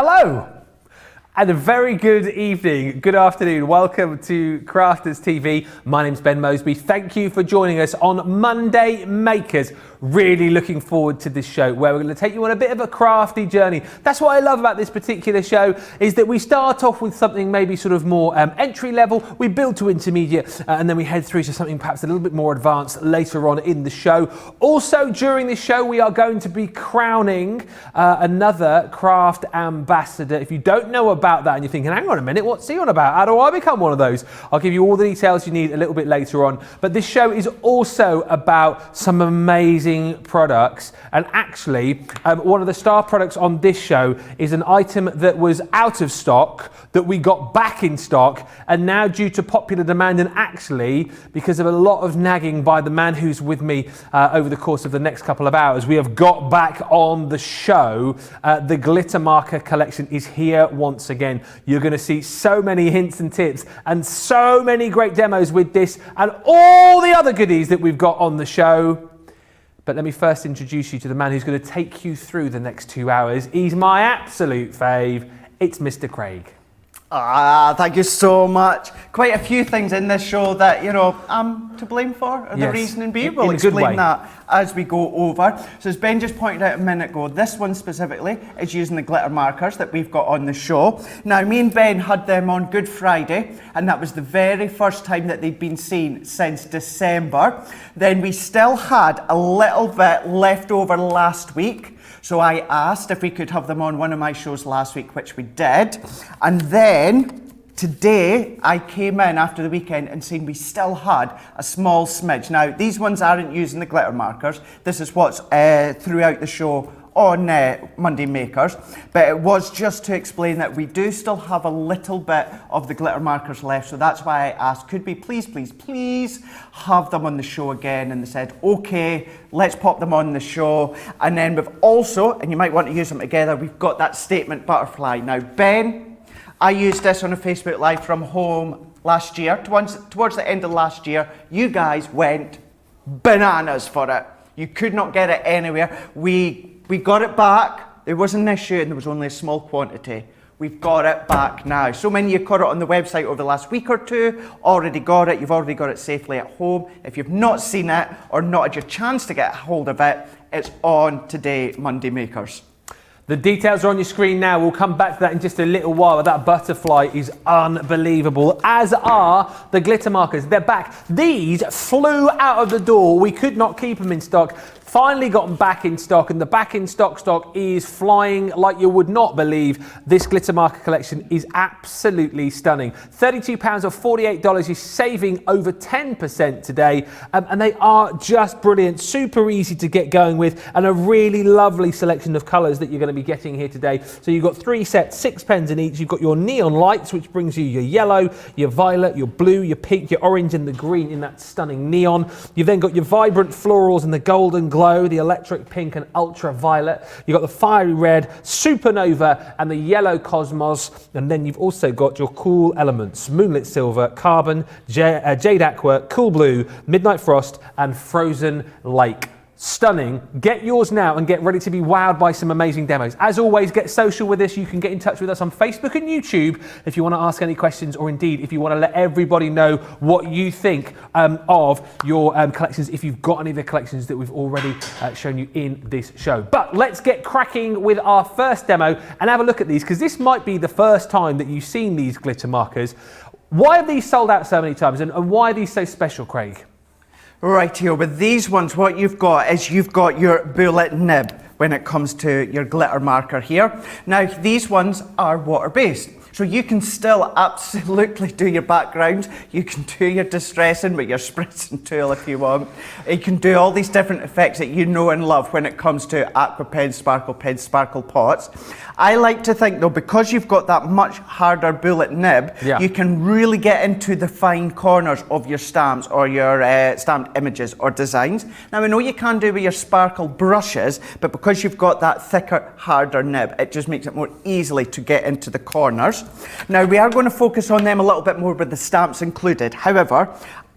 Hello and a very good evening, good afternoon. Welcome to Crafters TV. My name's Ben Moseby. Thank you for joining us on Monday Makers. Really looking forward to this show where we're going to take you on a bit of a crafty journey. That's what I love about this particular show, is that we start off with something maybe sort of more entry level, we build to intermediate, and then we head through to something perhaps a little bit more advanced later on in the show. Also during this show we are going to be crowning another craft ambassador. If you don't know about that and you're thinking, hang on a minute, what's he on about? How do I become one of those? I'll give you all the details you need a little bit later on. But this show is also about some amazing products, and actually one of the star products on this show is an item that was out of stock that we got back in stock, and now due to popular demand and actually because of a lot of nagging by the man who's with me over the course of the next couple of hours, we have got back on the show. The glitter marker collection is here once again. You're going to see so many hints and tips and so many great demos with this and all the other goodies that we've got on the show. But let me first introduce you to the man who's going to take you through the next 2 hours. He's my absolute fave. It's Mr. Craig. Thank you so much. Quite a few things in this show that, you know, I'm to blame for, or the reasoning being. We'll explain that as we go over. So as Ben just pointed out a minute ago, this one specifically is using the glitter markers that we've got on the show. Now, me and Ben had them on Good Friday, and that was the very first time that they'd been seen since December. Then we still had a little bit left over last week. So I asked if we could have them on one of my shows last week, which we did. And then today I came in after the weekend and saying we still had a small smidge. Now, these ones aren't using the glitter markers. This is what's throughout the show on Monday Makers, but it was just to explain that we do still have a little bit of the glitter markers left, so that's why I asked, could we please have them on the show again? And they said, okay, let's pop them on the show. And then we've also, and you might want to use them together, we've got that statement butterfly. Now, Ben, I used this on a Facebook Live from home last year, towards the end of last year. You guys went bananas for it. You could not get it anywhere. We got it back. There was an issue and there was only a small quantity. We've got it back now. So many of you caught it on the website over the last week or two, already got it. You've already got it safely at home. If you've not seen it or not had your chance to get a hold of it, it's on today, Monday Makers. The details are on your screen now. We'll come back to that in just a little while. But that butterfly is unbelievable, as are the glitter markers. They're back. These flew out of the door. We could not keep them in stock. Finally got them back in stock, and the back in stock is flying like you would not believe. This glitter marker collection is absolutely stunning. £32 or $48. You're saving over 10% today, and they are just brilliant, super easy to get going with, and a really lovely selection of colours that you're going to be getting here today. So you've got 3 sets, 6 pens in each. You've got your neon lights, which brings you your yellow, your violet, your blue, your pink, your orange, and the green in that stunning neon. You've then got your vibrant florals and the golden glow, the electric pink and ultraviolet. You've got the fiery red, supernova, and the yellow cosmos. And then you've also got your cool elements: moonlit silver, carbon, jade aqua, cool blue, midnight frost, and frozen lake. Stunning. Get yours now and get ready to be wowed by some amazing demos. As always, get social with us. You can get in touch with us on Facebook and YouTube if you want to ask any questions, or indeed if you want to let everybody know what you think of your collections, if you've got any of the collections that we've already shown you in this show. But let's get cracking with our first demo and have a look at these, because this might be the first time that you've seen these glitter markers. Why have these sold out so many times, and why are these so special, Craig? Right here, with these ones, what you've got is you've got your bullet nib when it comes to your glitter marker here. Now, these ones are water-based. So you can still absolutely do your background. You can do your distressing with your spritzing tool if you want. You can do all these different effects that you know and love when it comes to aqua pens, sparkle pots. I like to think though, because you've got that much harder bullet nib, you can really get into the fine corners of your stamps or your stamped images or designs. Now I know you can do with your sparkle brushes, but because you've got that thicker, harder nib, it just makes it more easily to get into the corners. Now we are going to focus on them a little bit more with the stamps included. However,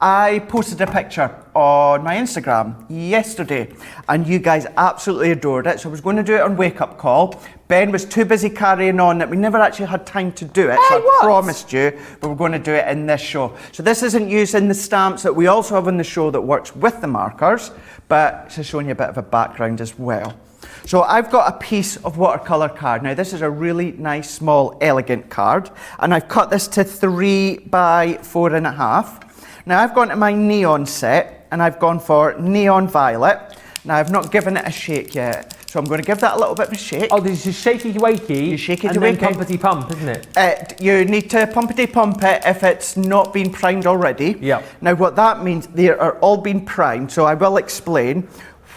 I posted a picture on my Instagram yesterday and you guys absolutely adored it. So I was going to do it on Wake Up Call. Ben was too busy carrying on that we never actually had time to do it. So I promised you we were going to do it in this show. So this isn't using the stamps that we also have on the show that works with the markers, but it's just showing you a bit of a background as well. So I've got a piece of watercolour card. Now this is a really nice, small, elegant card. And I've cut this to 3 by 4.5. Now I've gone to my neon set and I've gone for neon violet. Now I've not given it a shake yet. So I'm going to give that a little bit of a shake. Oh, this is shaky wakey. You shake it and to then wake it. pumpity pump, isn't it? You need to pumpity pump it if it's not been primed already. Yeah. Now what that means, they are all been primed, so I will explain.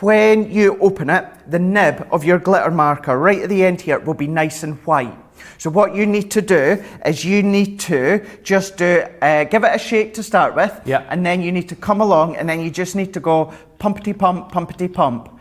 When you open it, the nib of your glitter marker right at the end here will be nice and white. So what you need to do is you need to just give it a shake to start with, and then you need to come along and then you just need to go pumpity pump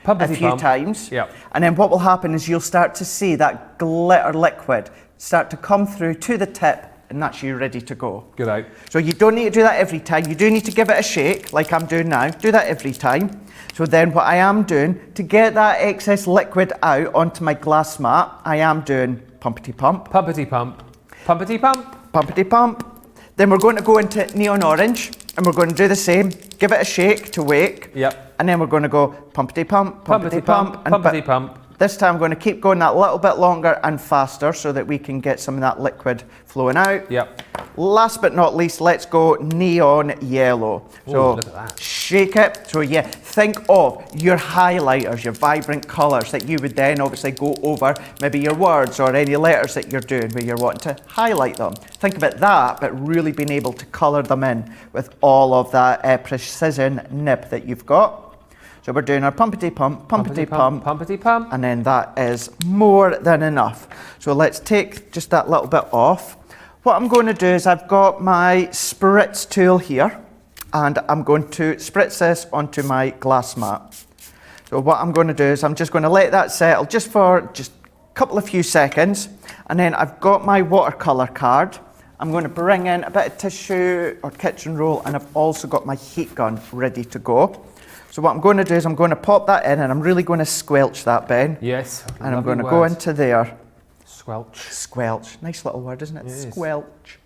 a few times. And then what will happen is you'll start to see that glitter liquid start to come through to the tip, and that's you ready to go. Good out. So you don't need to do that every time. You do need to give it a shake like I'm doing now. Do that every time. So then what I am doing to get that excess liquid out onto my glass mat, I am doing pumpity pump. Pumpity pump. Pumpity pump. Pumpity pump. Then we're going to go into neon orange and we're going to do the same. Give it a shake to wake. And then we're going to go pumpity pump, pumpity pump, and pumpity pump. This time I'm going to keep going that little bit longer and faster so that we can get some of that liquid flowing out. Last but not least, let's go neon yellow. So look at that. Shake it. So yeah, think of your highlighters, your vibrant colours that you would then obviously go over maybe your words or any letters that you're doing where you're wanting to highlight them. Think about that, but really being able to colour them in with all of that precision nib that you've got. So we're doing our pumpity pump, pumpity pump, pumpity pump, and then that is more than enough. So let's take just that little bit off. What I'm going to do is I've got my spritz tool here, and I'm going to spritz this onto my glass mat. So what I'm going to do is I'm just going to let that settle just for a couple of few seconds, and then I've got my watercolour card. I'm going to bring in a bit of tissue or kitchen roll, and I've also got my heat gun ready to go. So what I'm going to do is I'm going to pop that in and I'm really going to squelch that, Ben. Yes. And I'm going to go into there. Squelch. Squelch. Nice little word, isn't it? Squelch.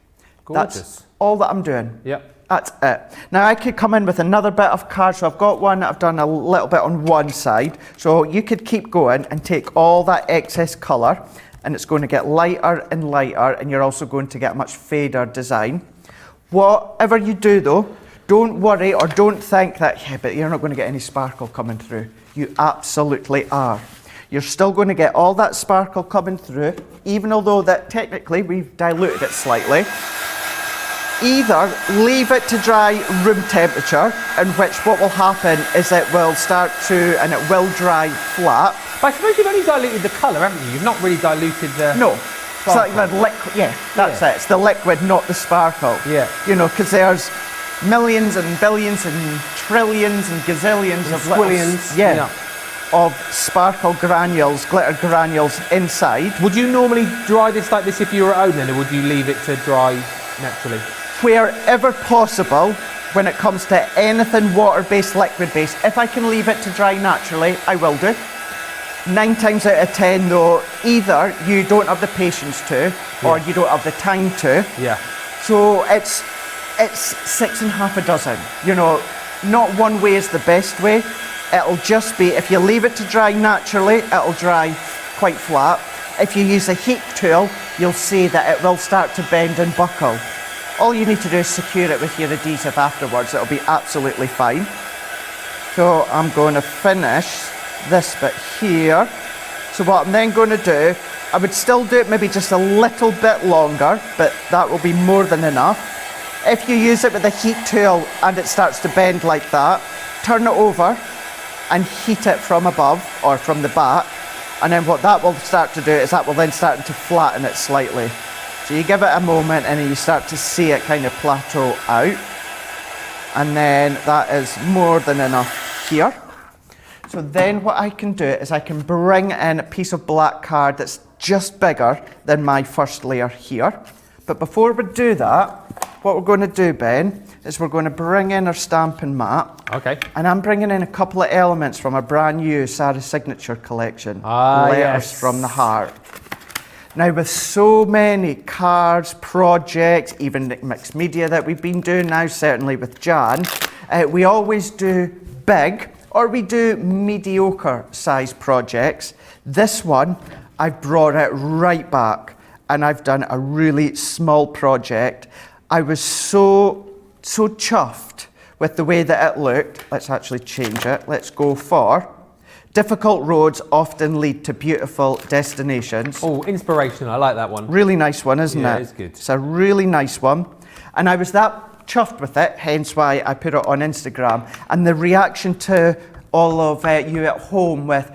Gorgeous. That's all that I'm doing. Yep. That's it. Now I could come in with another bit of card. So I've got one that I've done a little bit on one side. So you could keep going and take all that excess colour and it's going to get lighter and lighter and you're also going to get a much fader design. Whatever you do though, don't worry or don't think that, yeah, but you're not going to get any sparkle coming through. You absolutely are. You're still going to get all that sparkle coming through, even although that technically we've diluted it slightly. Either leave it to dry room temperature, in which what will happen is it will start to, and it will dry flat. But I suppose you've only diluted the colour, haven't you? You've not really diluted the... No. It's like the liquid, yeah, that's it. It's the liquid, not the sparkle. Yeah. You know, because there's millions and billions and trillions and gazillions of squillions, of sparkle granules, glitter granules inside. Would you normally dry this like this if you were at home then, or would you leave it to dry naturally? Wherever possible, when it comes to anything water-based, liquid-based, if I can leave it to dry naturally, I will do. 9 times out of 10 though, either you don't have the patience to, or you don't have the time to. Yeah. So it's 6.5 dozen. You know, not one way is the best way. It'll just be, if you leave it to dry naturally, it'll dry quite flat. If you use a heat tool, you'll see that it will start to bend and buckle. All you need to do is secure it with your adhesive afterwards. It'll be absolutely fine. So I'm going to finish this bit here. So what I'm then going to do, I would still do it maybe just a little bit longer, but that will be more than enough. If you use it with a heat tool and it starts to bend like that, turn it over and heat it from above or from the back. And then what that will start to do is that will then start to flatten it slightly. So you give it a moment and then you start to see it kind of plateau out. And then that is more than enough here. So then what I can do is I can bring in a piece of black card that's just bigger than my first layer here. But before we do that, what we're going to do, Ben, is we're going to bring in our stamping mat. Okay. And I'm bringing in a couple of elements from a brand new Sarah Signature collection. Letters yes. from the Heart. Now, with so many cards, projects, even mixed media that we've been doing now, certainly with Jan, we always do big or we do mediocre size projects. This one, I've brought it right back and I've done a really small project. I was so chuffed with the way that it looked. Let's actually change it. Let's go for difficult roads often lead to beautiful destinations. Oh, inspirational. I like that one. Really nice one, isn't it? Yeah, it's good. It's a really nice one. And I was that chuffed with it, hence why I put it on Instagram. And the reaction to all of you at home with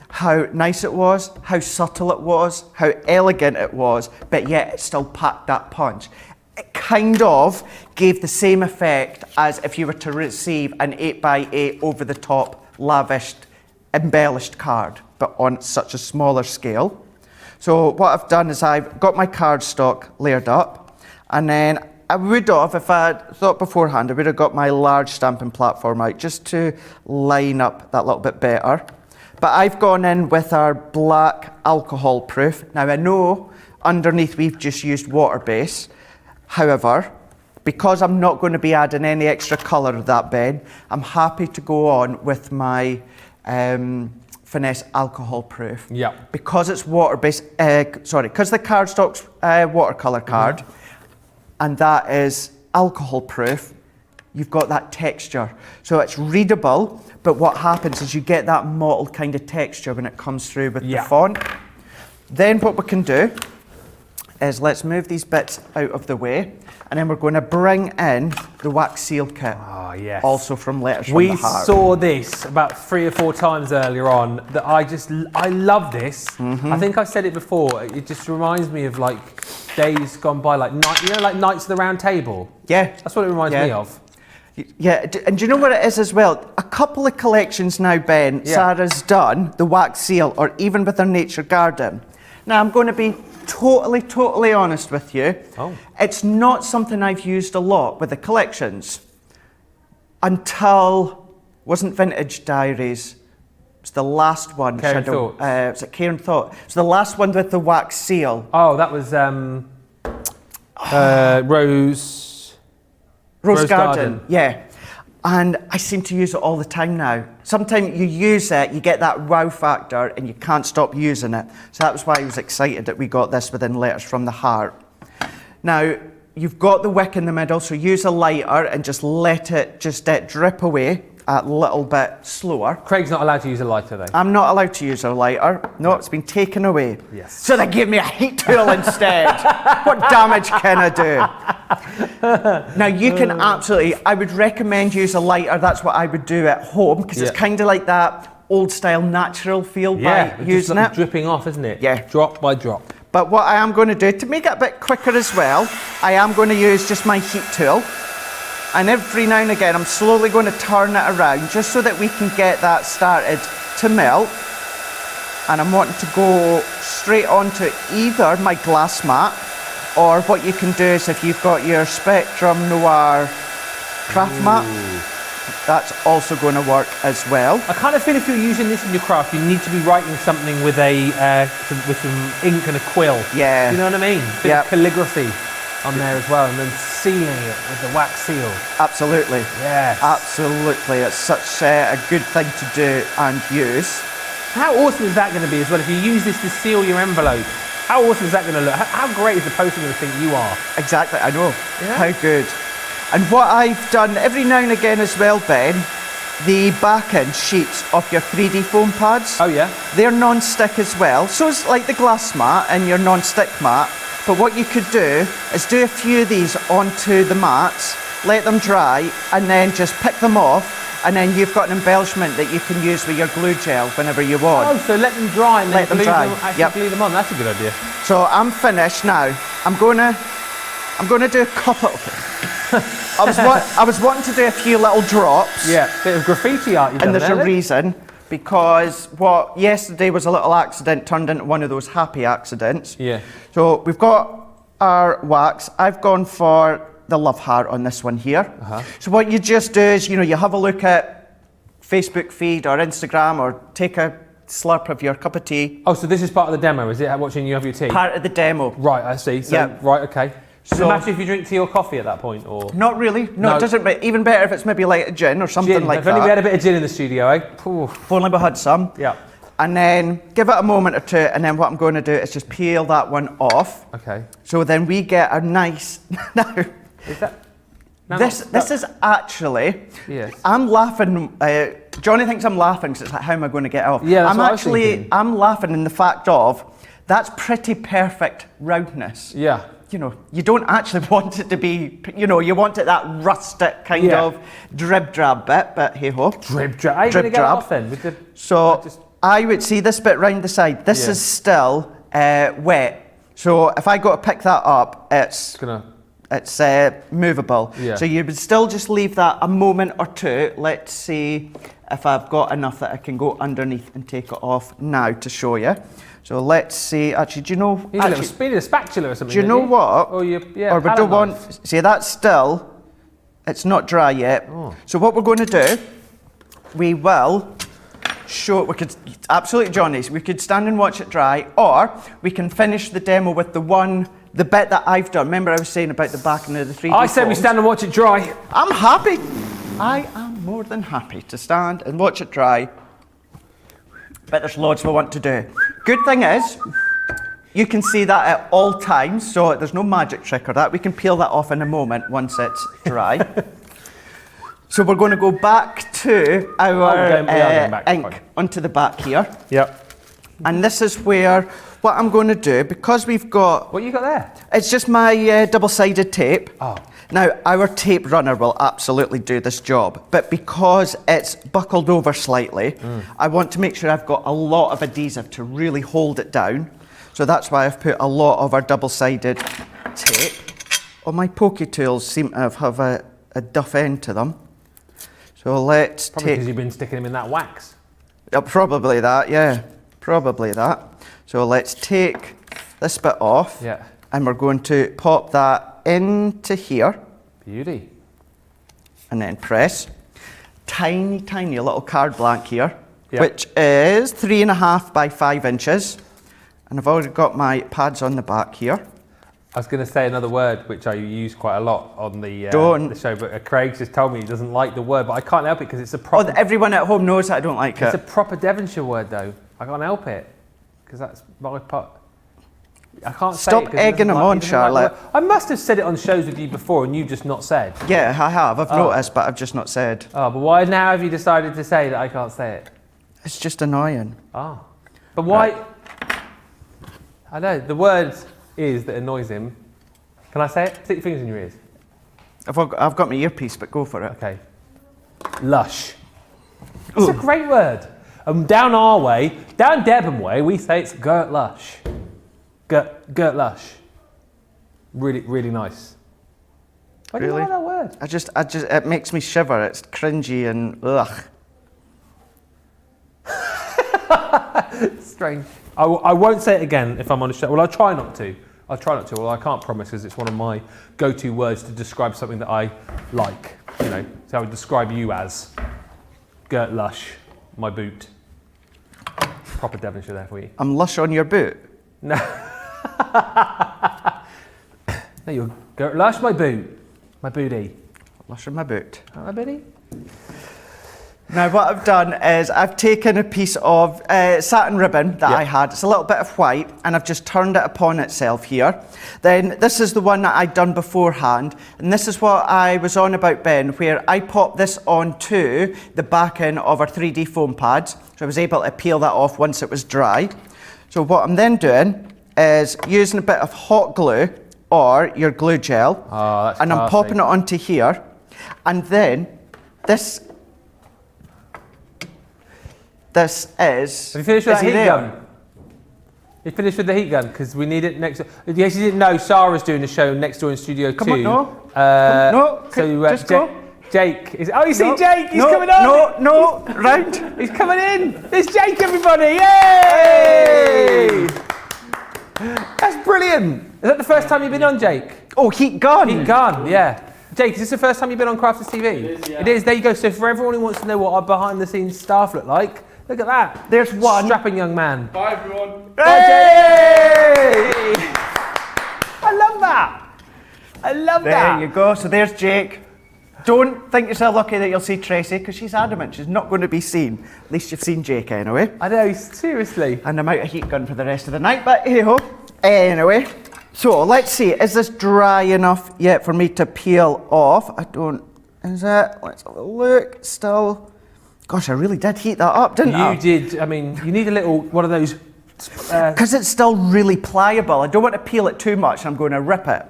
how nice it was, how subtle it was, how elegant it was, but yet it still packed that punch. It kind of gave the same effect as if you were to receive an 8x8 over-the-top, lavished, embellished card, but on such a smaller scale. So what I've done is I've got my cardstock layered up, and then I would have, if I thought beforehand, I would have got my large stamping platform out just to line up that little bit better. But I've gone in with our black alcohol proof. Now I know underneath we've just used water base. However, because I'm not going to be adding any extra colour to that Ben, I'm happy to go on with my Finesse alcohol proof. Yeah. Because it's water based, because the cardstock's watercolour card, and that is alcohol proof, you've got that texture. So it's readable, but what happens is you get that mottled kind of texture when it comes through with the font. Then what we can do is let's move these bits out of the way, and then we're going to bring in the wax seal kit. Oh, yes. Also from Letters from the Heart. We saw this about 3 or 4 times earlier on. That I love this. I think I said it before. It just reminds me of like days gone by, like like Knights of the Round Table. Yeah. That's what it reminds me of. Yeah, and do you know what it is as well? A couple of collections now, Ben, Sarah's done the wax seal, or even with her nature garden. Now, I'm going to be totally honest with you. It's not something I've used a lot with the collections until, wasn't Vintage Diaries. It's the last one. Care and Thoughts. Was it Care and Thought? It's the last one with the wax seal. Oh, that was Rose Garden. Yeah. And I seem to use it all the time now. Sometimes you use it, you get that wow factor, and you can't stop using it. So that was why I was excited that we got this within Letters from the Heart. Now, you've got the wick in the middle, so use a lighter and just let it drip away a little bit slower. Craig's not allowed to use a lighter though. I'm not allowed to use a lighter. No, it's been taken away. Yes. So they gave me a heat tool instead. What damage can I do? Now you can absolutely, I would recommend use a lighter. That's what I would do at home, because it's kind of like that old style natural feel by using it. Dripping off, isn't it? Yeah. Drop by drop. But what I am going to do, to make it a bit quicker as well, I am going to use just my heat tool. And every now and again, I'm slowly going to turn it around just so that we can get that started to melt. And I'm wanting to go straight onto either my glass mat, or what you can do is if you've got your Spectrum Noir craft mat, that's also going to work as well. I kind of feel if you're using this in your craft, you need to be writing something with with some ink and a quill. Yeah. You know what I mean? Bit of calligraphy on there as well, and then sealing it with the wax seal. Absolutely. Yes. Absolutely. It's such a good thing to do and use. How awesome is that going to be as well if you use this to seal your envelope? How awesome is that going to look? How great is the poster going to think you are? Exactly, I know. Yeah. How good. And what I've done every now and again as well, Ben, the back end sheets of your 3D foam pads. Oh yeah. They're non-stick as well. So it's like the glass mat and your non-stick mat. But what you could do is do a few of these onto the mats, let them dry, and then just pick them off, and then you've got an embellishment that you can use with your glue gel whenever you want. Oh, so let them dry and let then them dry. glue them on. That's a good idea. So I'm finished now. I'm gonna do a couple. I was wanting to do a few little drops. Yeah, bit of graffiti art. And there's a reason, because what yesterday was a little accident turned into one of those happy accidents. Yeah. So we've got our wax. I've gone for the love heart on this one here. So what you just do is, you know, you have a look at Facebook feed or Instagram, or take a slurp of your cup of tea. Oh, so this is part of the demo, is it? Watching you have your tea? Part of the demo. Right, I see. So, Yeah. right, okay. Does it So- matter if you drink tea or coffee at that point, or? Not really. No, it doesn't. But even better if it's maybe like a gin or something Gin. like If only we that. had a bit of gin in the studio, eh? Ooh. If only we had some. Yeah. And then give it a moment or two, and then what I'm going to do is just peel that one off. Okay. So then we get a nice. Now, Is that? No, this is actually. Yes. I'm laughing. Johnny thinks I'm laughing because it's like, how am I going to get it off? Yeah, that's I'm what I was actually. thinking. I'm laughing in the fact of that's pretty perfect roundness. Yeah. You know, you don't actually want it to be. You know, you want it that rustic kind Yeah. of drib drab bit, but hey ho. Drib drab. How are you going to Drib get it drab. off then? With the, So just- I would see this bit round the side. This Yeah. is still wet. So if I go to pick that up, it's gonna. movable. Yeah. So you would still just leave that a moment or two. Let's see if I've got enough that I can go underneath and take it off now to show you. So let's see. Actually, do you know? You need a spatula or something. Do you know don't what? Or you, yeah. Or we palette don't knife. want. See, that's still. It's not dry yet. Oh. So what we're going to do, we will show. We could absolutely, Johnny's. We could stand and watch it dry, or we can finish the demo with the bit that I've done. Remember, I was saying about the back and the 3D. I said we phones? stand and watch it dry. I'm happy. I am more than happy to stand and watch it dry. But there's loads we want to do. Good thing is, you can see that at all times, so there's no magic trick or that. We can peel that off in a moment once it's dry. So we're going to go back to our we are going back, ink fine. onto the back here. Yep. And this is where, what I'm going to do, because we've got, What you got there? it's just my double-sided tape. Oh. Now, our tape runner will absolutely do this job, but because it's buckled over slightly, I want to make sure I've got a lot of adhesive to really hold it down. So that's why I've put a lot of our double-sided tape. Oh, my pokey tools seem to have a duff end to them. So let's Probably because take... you've been sticking them in that wax. Probably that, yeah. Probably that. So let's take this bit off. Yeah. And we're going to pop that into here. Beauty. And then press. Tiny, tiny little card blank here, Yep. which is 3.5 by 5 inches. And I've already got my pads on the back here. I was going to say another word which I use quite a lot on the show, but Craig just told me he doesn't like the word, but I can't help it because it's a Oh, proper. everyone at home knows that I don't like It's a it. proper Devonshire word though. I can't help it because that's my part. I can't say Stop it 'cause he egging doesn't him on, he doesn't like the Charlotte. word. I must have said it on shows with you before and you've just not said. Yeah, I have. I've noticed, but I've just not said. Oh, but why now have you decided to say that I can't say it? It's just annoying. Oh. But why? I know, the word is that annoys him. Can I say it? Stick your fingers in your ears. I've got my earpiece, but go for it. Okay. Lush. It's a great word. Down our way, down Devon way, we say it's Gert Lush. Gert Lush. Really, really nice. Why do you Really? like that word? I just, it makes me shiver. It's cringy and ugh. Strange. I won't say it again if I'm on a show. Well, I'll try not to. Well, I can't promise because it's one of my go-to words to describe something that I like. You know, so I would describe you as Gert Lush, my boot. Proper Devonshire there for you. I'm lush on your boot. No. There you go. Gert Lush, my boot. My booty. Lush on my boot. My booty? Now what I've done is I've taken a piece of satin ribbon that Yeah. I had. It's a little bit of white, and I've just turned it upon itself here. Then this is the one that I'd done beforehand, and this is what I was on about, Ben, where I popped this onto the back end of our 3D foam pads, so I was able to peel that off once it was dry. So what I'm then doing is using a bit of hot glue or your glue gel, Oh, that's and I'm classy. popping it onto here, and then this is. Have you finished with is that he heat there? gun? You finished with the heat gun because we need it next. In case you didn't know, Sarah's doing the show next door in Studio 2. Come on, no. No, Just go. Jake is. Oh, you see No, Jake? He's no, coming on. No, round. He's coming in. It's Jake, everybody! Yay! That's brilliant. brilliant. Is that the first time you've been on, Jake? Oh, Heat Gun. Heat Gun, yeah. Jake, is this the first time you've been on Crafters TV? It is, yeah. It is, there you go. So for everyone who wants to know what our behind the scenes staff look like, look at that. There's one. Strapping young man. Bye, everyone. Hey! I love that. I love that. There you go. So there's Jake. Don't think yourself lucky that you'll see Tracy, because she's adamant she's not going to be seen. At least you've seen Jake anyway. I know, seriously. And I'm out of Heat Gun for the rest of the night, but hey-ho. Anyway, so let's see. Is this dry enough yet for me to peel off? I don't... Is it? Let's have a look. Still... Gosh, I really did heat that up, didn't I? You did. I mean, you need a little, one of those... Because it's still really pliable. I don't want to peel it too much. I'm going to rip it.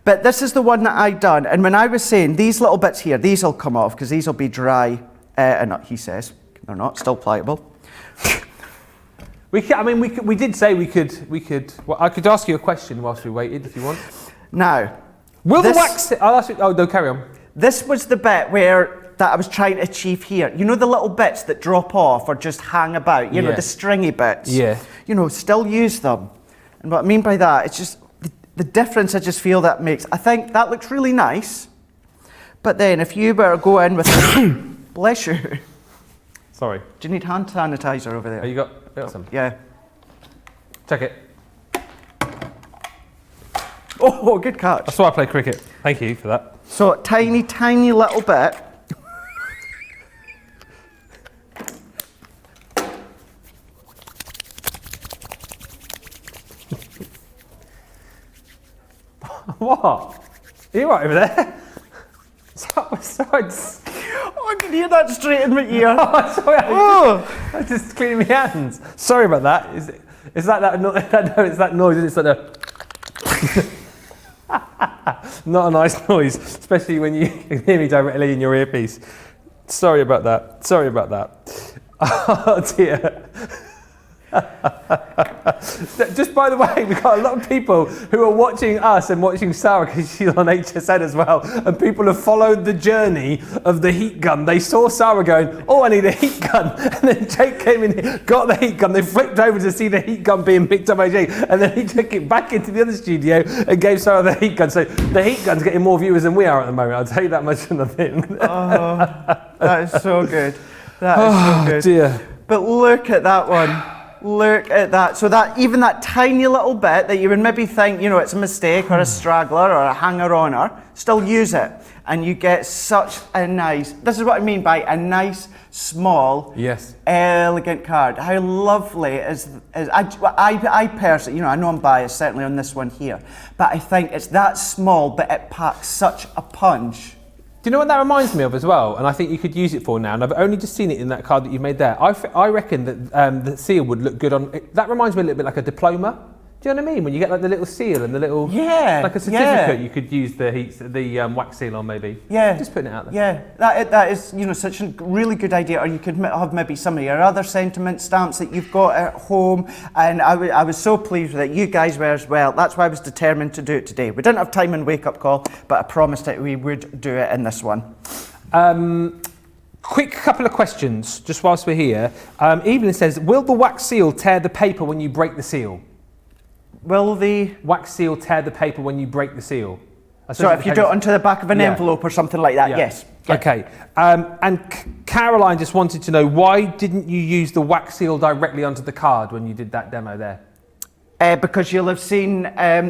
But this is the one that I done. And when I was saying these little bits here, these will come off because these will be dry. And he says they're not, still pliable. We did say we could. Well, I could ask you a question whilst we waited, if you want. Now, Will the wax? I'll ask you. Oh no, carry on. This was the bit that I was trying to achieve here. You know the little bits that drop off or just hang about. You know the stringy bits. Yeah. You know, still use them. And what I mean by that, it's just the difference I just feel that makes. I think that looks really nice. But then if you were to go in with, bless you. Sorry. Do you need hand sanitizer over there? Oh, you got some? Yeah. Check it. Oh, good catch. That's why I play cricket. Thank you for that. So tiny, tiny little bit. What? Are you right over there? Sorry. Oh, I can hear that straight in my ear. Sorry, Oh. I was just cleaning my hands. Sorry about that. Is that no, it's that noise, and it's like not a nice noise, especially when you can hear me directly in your earpiece. Sorry about that. Sorry about that. Oh dear. Just by the way, we've got a lot of people who are watching us and watching Sarah because she's on HSN as well, and people have followed the journey of the heat gun. They saw Sarah going, oh, I need a heat gun, and then Jake came in, got the heat gun, they flipped over to see the heat gun being picked up by Jake, and then he took it back into the other studio and gave Sarah the heat gun. So the heat gun's getting more viewers than we are at the moment, I'll tell you that much from the thing. Oh, that is so good. That is so good. Dear. But look at that one. Look at that. So that even that tiny little bit that you would maybe think, you know, it's a mistake or a straggler or a hanger-oner, still use it. And you get such a nice, this is what I mean by a nice, small, yes, elegant card. How lovely is I personally, you know, I know I'm biased certainly on this one here, but I think it's that small, but it packs such a punch. Do you know what that reminds me of as well? And I think you could use it for now. And I've only just seen it in that card that you've made there. I reckon that the seal would look good on. That reminds me a little bit like a diploma. Do you know what I mean? When you get like the little seal and the little, like a certificate, you could use the wax seal on maybe. Yeah. Just putting it out there. Yeah, that is, you know, such a really good idea. Or you could have maybe some of your other sentiment stamps that you've got at home. And I was so pleased with it. You guys were as well. That's why I was determined to do it today. We didn't have time in Wake Up Call, but I promised that we would do it in this one. Quick couple of questions, just whilst we're here. Evelyn says, will the wax seal tear the paper when you break the seal? Will the wax seal tear the paper when you break the seal? So if you do it onto the back of an envelope or something like that, yes. Yeah. Okay. And Caroline just wanted to know, why didn't you use the wax seal directly onto the card when you did that demo there? Because you'll have seen,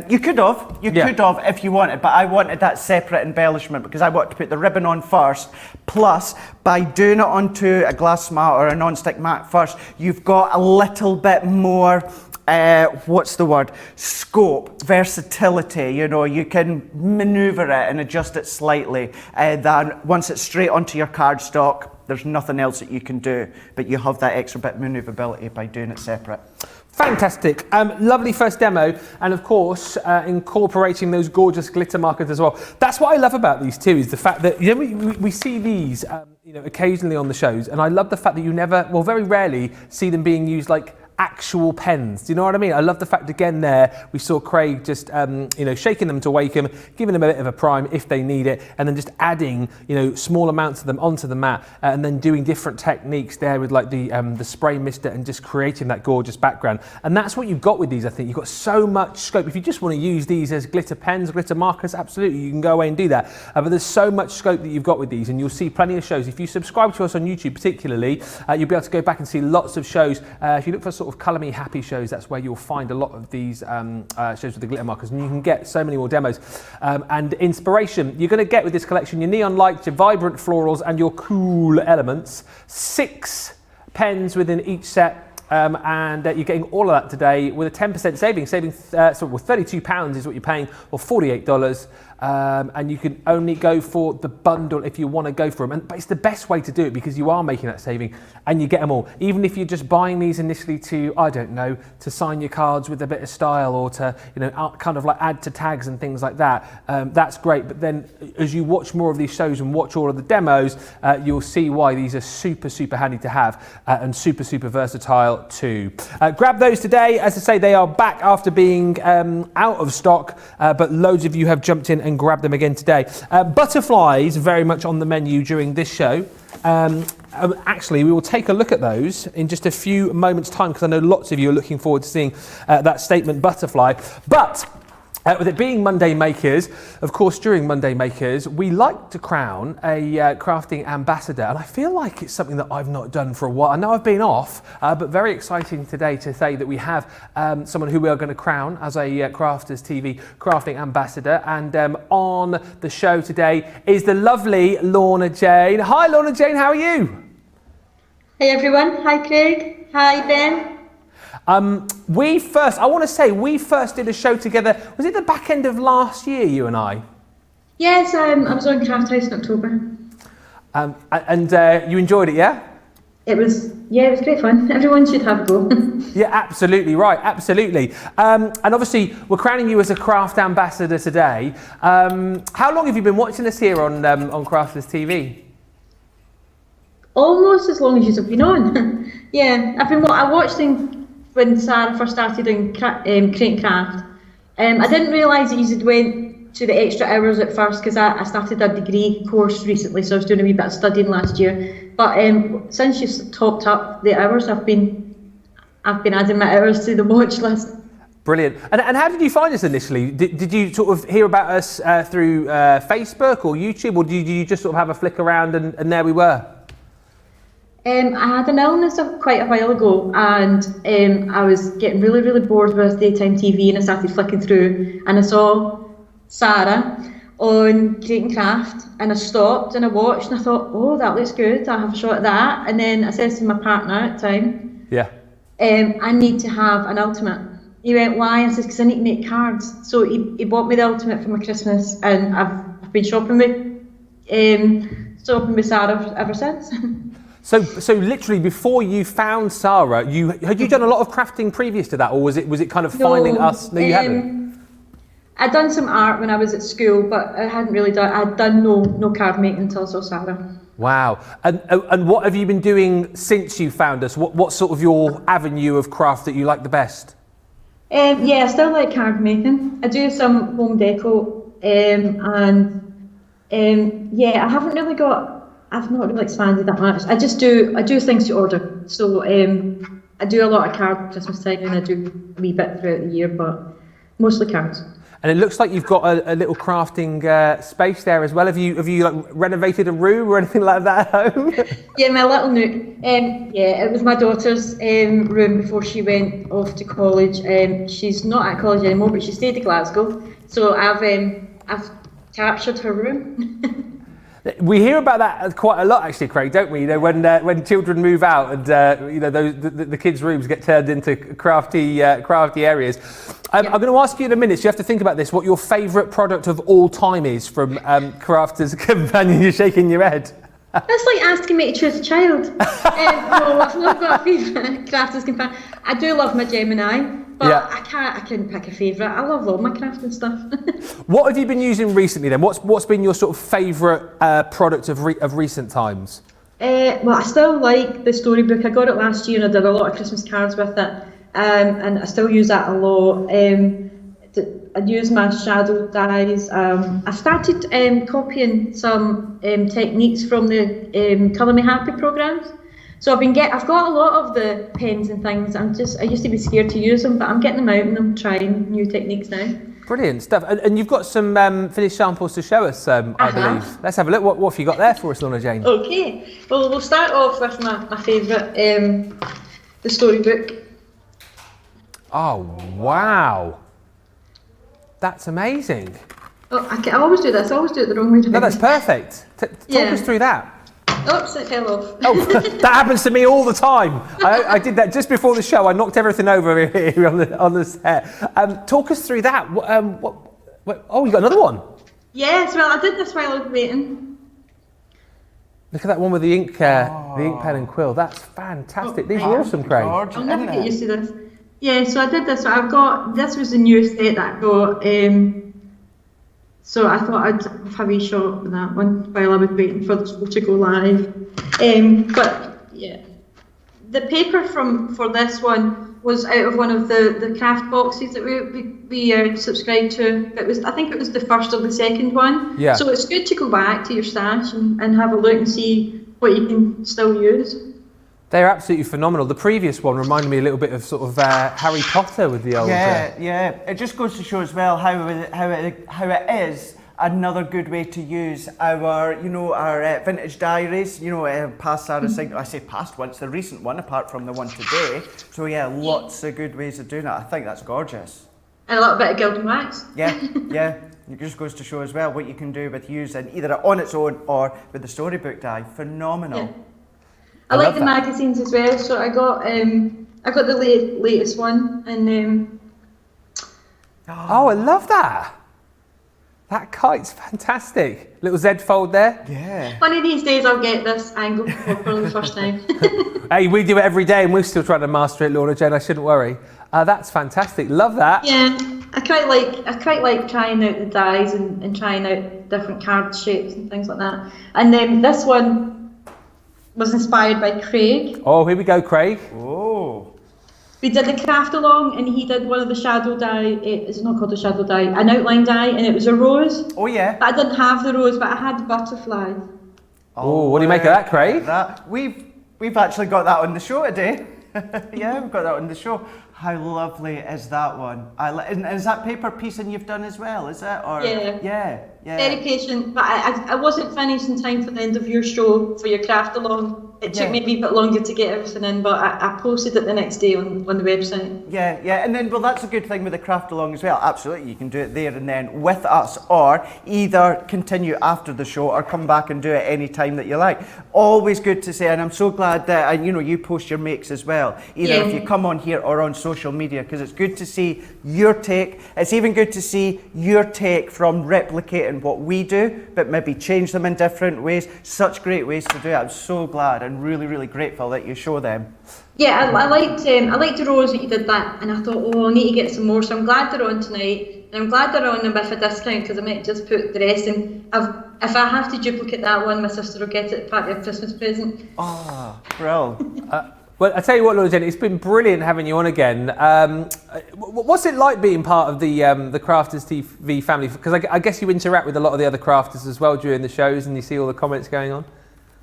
you could have if you wanted, but I wanted that separate embellishment because I wanted to put the ribbon on first. Plus, by doing it onto a glass mat or a non-stick mat first, you've got a little bit more, scope, versatility. You know, you can maneuver it and adjust it slightly. Than once it's straight onto your cardstock, there's nothing else that you can do, but you have that extra bit of maneuverability by doing it separate. Fantastic. Lovely first demo, and of course incorporating those gorgeous glitter markers as well. That's what I love about these too, is the fact that, you know, we see these occasionally on the shows, and I love the fact that you never, well, very rarely see them being used like actual pens. Do you know what I mean? I love the fact again there we saw Craig just shaking them to wake them, giving them a bit of a prime if they need it, and then just adding small amounts of them onto the mat, and then doing different techniques there with like the spray mister and just creating that gorgeous background. And that's what you've got with these. I think you've got so much scope. If you just want to use these as glitter pens, glitter markers, absolutely you can go away and do that. But there's so much scope that you've got with these, and you'll see plenty of shows. If you subscribe to us on YouTube particularly, you'll be able to go back and see lots of shows. If you look for sort of Colour Me Happy shows, that's where you'll find a lot of these shows with the glitter markers, and you can get so many more demos and inspiration. You're going to get with this collection your neon lights, your vibrant florals, and your cool elements. 6 pens within each set. And you're getting all of that today with a 10% saving. £32 is what you're paying, or $48. And you can only go for the bundle if you want to go for them. But it's the best way to do it because you are making that saving and you get them all. Even if you're just buying these initially to, I don't know, to sign your cards with a bit of style, or to, kind of like add to tags and things like that, that's great. But then as you watch more of these shows and watch all of the demos, you'll see why these are super, super handy to have and super, super versatile too. Grab those today. As I say, they are back after being out of stock, but loads of you have jumped in and grab them again today. Butterflies very much on the menu during this show. Actually, we will take a look at those in just a few moments' time, because I know lots of you are looking forward to seeing that statement butterfly. But with it being Monday Makers, of course, during Monday Makers, we like to crown a crafting ambassador, and I feel like it's something that I've not done for a while. I know I've been off, but very exciting today to say that we have someone who we are going to crown as a Crafters TV crafting ambassador. And on the show today is the lovely Lorna Jane. Hi, Lorna Jane, how are you? Hey everyone. Hi Craig. Hi Ben. We first did a show together. Was it the back end of last year, you and I? Yes, I was on Craft House in October. And you enjoyed it, yeah? It was great fun. Everyone should have a go. Yeah, absolutely right, absolutely. And obviously, we're crowning you as a craft ambassador today. How long have you been watching us here on Crafters TV? Almost as long as you've been on. Yeah, I watched them when Sarah first started doing Create Craft. I didn't realise that you went to the extra hours at first, because I started a degree course recently, so I was doing a wee bit of studying last year. But since you've topped up the hours, I've been adding my hours to the watch list. Brilliant. And how did you find us initially? Did you sort of hear about us through Facebook or YouTube, or did you just sort of have a flick around and there we were? I had an illness quite a while ago, and I was getting really, really bored with daytime TV, and I started flicking through, and I saw Sarah on Create Craft, and I stopped and I watched, and I thought, oh, that looks good, I'll have a shot at that. And then I said to my partner at the time, I need to have an ultimate. He went, why? I said, because I need to make cards. So he bought me the ultimate for my Christmas, and I've been shopping with Sarah ever since. So literally before you found Sarah, had you done a lot of crafting previous to that, or was it kind of finding us? No, you hadn't. I'd done some art when I was at school, but I hadn't really I'd done no card making until I saw Sarah. Wow. And what have you been doing since you found us? What's sort of your avenue of craft that you like the best? I still like card making. I do some home deco, I've not really expanded that much. I do things to order. So I do a lot of card Christmas time, and I do a wee bit throughout the year, but mostly cards. And it looks like you've got a little crafting space there as well. Have you like renovated a room or anything like that at home? Yeah, my little nook. It was my daughter's room before she went off to college. She's not at college anymore, but she stayed in Glasgow. So I've captured her room. We hear about that quite a lot, actually, Craig, don't we? When children move out and the kids' rooms get turned into crafty areas. I'm going to ask you in a minute. So you have to think about this. What your favourite product of all time is from Crafters Companion? You're shaking your head. That's like asking me to choose a child. No, I've not got a favourite Crafters Companion. I do love my Gemini, but I couldn't pick a favourite. I love all my crafting stuff. What have you been using recently then? What's been your sort of favourite product of recent times? Well, I still like the storybook. I got it last year and I did a lot of Christmas cards with it, and I still use that a lot. I use my shadow dies. I started copying some techniques from the Colour Me Happy programs. So I've got a lot of the pens and things. I used to be scared to use them, but I'm getting them out and I'm trying new techniques now. Brilliant stuff. And you've got some finished samples to show us, I believe. Let's have a look. What have you got there for us, Lorna Jane? Okay. Well, we'll start off with my favourite, the storybook. Oh, wow. That's amazing. Oh, I always do this. I always do it the wrong way around. No, that's perfect. Talk us through that. Oops, it fell off. Oh, that happens to me all the time. I did that just before the show. I knocked everything over here on the set. Talk us through that. Oh, you got another one? Yes, well, I did this while I was waiting. Look at that one with the ink pen and quill. That's fantastic. These are awesome, Craig. I'll never get used to this. Yeah, so I did this. So this was the newest set that I got. So I thought I'd have a wee shot with that one while I was waiting for the show to go live. But yeah, the paper for this one was out of one of the craft boxes that we subscribed to. I think it was the first or the second one. Yeah. So it's good to go back to your stash and have a look and see what you can still use. They're absolutely phenomenal. The previous one reminded me a little bit of sort of Harry Potter with the old. Yeah. It just goes to show as well how it is another good way to use our vintage diaries. Past Sarah's thing. I say past one. It's the recent one, apart from the one today. So yeah, lots of good ways of doing it. I think that's gorgeous. And a little bit of gilded wax. Yeah. It just goes to show as well what you can do with using either on its own or with the storybook die. Phenomenal. Yeah. I like the magazines as well, so I got the latest one, and Oh, I love that. That kite's fantastic. Little Z fold there. Yeah. one of these days I'll get this angle for the first time. Hey, we do it every day, and we're still trying to master it, Lorna Jane. I shouldn't worry. That's fantastic. Love that. Yeah, I quite like trying out the dies and trying out different card shapes and things like that. And then this one was inspired by Craig. Oh, here we go, Craig. Oh. We did the craft along, and he did one of the shadow die. It's not called a shadow die, an outline die, and it was a rose. Oh yeah. But I didn't have the rose, but I had the butterfly. Oh, what do you make of that, Craig? We've actually got that on the show today. Yeah, we've got that on the show. How lovely is that one? And is that paper piecing you've done as well, is it? Or yeah. Very patient, but I wasn't finished in time for the end of your show for your craft along. It took me a wee bit longer to get everything in, but I posted it the next day on the website. Yeah, and then, well, that's a good thing with the craft along as well. Absolutely, you can do it there and then with us, or either continue after the show or come back and do it any time that you like. Always good to say, and I'm so glad that you post your makes as well, either if you come on here or on social media, because it's good to see your take. It's even good to see your take from replicating what we do, but maybe change them in different ways. Such great ways to do it. I'm so glad and really, really grateful that you show them. Yeah, I liked the rose that you did that, and I thought, I need to get some more. So I'm glad they're on tonight, and I'm glad they're on them with a discount, because I might just put the rest in. If I have to duplicate that one, my sister will get it part of a Christmas present. Oh, brilliant. Well, I tell you what, Lorna Jane, it's been brilliant having you on again. What's it like being part of the Crafters TV family? Because I guess you interact with a lot of the other crafters as well during the shows, and you see all the comments going on.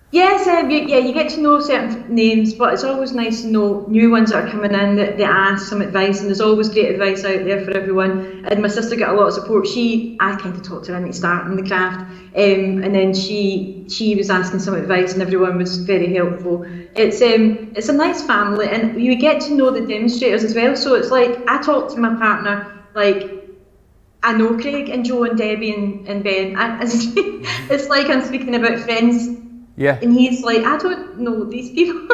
Yes, you get to know certain names, but it's always nice to know new ones that are coming in that ask some advice, and there's always great advice out there for everyone. And my sister got a lot of support. I kind of talked to her in the start in the craft, and then she was asking some advice, and everyone was very helpful. It's a nice family, and you get to know the demonstrators as well. So it's like I talk to my partner like I know Craig and Joe and Debbie and Ben. It's like I'm speaking about friends. Yeah. And he's like, I don't know these people.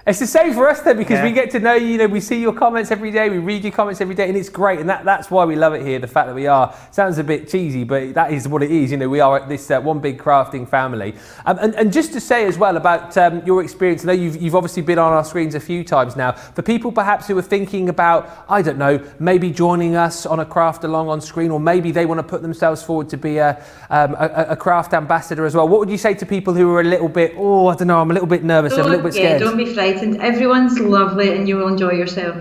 It's the same for us then, because we Yeah. get to know you, we see your comments every day, we read your comments every day, and it's great, and that's why we love it here, the fact that we are, sounds a bit cheesy, but that is what it is, we are this one big crafting family. And just to say as well about your experience, I know you've obviously been on our screens a few times now, for people perhaps who are thinking about, I don't know, maybe joining us on a craft along on screen, or maybe they want to put themselves forward to be a craft ambassador as well, what would you say to people who are a little bit, I don't know, I'm a little bit nervous, I'm a little bit scared? Don't be frightened. Everyone's lovely and you will enjoy yourself.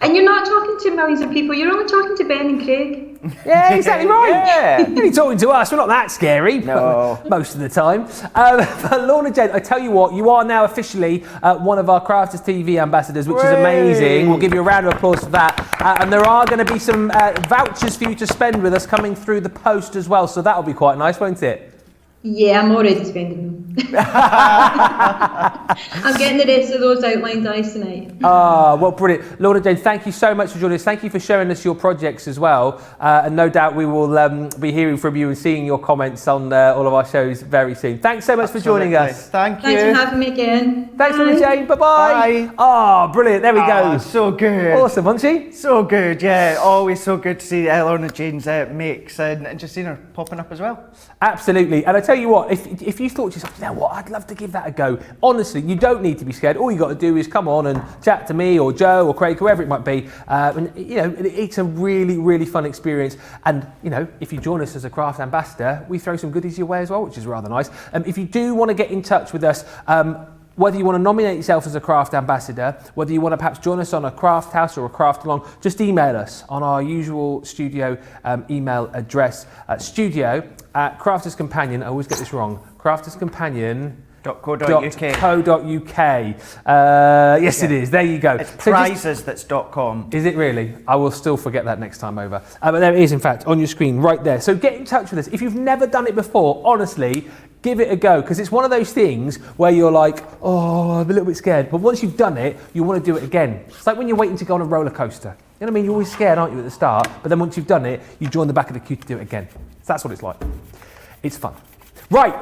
And you're not talking to millions of people, you're only talking to Ben and Craig. Yeah, exactly right. Yeah. You're only talking to us, we're not that scary No. most of the time. But Lorna Jane, I tell you what, you are now officially one of our Crafters TV ambassadors, which is amazing. We'll give you a round of applause for that. And there are going to be some vouchers for you to spend with us coming through the post as well, so that'll be quite nice, won't it? Yeah, I'm already spending them. I'm getting the rest of those outline dice tonight. Well, brilliant. Lorna Jane, thank you so much for joining us. Thank you for showing us your projects as well. And no doubt we will be hearing from you and seeing your comments on all of our shows very soon. Thanks so much for joining us. Thank you. Thanks for having me again. Thanks, Bye. Lorna Jane. Bye-bye. Bye. Oh, brilliant. There we go. So good. Awesome, wasn't she? So good, yeah. Always so good to see Lorna Jane's makes and just seeing her popping up as well. Absolutely. And I tell you what, if you thought to yourself, you know what, I'd love to give that a go. Honestly, you don't need to be scared. All you got to do is come on and chat to me or Joe or Craig, whoever it might be. And it's a really, really fun experience. And if you join us as a craft ambassador, we throw some goodies your way as well, which is rather nice. If you do want to get in touch with us, whether you want to nominate yourself as a craft ambassador, whether you want to perhaps join us on a craft house or a craft along, just email us on our usual studio email address, studio@Crafters Companion. I always get this wrong. crafterscompanion.co.uk. Yes, it is. There you go. It's prizes that's .com. Is it really? I will still forget that next time over. But there it is, in fact, on your screen right there. So get in touch with us. If you've never done it before, honestly, give it a go, because it's one of those things where you're like, I'm a little bit scared. But once you've done it, you want to do it again. It's like when you're waiting to go on a roller coaster. You know what I mean? You're always scared, aren't you, at the start? But then once you've done it, you join the back of the queue to do it again. So that's what it's like. It's fun. Right.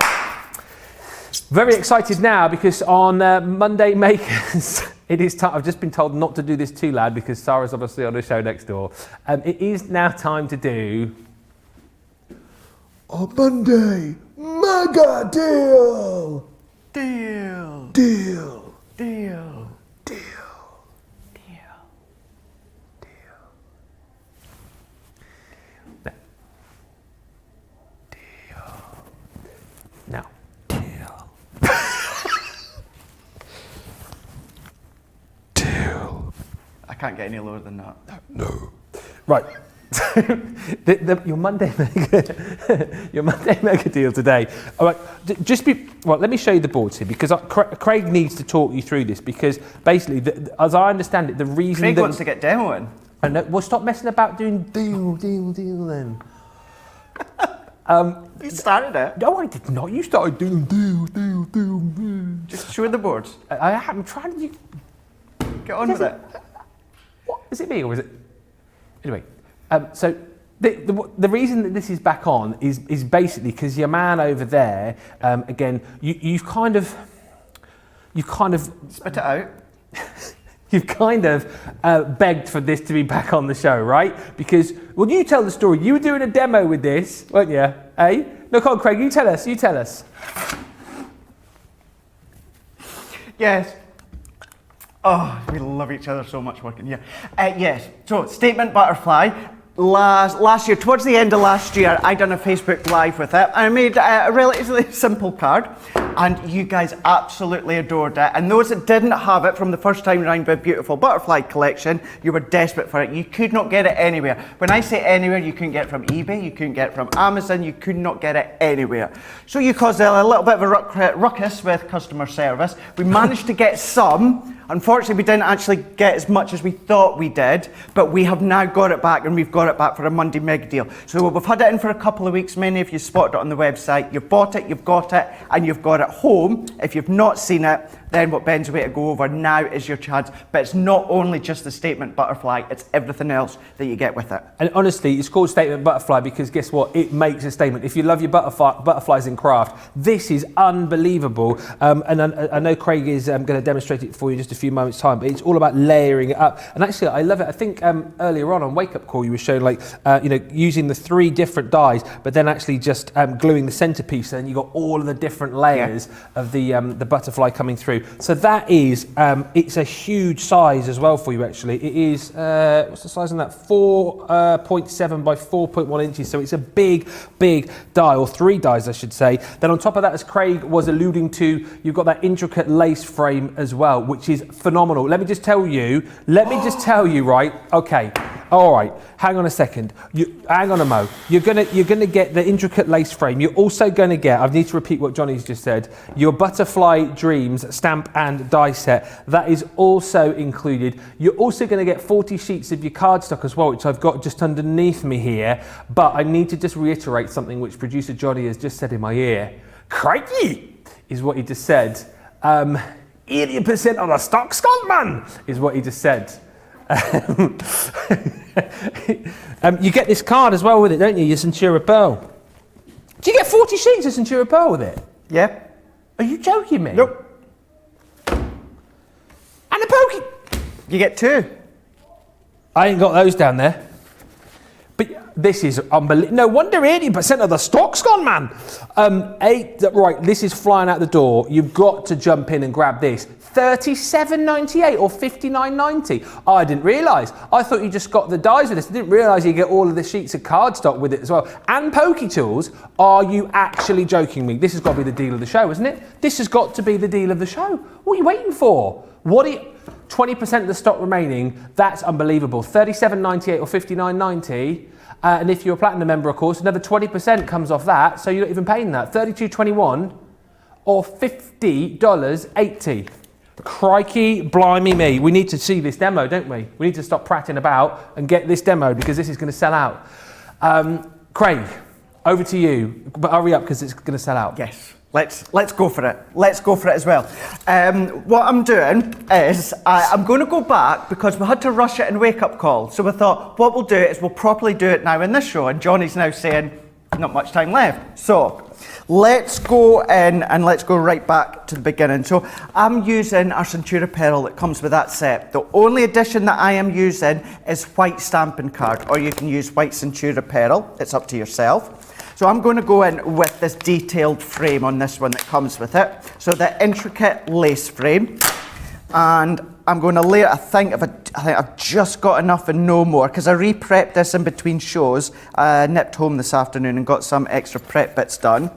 Very excited now because on Monday Makers, it is time. I've just been told not to do this too loud because Sarah's obviously on the show next door. It is now time to do a Monday Mega Deal. Deal. Deal. Deal. Deal. Now. Deal. Deal. I can't get any lower than that. No. Right. Your Monday mega deal today. All right, let me show you the boards here because Craig needs to talk you through this because basically, as I understand it, the reason Craig wants to get demoing. And well, stop messing about doing deal then. You started it. No, I did not. You started doing deal. Just show the boards. I'm trying to. Get on with it. What is it me or is it? Anyway. So the reason that this is back on is basically because your man over there, again, you've kind of Spit it out. you've kind of begged for this to be back on the show, right? Because you tell the story. You were doing a demo with this, weren't you? Eh? No, come on, Craig. You tell us. Yes. Oh, we love each other so much working here. Yes. So, Statement Butterfly. Last year, towards the end of last year, I done a Facebook Live with it. I made a relatively simple card, and you guys absolutely adored it. And those that didn't have it from the first time around with Beautiful Butterfly Collection, you were desperate for it. You could not get it anywhere. When I say anywhere, you couldn't get it from eBay, you couldn't get it from Amazon, you could not get it anywhere. So you caused a little bit of a ruckus with customer service. We managed to get some. Unfortunately, we didn't actually get as much as we thought we did, but we have now got it back and we've got got it back for a Monday Mig deal. So we've had it in for a couple of weeks. Many of you spotted it on the website. You've bought it, you've got it, and you've got it home. If you've not seen it, then what Ben's way to go over now is your chance. But it's not only just the Statement Butterfly, it's everything else that you get with it. And honestly, it's called Statement Butterfly because guess what? It makes a statement. If you love your butterflies in craft, this is unbelievable. And I know Craig is going to demonstrate it for you in just a few moments' time, but it's all about layering it up. And actually, I love it. I think earlier on Wake Up Call, you were showing using the 3 different dies, but then actually just gluing the centerpiece, and you got all of the different layers of the butterfly coming through. So that is, it's a huge size as well for you actually. It is, what's the size on that? 4.7 by 4.1 inches. So it's a big die, or 3 dies I should say. Then on top of that, as Craig was alluding to, you've got that intricate lace frame as well, which is phenomenal. Let me just tell you, right? Okay. All right, hang on a second. Hang on a mo. You're gonna get the intricate lace frame. You're also gonna get, I need to repeat what Johnny's just said, your Butterfly Dreams stamp and die set. That is also included. You're also gonna get 40 sheets of your cardstock as well, which I've got just underneath me here. But I need to just reiterate something which producer Johnny has just said in my ear. Crikey, is what he just said. 80% of the stock's gone, man, is what he just said. You get this card as well with it, don't you? Your Centura Pearl. Do you get 40 sheets of Centura Pearl with it? Yeah. Are you joking me? Nope. And a pokey. You get 2. I ain't got those down there. But this is unbelievable. No wonder 80% of the stock's gone, man. Right, this is flying out the door. You've got to jump in and grab this. $37.98 or $59.90. Oh, I didn't realise. I thought you just got the dies with this. I didn't realise you get all of the sheets of cardstock with it as well. And pokey tools. Are you actually joking me? This has got to be the deal of the show, isn't it? This has got to be the deal of the show. What are you waiting for? 20% of the stock remaining. That's unbelievable. $37.98 or $59.90. And if you're a platinum member, of course, another 20% comes off that. So you're not even paying that. $32.21 or $50.80. Crikey, blimey me. We need to see this demo, don't we? We need to stop prattling about and get this demo because this is going to sell out. Craig, over to you. But hurry up because it's going to sell out. Yes. Let's go for it. Let's go for it as well. What I'm doing is I'm going to go back because we had to rush it in Wake Up Call. So we thought what we'll do is we'll properly do it now in this show. And Johnny's now saying not much time left. So let's go in and let's go right back to the beginning. So I'm using our Centura Pearl that comes with that set. The only addition that I am using is white stamping card, or you can use white Centura Pearl. It's up to yourself. So I'm going to go in with this detailed frame on this one that comes with it. So the intricate lace frame. And I'm going to layer, I think I've just got enough and no more, because I re-prepped this in between shows. Nipped home this afternoon and got some extra prep bits done.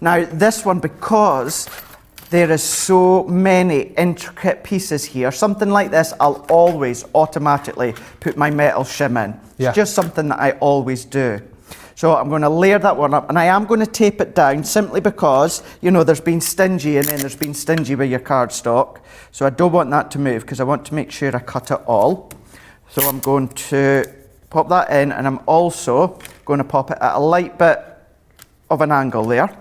Now this one, because there is so many intricate pieces here, something like this I'll always automatically put my metal shim in. Yeah. It's just something that I always do. So I'm going to layer that one up, and I am going to tape it down simply because, you know, there's been stingy and then there's been stingy with your cardstock. So I don't want that to move because I want to make sure I cut it all. So I'm going to pop that in, and I'm also going to pop it at a light bit of an angle there.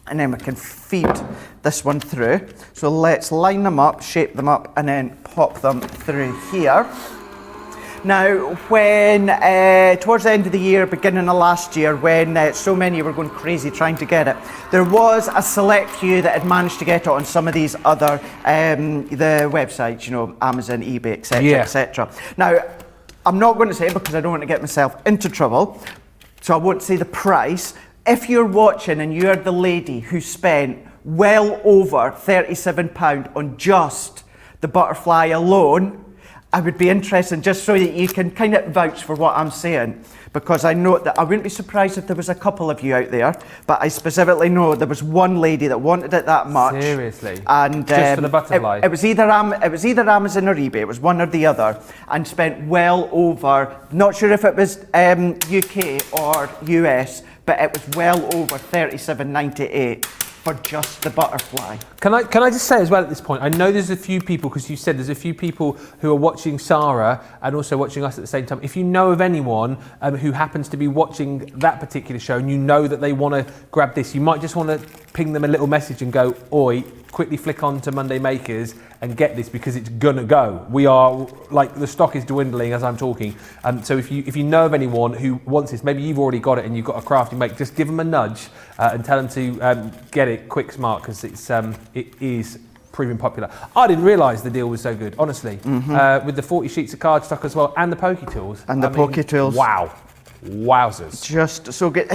And then we can feed this one through. So let's line them up, shape them up, and then pop them through here. Now, when towards the end of the year, beginning of last year, when so many were going crazy trying to get it, there was a select few that had managed to get it on some of these other the websites, you know, Amazon, eBay, etc., etc. Now, I'm not going to say it because I don't want to get myself into trouble, so I won't say the price. If you're watching and you're the lady who spent well over £37 on just the butterfly alone, I would be interested just so that you can kind of vouch for what I'm saying, because I know that I wouldn't be surprised if there was a couple of you out there, but I specifically know there was one lady that wanted it that much. Seriously? And just for the butterfly? It was either Amazon or eBay. It was one or the other, and spent well over, not sure if it was UK or US, but it was well over $37.98 for just the butterfly. Can I just say as well at this point, I know there's a few people, because you said there's a few people who are watching Sarah and also watching us at the same time. If you know of anyone who happens to be watching that particular show and you know that they want to grab this, you might just want to ping them a little message and go, oi, quickly flick on to Monday Makers and get this, because it's gonna go. We are, like, the stock is dwindling as I'm talking. So if you know of anyone who wants this, maybe you've already got it and you've got a crafty make, just give them a nudge and tell them to get it quick smart, because it is proving popular. I didn't realise the deal was so good, honestly. With the 40 sheets of card stock as well, and the Poke Tools. And the Poke Tools. Wow. Wowzers. Just so good.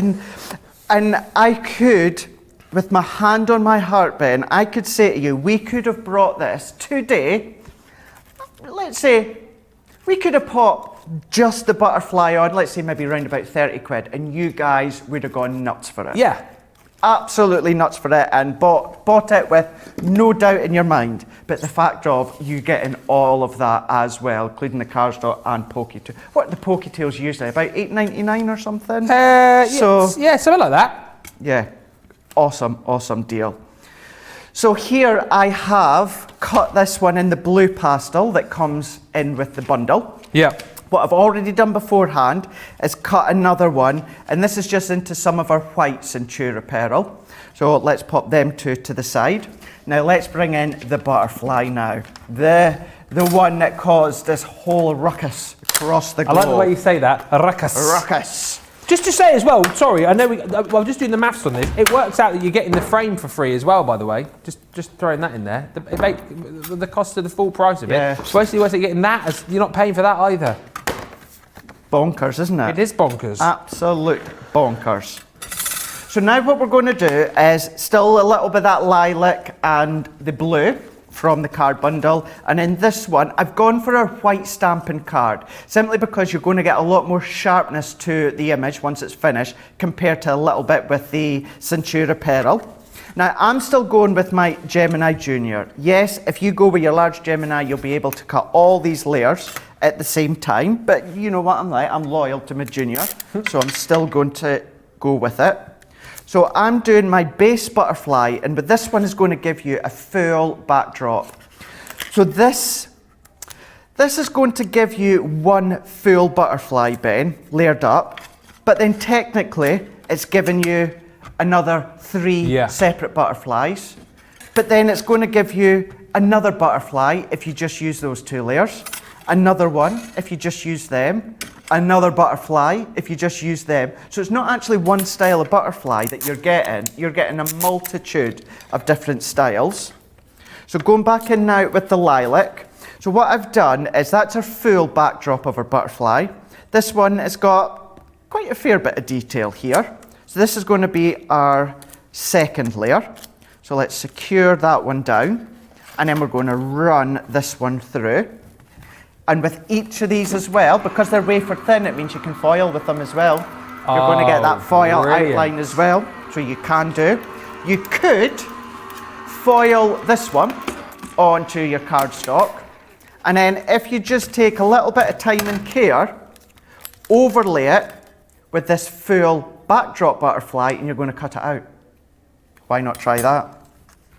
And I could, with my hand on my heart, Ben, I could say to you, we could have brought this today, let's say, we could have popped just the butterfly on, let's say maybe around about 30 quid, and you guys would have gone nuts for it. Yeah. Absolutely nuts for it, and bought it with no doubt in your mind. But the fact of you getting all of that as well, including the cardstock and Poke Tools. What are the Poke Tools usually? About $8.99 or something? Yeah, something like that. Yeah. Awesome deal. So here I have cut this one in the blue pastel that comes in with the bundle. Yeah. What I've already done beforehand is cut another one, and this is just into some of our white Centura Pearl. So let's pop them two to the side. Now let's bring in the butterfly now. The one that caused this whole ruckus across the globe. I like the way you say that, ruckus. Ruckus. Just to say as well, sorry, I know I'm just doing the maths on this. It works out that you're getting the frame for free as well, by the way. Just throwing that in there. The cost of the full price of it. Especially when you're getting that, as you're not paying for that either. Bonkers, isn't it? It is bonkers. Absolute bonkers. So now what we're going to do is still a little bit of that lilac and the blue from the card bundle, and in this one I've gone for a white stamping card, simply because you're going to get a lot more sharpness to the image once it's finished compared to a little bit with the Centura Pearl. Now I'm still going with my Gemini Junior. Yes, if you go with your large Gemini, you'll be able to cut all these layers at the same time, but you know what I'm like, I'm loyal to my Junior, so I'm still going to go with it. So I'm doing my base butterfly, and but this one is going to give you a full backdrop. So this is going to give you one full butterfly, Ben, layered up, but then technically it's giving you another three separate butterflies, but then it's going to give you another butterfly if you just use those two layers, another one if you just use them, another butterfly if you just use them. So it's not actually one style of butterfly that you're getting a multitude of different styles. So going back in now with the lilac, so what I've done is that's our full backdrop of our butterfly. This one has got quite a fair bit of detail here. So this is going to be our second layer. So let's secure that one down, and then we're going to run this one through. And with each of these as well, because they're wafer thin, it means you can foil with them as well. You're going to get that foil outline as well, so you can do. You could foil this one onto your cardstock, and then if you just take a little bit of time and care, overlay it with this full backdrop butterfly, and you're going to cut it out. Why not try that?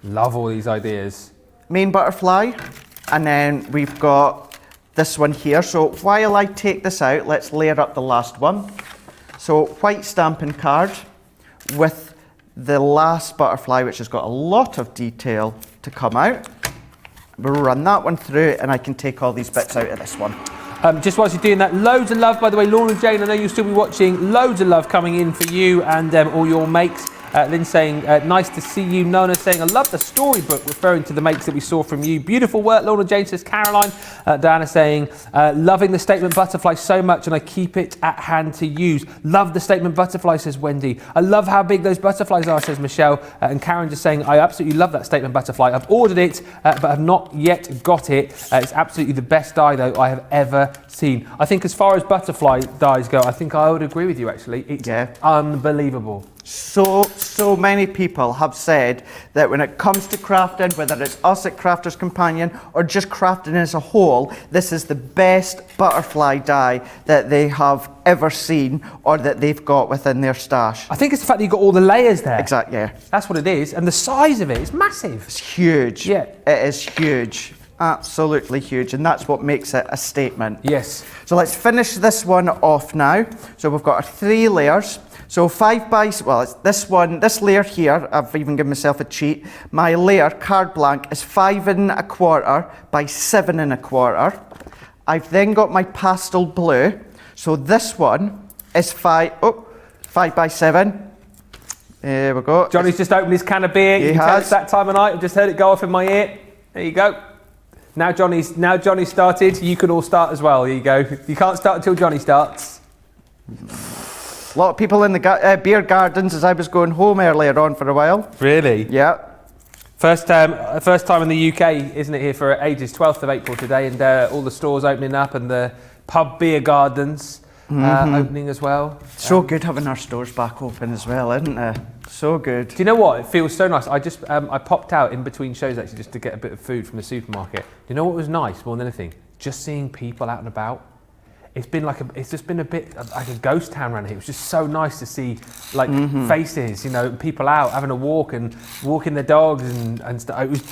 Love all these ideas. Main butterfly, and then we've got this one here. So while I take this out, let's layer up the last one. So white stamping card with the last butterfly, which has got a lot of detail to come out. We'll run that one through, and I can take all these bits out of this one. Just whilst you're doing that, loads of love, by the way, Lorna Jane, I know you'll still be watching. Loads of love coming in for you and all your makes. Lynn saying, nice to see you. Nona saying, I love the storybook, referring to the makes that we saw from you. Beautiful work, Lorna Jane says. Caroline. Diana saying, loving the statement butterfly so much, and I keep it at hand to use. Love the statement butterfly, says Wendy. I love how big those butterflies are, says Michelle. And Karen just saying, I absolutely love that statement butterfly. I've ordered it, but have not yet got it. It's absolutely the best die, though, I have ever seen. I think as far as butterfly dies go, I think I would agree with you, actually. It's unbelievable. So many people have said that when it comes to crafting, whether it's us at Crafters Companion or just crafting as a whole, this is the best butterfly die that they have ever seen or that they've got within their stash. I think it's the fact that you've got all the layers there. Exactly, yeah. That's what it is. And the size of it is massive. It's huge. Yeah. It is huge. Absolutely huge. And that's what makes it a statement. Yes. So let's finish this one off now. So we've got our 3 layers. So 5 by, well, it's this layer here, I've even given myself a cheat. My layer, card blank, is 5 1/4 by 7 1/4. I've then got my pastel blue. So this one is 5 by 7. There we go. Johnny's just opened his can of beer. You can tell it's that time of night. I've just heard it go off in my ear. There you go. Now Johnny's started. You can all start as well. There you go. You can't start until Johnny starts. A lot of people in the beer gardens as I was going home earlier on for a while. Really? Yeah. First time in the UK, isn't it, here for ages? 12th of April today, and all the stores opening up and the pub beer gardens opening as well. So good having our stores back open as well, isn't it? So good. Do you know what? It feels so nice. I just I popped out in between shows actually just to get a bit of food from the supermarket. Do you know what was nice more than anything? Just seeing people out and about. It's just been a bit like a ghost town around here. It was just so nice to see faces, you know, people out having a walk and walking their dogs and stuff. It was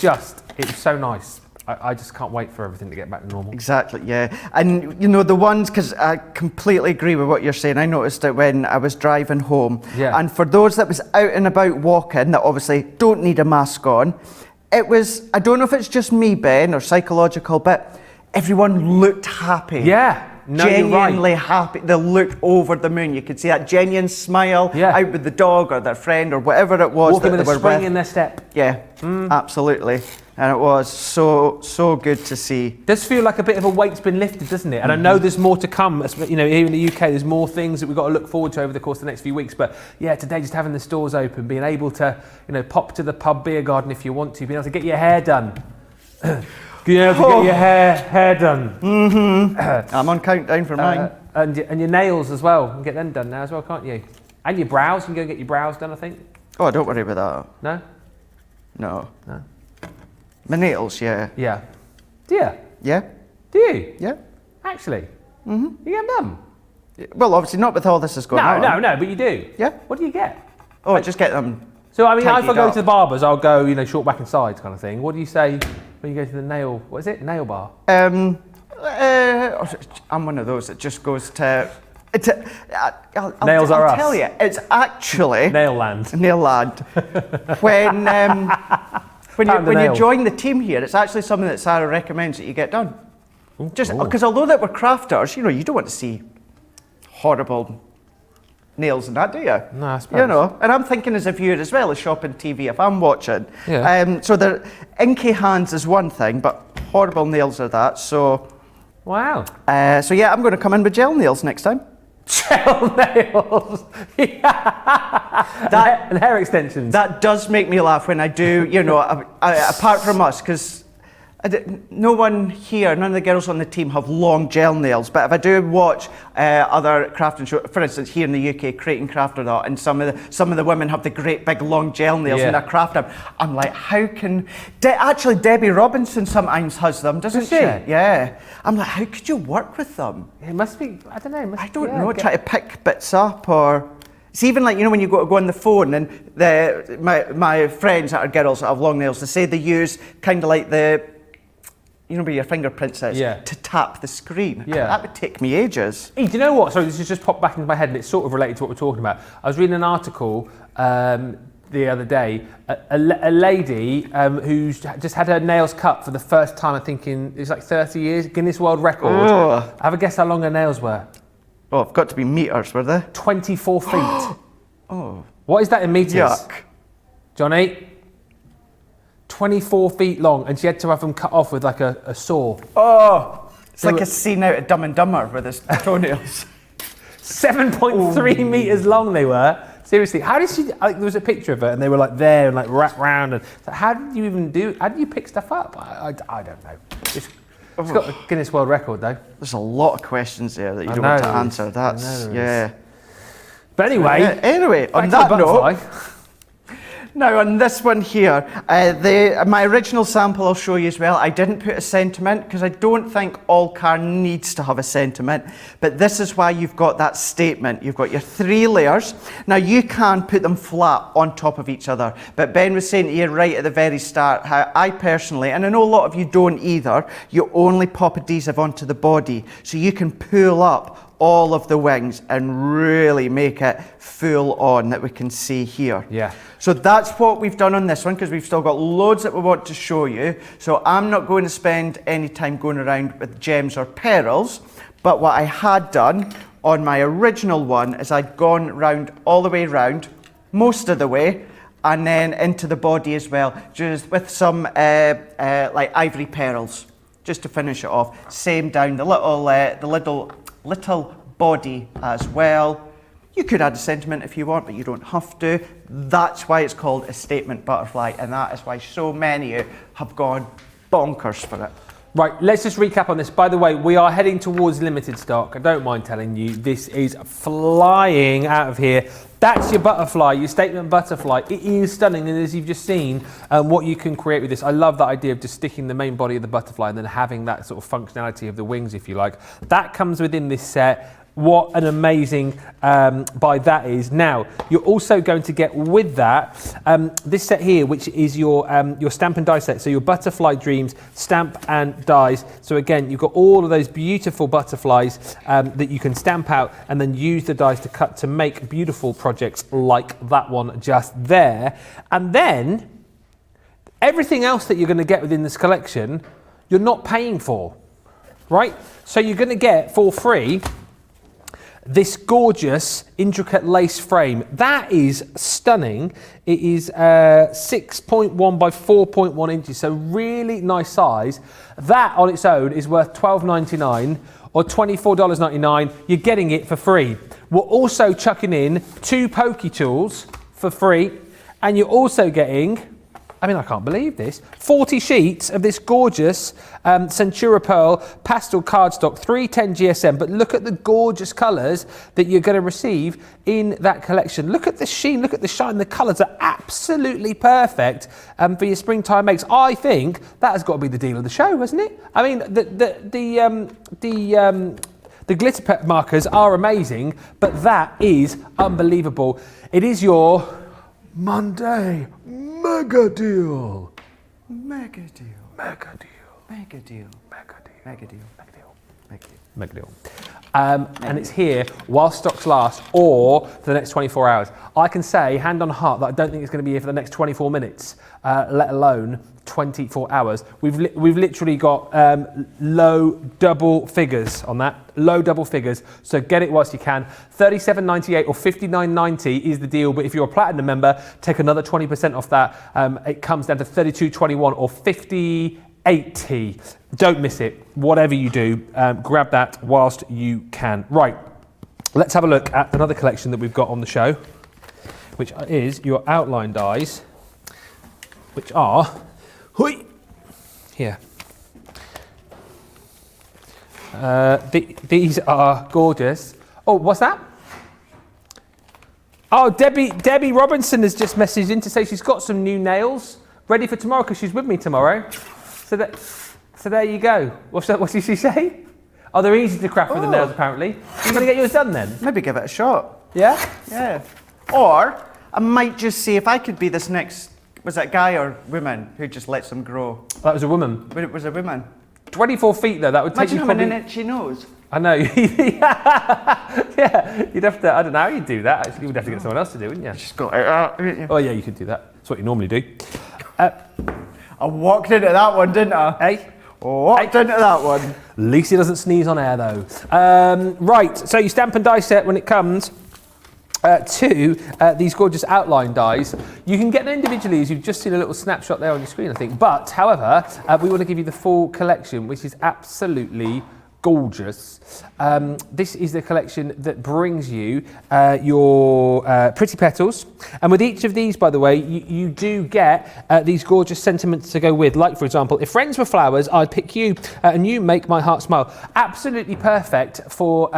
so nice. I just can't wait for everything to get back to normal. Exactly, yeah. And you know, the ones, because I completely agree with what you're saying. I noticed it when I was driving home. Yeah. And for those that was out and about walking that obviously don't need a mask on, it was, I don't know if it's just me, Ben, or psychological, but everyone looked happy. Yeah. No, genuinely you're right. happy. They looked over the moon. You could see that genuine smile out with the dog or their friend or whatever it was. Walking that with they a were spring with. in their step. Yeah, absolutely. And it was so good to see. Does feel like a bit of a weight's been lifted, doesn't it? And I know there's more to come. You know, here in the UK, there's more things that we've got to look forward to over the course of the next few weeks. But yeah, today just having the stores open, being able to, you know, pop to the pub beer garden if you want to, being able to get your hair done. Being able to get your hair done. I'm on countdown for mine. And your nails as well. You can get them done now as well, can't you? And your brows. You can go and get your brows done, I think. Oh, don't worry about that. No? No. My nails, yeah. Yeah. Do you? Yeah? Do you? Yeah. Actually? You get them done? Well, obviously not with all this is going on. No, but you do. Yeah. What do you get? Oh, just get them. So, I mean, if I tidied go up. to the barbers, I'll go, you know, short back and sides kind of thing. What do you say when you go to the nail, what is it? Nail bar? I'm one of those that just goes to... Nails are us. I'll tell you, it's actually... Nail land. Nail land. When you join the team here, it's actually something that Sarah recommends that you get done. Just because although that we're crafters, you know, you don't want to see horrible nails and that, do you? No, I suppose. You know, and I'm thinking as a viewer as well as shopping TV if I'm watching. Yeah. So the inky hands is one thing, but horrible nails are that. So. Wow. So yeah, I'm going to come in with gel nails next time. Gel nails. And hair extensions. That does make me laugh when I do, you know, apart from us, because no one here, none of the girls on the team have long gel nails, but if I do watch other crafting shows, for instance, here in the UK, Creating Craft or that, and some of the women have the great big long gel nails and they're crafting, I'm like, how can... Actually, Debbie Robinson sometimes has them, doesn't she? Yeah. I'm like, how could you work with them? It must be, I don't know. I don't know, try to pick bits up or... It's even like, you know, when you go on the phone and my friends that are girls that have long nails, they say they use kind of like the... You know where your fingerprint is, to tap the screen. Yeah. That would take me ages. Hey, do you know what? Sorry, this has just popped back into my head and it's sort of related to what we're talking about. I was reading an article the other day, a lady who's just had her nails cut for the first time, I think it's like 30 years, Guinness World Record. Have a guess how long her nails were? Oh, it's got to be meters, were they? 24 feet. Oh. What is that in meters? Yuck. Johnny? 24 feet long, and she had to have them cut off with like a saw. Oh, it's like a scene out of Dumb and Dumber with his toenails. 7.3 meters long they were. Seriously, how did she? Like, there was a picture of her, and they were like there and like wrapped round. And so how did you even do? How did you pick stuff up? I don't know. It's got a Guinness World Record though. There's a lot of questions there that you don't want to answer. That's But anyway, on that note, now on this one here, my original sample I'll show you as well. I didn't put a sentiment because I don't think all car needs to have a sentiment, but this is why you've got that statement. You've got your 3 layers. Now you can put them flat on top of each other, but Ben was saying to you right at the very start how I personally, and I know a lot of you don't either, you only pop adhesive onto the body so you can pull up all of the wings and really make it full on that we can see here. Yeah. So that's what we've done on this one because we've still got loads that we want to show you. So I'm not going to spend any time going around with gems or pearls, but what I had done on my original one is I'd gone round all the way round, most of the way, and then into the body as well, just with some like ivory pearls, just to finish it off. Same down the little body as well. You could add a sentiment if you want, but you don't have to. That's why it's called a statement butterfly, and that is why so many of you have gone bonkers for it. Right, let's just recap on this. By the way, we are heading towards limited stock. I don't mind telling you, this is flying out of here. That's your butterfly, your statement butterfly. It is stunning, and as you've just seen, what you can create with this. I love that idea of just sticking the main body of the butterfly and then having that sort of functionality of the wings, if you like. That comes within this set. What an amazing buy that is. Now, you're also going to get with that this set here, which is your stamp and die set. So your Butterfly Dreams stamp and dies. So again, you've got all of those beautiful butterflies that you can stamp out and then use the dies to cut to make beautiful projects like that one just there. And then everything else that you're going to get within this collection, you're not paying for, right? So you're going to get for free this gorgeous intricate lace frame. That is stunning. It is 6.1 by 4.1 inches, so really nice size. That on its own is worth $12.99 or $24.99. You're getting it for free. We're also chucking in 2 pokey tools for free, and you're also getting, I mean, I can't believe this, 40 sheets of this gorgeous Centura Pearl pastel cardstock 310 GSM. But look at the gorgeous colours that you're going to receive in that collection. Look at the sheen, look at the shine. The colours are absolutely perfect for your springtime makes. I think that has got to be the deal of the show, hasn't it? I mean, the glitter markers are amazing, but that is unbelievable. It is your Monday mega deal. Mega deal. Mega deal. Mega deal. Mega deal. Mega deal. Mega deal. Mega deal. Mega deal. And it's here while stocks last or for the next 24 hours. I can say, hand on heart, that I don't think it's going to be here for the next 24 minutes, let alone 24 hours. We've literally got low double figures on that. Low double figures. So get it whilst you can. $37.98 or $59.90 is the deal. But if you're a platinum member, take another 20% off that. It comes down to $32.21 or $50.80. Don't miss it. Whatever you do, grab that whilst you can. Right. Let's have a look at another collection that we've got on the show, which is your outline dies, which are here. These are gorgeous. Oh, what's that? Oh, Debbie Robinson has just messaged in to say she's got some new nails ready for tomorrow because she's with me tomorrow. So there you go. What did she say? Oh, they're easy to craft with the nails apparently. You're going to get yours done then? Maybe give it a shot. Yeah? Yeah. Or I might just see if I could be this next, was it guy or woman who just lets them grow? That was a woman. But it was a woman. 24 feet though, that would take Imagine you having probably... an itchy nose. I know. Yeah, you'd have to, I don't know how you'd do that. Actually, you'd have to get someone else to do, wouldn't you? Just go, Oh yeah, you could do that. That's what you normally do. I walked into that one, didn't I? Hey? Walked into that one. At least he doesn't sneeze on air though. Right, so you stamp and die set when it comes to these gorgeous outline dies. You can get them individually, as you've just seen a little snapshot there on your screen, I think. But, however, we want to give you the full collection, which is absolutely gorgeous. This is the collection that brings you your Pretty Petals. And with each of these, by the way, you do get these gorgeous sentiments to go with. Like, for example, if friends were flowers, I'd pick you and you make my heart smile. Absolutely perfect for,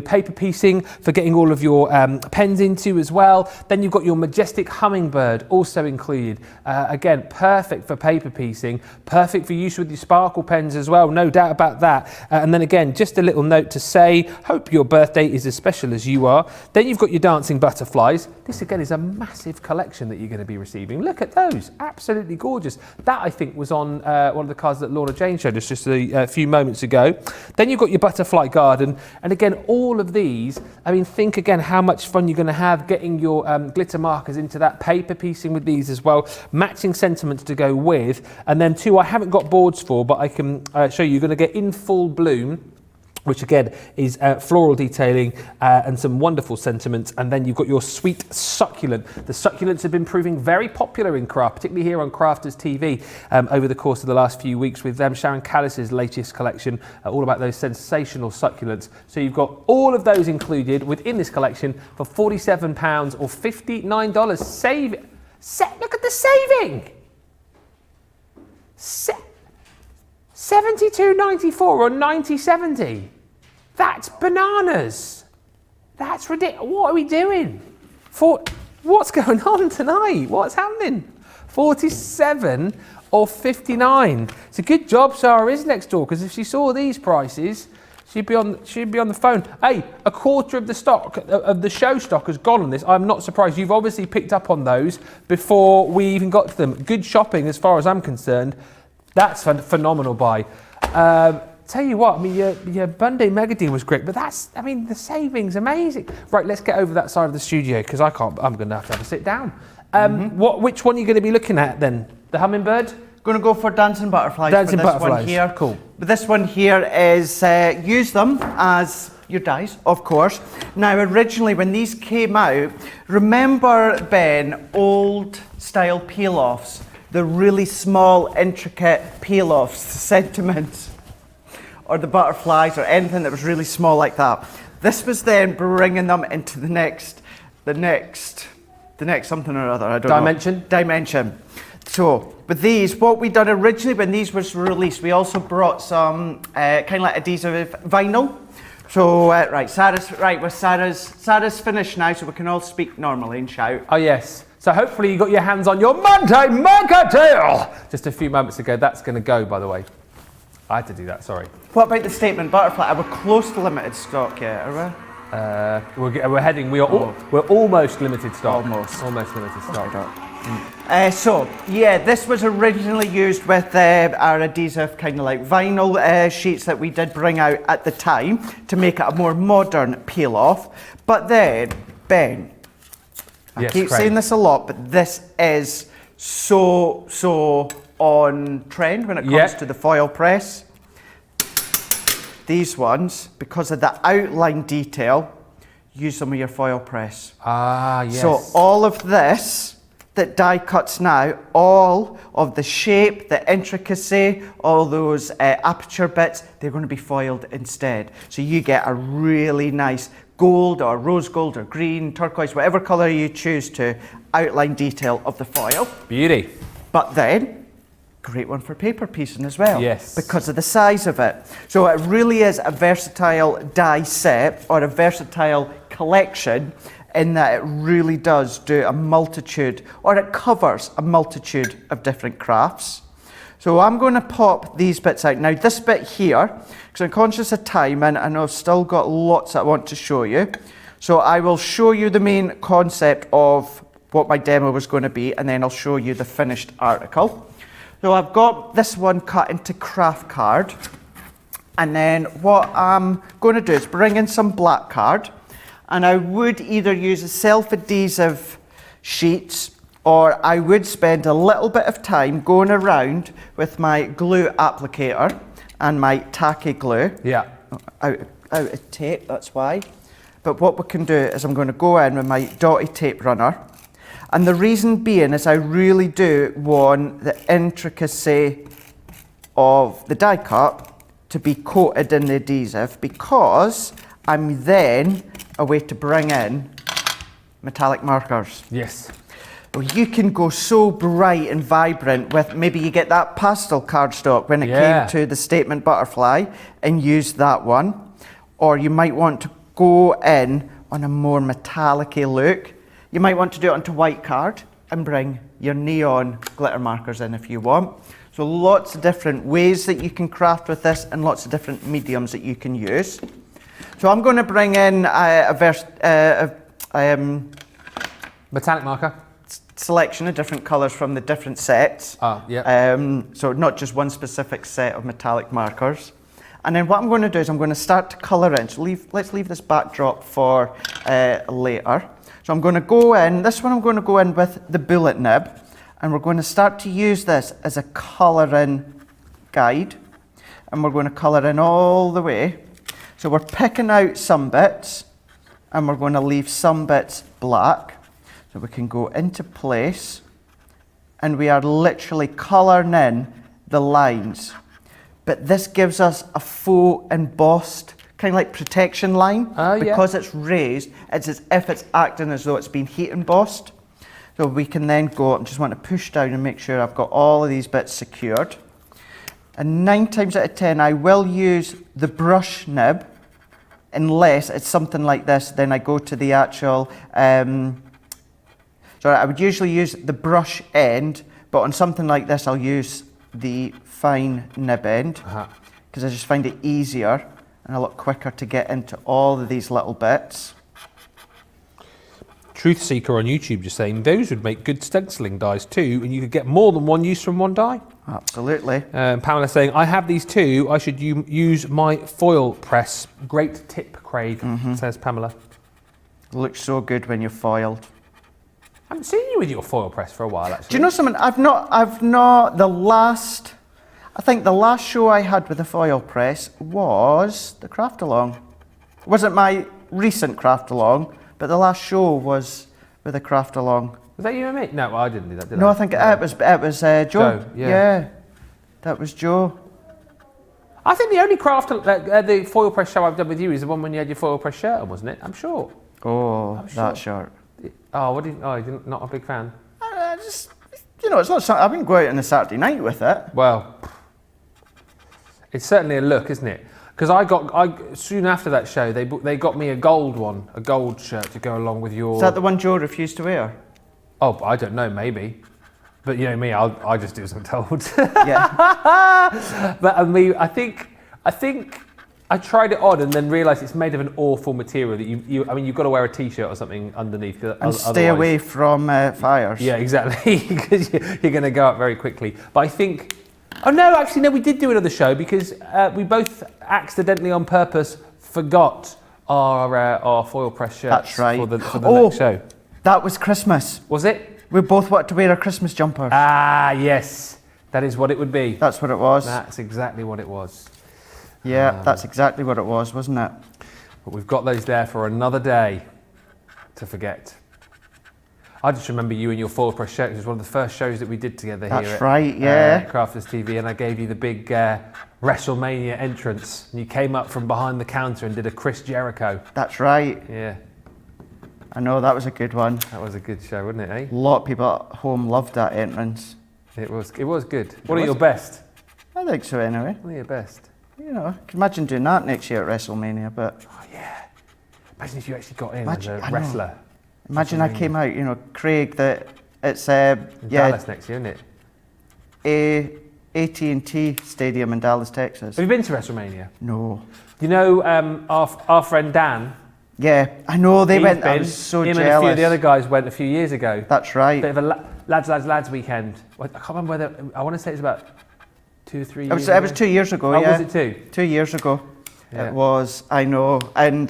paper piecing, for getting all of your pens into as well. Then you've got your majestic hummingbird also included. Again, perfect for paper piecing, perfect for use with your sparkle pens as well, no doubt about that. And then again, just a little note to say, hope your birthday is as special as you are. Then you've got your dancing butterflies. This again is a massive collection that you're going to be receiving. Look at those, absolutely gorgeous. That I think was on one of the cards that Lorna Jane showed us just a few moments ago. Then you've got your butterfly garden. And again, all of these, I mean, think again how much fun you're going to have getting your glitter markers into that paper piecing with these as well. Matching sentiments to go with. And then two I haven't got boards for, but I can show you. You're going to get In Full Bloom, which again is floral detailing and some wonderful sentiments. And then you've got your sweet succulent. The succulents have been proving very popular in craft, particularly here on Crafters TV over the course of the last few weeks with Sharon Callis's latest collection, all about those sensational succulents. So you've got all of those included within this collection for £47 or $59. Look at the saving! $72.94 or $90.70. That's bananas. That's ridiculous. What are we doing? What's going on tonight? What's happening? 47 or 59. It's a good job Sarah is next door, because if she saw these prices, she'd be on the phone. Hey, a quarter of the stock of the show stock has gone on this. I'm not surprised. You've obviously picked up on those before we even got to them. Good shopping as far as I'm concerned. That's a phenomenal buy. Tell you what, I mean, your Bunday Mega Deal was great, but the savings, amazing. Right, let's get over that side of the studio, because I'm going to have a sit down. Which one are you going to be looking at then? The hummingbird? Going to go for dancing butterflies. Dancing for this butterflies. One here. Cool. But this one here is use them as your dies, of course. Now, originally when these came out, remember, Ben, old style peel-offs, the really small, intricate peel-offs, sentiments, or the butterflies, or anything that was really small like that. This was then bringing them into the next something or other. I don't know. Dimension. So, with these, what we done originally when these was released, we also brought some kind of like adhesive vinyl. So, Sarah's finished now, so we can all speak normally and shout. Oh yes. So hopefully you got your hands on your Monday Mega Deal just a few moments ago. That's going to go, by the way. I had to do that, sorry. What about the statement butterfly? Are we close to limited stock yet, are we? We're almost limited stock. Almost limited stock. This was originally used with our adhesive kind of like vinyl sheets that we did bring out at the time to make it a more modern peel off. But then, Ben, I keep saying this a lot, but this is so on trend when it comes to the foil press. These ones, because of the outline detail, use them with your foil press. Ah, yes. So all of this that die cuts now, all of the shape, the intricacy, all those aperture bits, they're going to be foiled instead. So you get a really nice gold or rose gold or green, turquoise, whatever colour you choose to outline detail of the foil. Beauty. But then, great one for paper piecing as well. Yes. Because of the size of it. So it really is a versatile die set or a versatile collection in that it really does do a multitude, or it covers a multitude of different crafts. So I'm going to pop these bits out. Now this bit here, because I'm conscious of time and I've still got lots I want to show you. So I will show you the main concept of what my demo was going to be, and then I'll show you the finished article. So I've got this one cut into craft card, and then what I'm going to do is bring in some black card, and I would either use a self-adhesive sheets, or I would spend a little bit of time going around with my glue applicator and my tacky glue. Yeah. Out of tape, that's why. But what we can do is I'm going to go in with my dotty tape runner. And the reason being is I really do want the intricacy of the die cut to be coated in the adhesive because I'm then a way to bring in metallic markers. Yes. Well, you can go so bright and vibrant with, maybe you get that pastel cardstock when it came to the statement butterfly and use that one. Or you might want to go in on a more metallic-y look. You might want to do it onto white card and bring your neon glitter markers in if you want. So lots of different ways that you can craft with this and lots of different mediums that you can use. So I'm going to bring in Metallic marker. Selection of different colours from the different sets. So not just one specific set of metallic markers. And then what I'm going to do is I'm going to start to colour in. So let's leave this backdrop for later. So I'm going to go in, this one I'm going to go in with the bullet nib, and we're going to start to use this as a colouring guide. And we're going to colour in all the way. So we're picking out some bits, and we're going to leave some bits black. So we can go into place, and we are literally colouring in the lines. But this gives us a faux embossed, kind of like protection line. Because it's raised, it's as if it's acting as though it's been heat embossed. So we can then go, I just want to push down and make sure I've got all of these bits secured. And 9 times out of 10, I will use the brush nib, unless it's something like this, then I go to the actual, so I would usually use the brush end, but on something like this, I'll use the fine nib end, because I just find it easier and a lot quicker to get into all of these little bits. Truth Seeker on YouTube just saying those would make good stenciling dies too, and you could get more than one use from one die. Absolutely. Pamela saying, I have these too, I should use my foil press. Great tip, Craig, says Pamela. Looks so good when you're foiled. I haven't seen you with your foil press for a while, actually. Do you know something? I think the last show I had with the foil press was the Craft Along. It wasn't my recent Craft Along, but the last show was with the Craft Along. Was that you and me? No, I didn't do that, did I? No, I think it was Joe. Joe, yeah. That was Joe. I think the only the foil press show I've done with you is the one when you had your foil press shirt on, wasn't it? I'm sure. Oh, that shirt. Oh, you're not a big fan? Just, it's not something, I wouldn't go out on a Saturday night with it. Well, it's certainly a look, isn't it? Because soon after that show, they got me a gold shirt to go along with your... Is that the one Joe refused to wear? Oh, I don't know, maybe. But you know me, I just do as I'm told. Yeah. But I think I tried it on and then realised it's made of an awful material that you've got to wear a t-shirt or something underneath. And stay away from fires. Yeah, exactly, because you're going to go up very quickly. But I think, no, we did do another show because we both accidentally on purpose forgot our foil press shirts. That's right. for the next show. That was Christmas. Was it? We both wanted to wear our Christmas jumpers. Ah, yes. That is what it would be. That's what it was. That's exactly what it was. Yeah, that's exactly what it was, wasn't it? But we've got those there for another day to forget. I just remember you and your foil press shirt. It was one of the first shows that we did together here. That's right, yeah. Crafters TV, and I gave you the big WrestleMania entrance. And you came up from behind the counter and did a Chris Jericho. That's right. Yeah. I know, that was a good one. That was a good show, wasn't it, eh? A lot of people at home loved that entrance. It was good. What are your best? I think so, anyway. What are your best? I can imagine doing that next year at WrestleMania, but... Oh, yeah. Imagine if you actually got in as a wrestler. Imagine I came out, Craig, that it's... Dallas next year, isn't it? AT&T Stadium in Dallas, Texas. Have you been to WrestleMania? No. You know our friend Dan? Yeah, I know, they went. I was so him jealous. And a few of the other guys went a few years ago. That's right. Bit of a lads weekend. I can't remember whether, I want to say it was about 2 or 3 years ago. It was 2 years ago, oh, yeah. Was it 2? 2 years ago. Yeah. It was, I know. And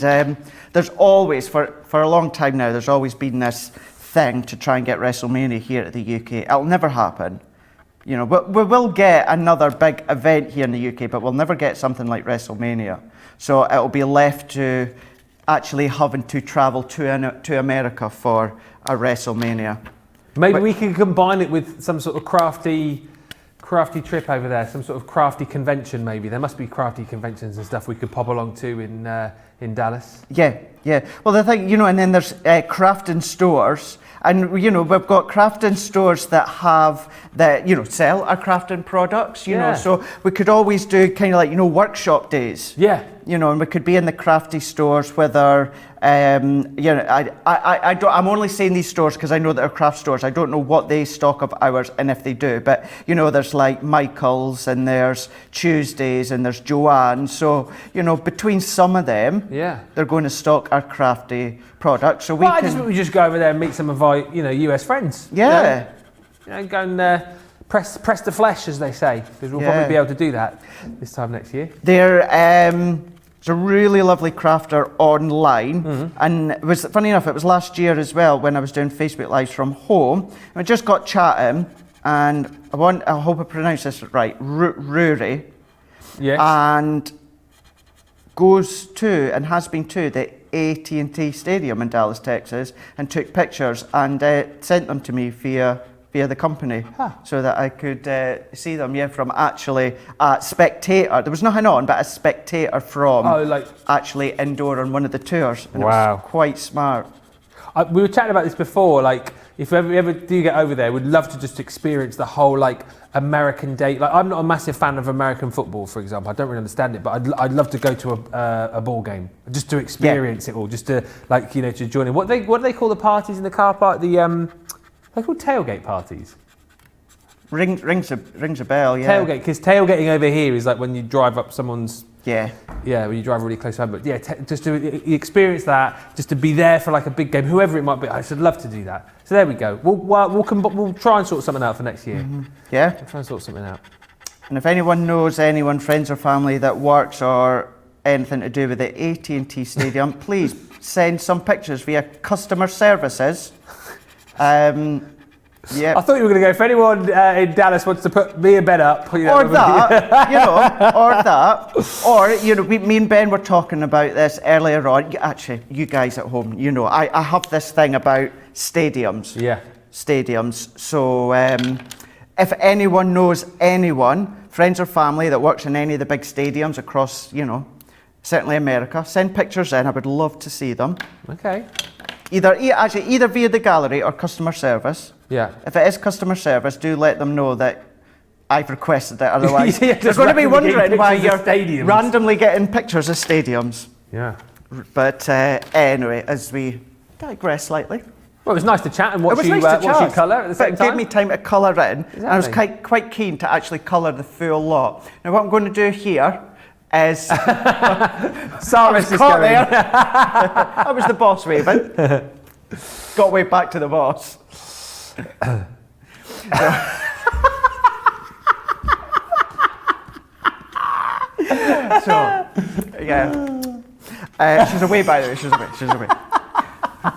there's always, for a long time now, there's always been this thing to try and get WrestleMania here at the UK. It'll never happen. We will get another big event here in the UK, but we'll never get something like WrestleMania. So it'll be left to actually having to travel to America for a WrestleMania. Maybe we can combine it with some sort of crafty crafty trip over there? Some sort of crafty convention, maybe? There must be crafty conventions and stuff we could pop along to in Dallas. Yeah. Well, the thing, and then there's crafting stores. And, we've got crafting stores that sell our crafting products, you know. So we could always do kind of like, workshop days. Yeah. And we could be in the crafty stores, whether, I'm only saying these stores because I know that they're craft stores. I don't know what they stock of ours and if they do. But, there's like Michael's and there's Tuesdays and there's Joanne. So, between some of them, they're going to stock our crafty products. So we just go over there and meet some of our, US friends. Yeah. Go and press the flesh, as they say, because we'll probably be able to do that this time next year. There's a really lovely crafter online, and it was funny enough. It was last year as well when I was doing Facebook Lives from home. And I just got chatting, and I hope I pronounced this right, Rory. Yes. And goes to and has been to the AT&T Stadium in Dallas, Texas, and took pictures and sent them to me via the company, so that I could see them. From actually a spectator. There was nothing on, but a spectator from actually indoor on one of the tours. And it was quite smart. We were chatting about this before. Like, if we ever do get over there, we'd love to just experience the whole American day. Like, I'm not a massive fan of American football, for example. I don't really understand it, but I'd love to go to a ball game just to experience it all, just to to join in. What do they call the parties in the car park? They're called tailgate parties. Rings a bell, yeah. Tailgate, because tailgating over here is like when you drive up someone's. Yeah, when you drive really close home. But just to experience that, just to be there for a big game, whoever it might be. I should love to do that. So there we go. We'll try and sort something out for next year. Yeah. We'll try and sort something out. And if anyone knows anyone, friends or family that works or anything to do with the AT&T Stadium, please send some pictures via customer services. I thought you were going to go, if anyone in Dallas wants to put me a bed up. Or me and Ben were talking about this earlier on. Actually, you guys at home, I have this thing about stadiums. Yeah. Stadiums. So if anyone knows anyone, friends or family that works in any of the big stadiums across, certainly America, send pictures in. I would love to see them. Okay. Either via the gallery or customer service. Yeah. If it is customer service, do let them know that I've requested it. Otherwise, they're going to be wondering why you're randomly getting pictures of stadiums. Yeah. But anyway, as we digress slightly. Well, it was nice to chat and watch you colour at the same time. It gave me time to colour in. Exactly. And I was quite keen to actually colour the full lot. Now, what I'm going to do here is... Cyrus is going. There. I was the boss, Raven. Got away back to the boss. She's away, by the way. She's away.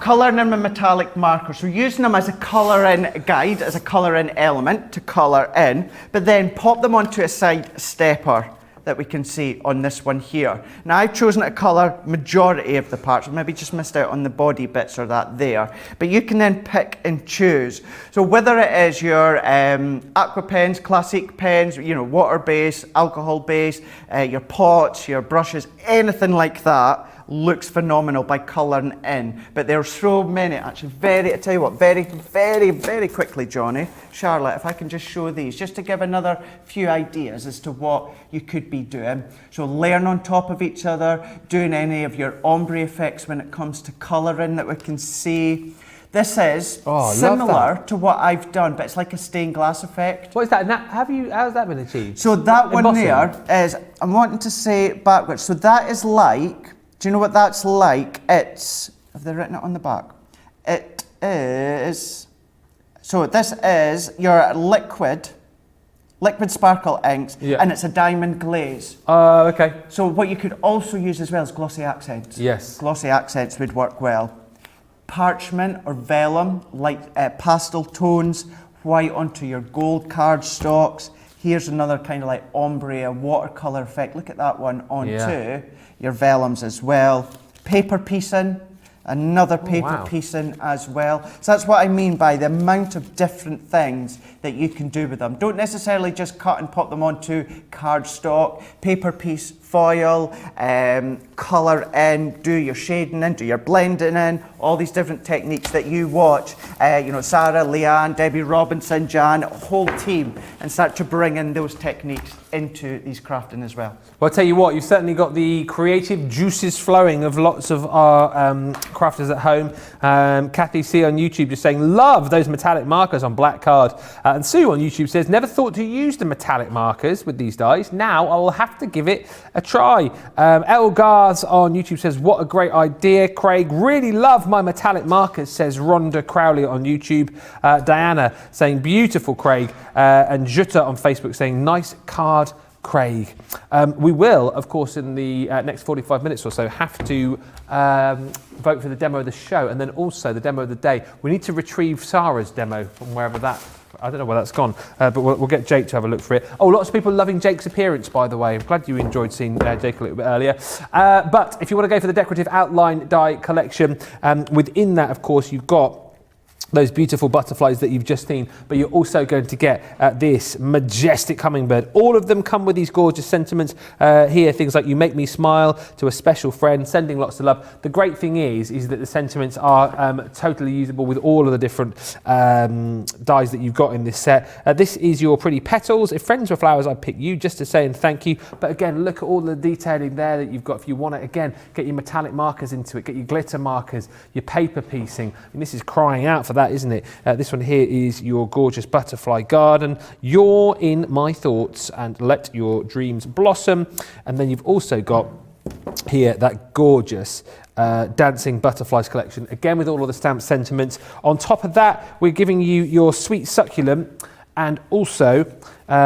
Colouring in with metallic markers. So using them as a colouring guide, as a colouring element to colour in, but then pop them onto a side stepper that we can see on this one here. Now, I've chosen to colour majority of the parts, maybe just missed out on the body bits or that there, but you can then pick and choose. So whether it is your aqua pens, classic pens, water-based, alcohol-based, your pots, your brushes, anything like that, looks phenomenal by colouring in. But there are so many, actually, I tell you what, very, very, very quickly, Johnny, Charlotte, if I can just show these, just to give another few ideas as to what you could be doing. So layering on top of each other, doing any of your ombre effects when it comes to colouring that we can see. This is similar to what I've done, but it's like a stained glass effect. What is that? How's that been achieved? So that one there is, I'm wanting to say it backwards, so that is like, do you know what that's like? Have they written it on the back? It is, so this is your liquid sparkle inks, and it's a diamond glaze. Okay. So what you could also use as well is glossy accents. Yes. Glossy accents would work well. Parchment or vellum, like pastel tones, white onto your gold cardstocks. Here's another kind of like ombre, a watercolour effect. Look at that one onto your vellums as well. Paper piecing, another paper piecing as well. So that's what I mean by the amount of different things that you can do with them. Don't necessarily just cut and pop them onto cardstock, paper piece, foil, colour in, do your shading in, do your blending in, all these different techniques that you watch, Sarah, Leanne, Debbie Robinson, Jan, a whole team, and start to bring in those techniques into these crafting as well. Well, I'll tell you what, you've certainly got the creative juices flowing of lots of our crafters at home. Kathy C on YouTube just saying, love those metallic markers on black card. And Sue on YouTube says, never thought to use the metallic markers with these dies. Now I will have to give it a try. El Gars on YouTube says, what a great idea, Craig. Really love my metallic markers, says Rhonda Crowley on YouTube. Diana saying, beautiful, Craig. And Jutta on Facebook saying, nice card, Craig. We will, of course, in the next 45 minutes or so, have to vote for the demo of the show and then also the demo of the day. We need to retrieve Sarah's demo from wherever that, I don't know where that's gone, but we'll get Jake to have a look for it. Oh, lots of people loving Jake's appearance, by the way. I'm glad you enjoyed seeing Jake a little bit earlier. But if you want to go for the decorative outline die collection, within that, of course, you've got those beautiful butterflies that you've just seen, but you're also going to get this majestic hummingbird. All of them come with these gorgeous sentiments here, things like you make me smile, to a special friend, sending lots of love. The great thing is that the sentiments are totally usable with all of the different dies that you've got in this set. This is your pretty petals. If friends were flowers, I'd pick you just to say and thank you. But again, look at all the detailing there that you've got. If you want it, again, get your metallic markers into it, get your glitter markers, your paper piecing. And this is crying out for that, isn't it? This one here is your gorgeous butterfly garden. You're in my thoughts and let your dreams blossom. And then you've also got here that gorgeous dancing butterflies collection, again with all of the stamped sentiments. On top of that, we're giving you your sweet succulent, and also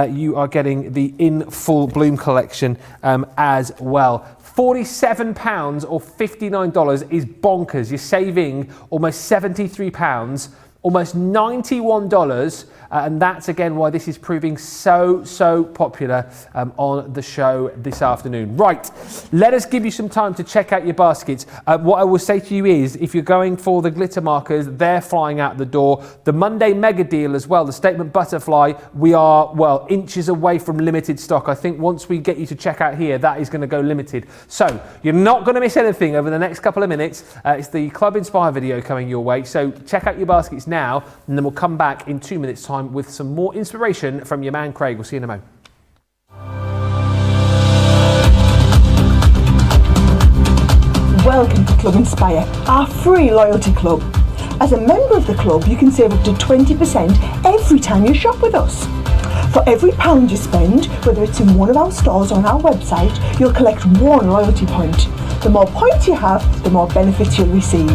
you are getting the in full bloom collection as well. £47 or $59 is bonkers. You're saving almost £73, almost $91, and that's again why this is proving so popular on the show this afternoon. Right, let us give you some time to check out your baskets. What I will say to you is, if you're going for the glitter markers, they're flying out the door. The Monday mega deal as well, the statement butterfly, we are, well, inches away from limited stock. I think once we get you to check out here, that is going to go limited. So you're not going to miss anything over the next couple of minutes. It's the Club Inspire video coming your way. So check out your baskets now, and then we'll come back in 2 minutes' time with some more inspiration from your man Craig. We'll see you in a moment. Welcome to Club Inspire, our free loyalty club. As a member of the club, you can save up to 20% every time you shop with us. For every £1 you spend, whether it's in one of our stores or on our website, you'll collect 1 loyalty point. The more points you have, the more benefits you'll receive.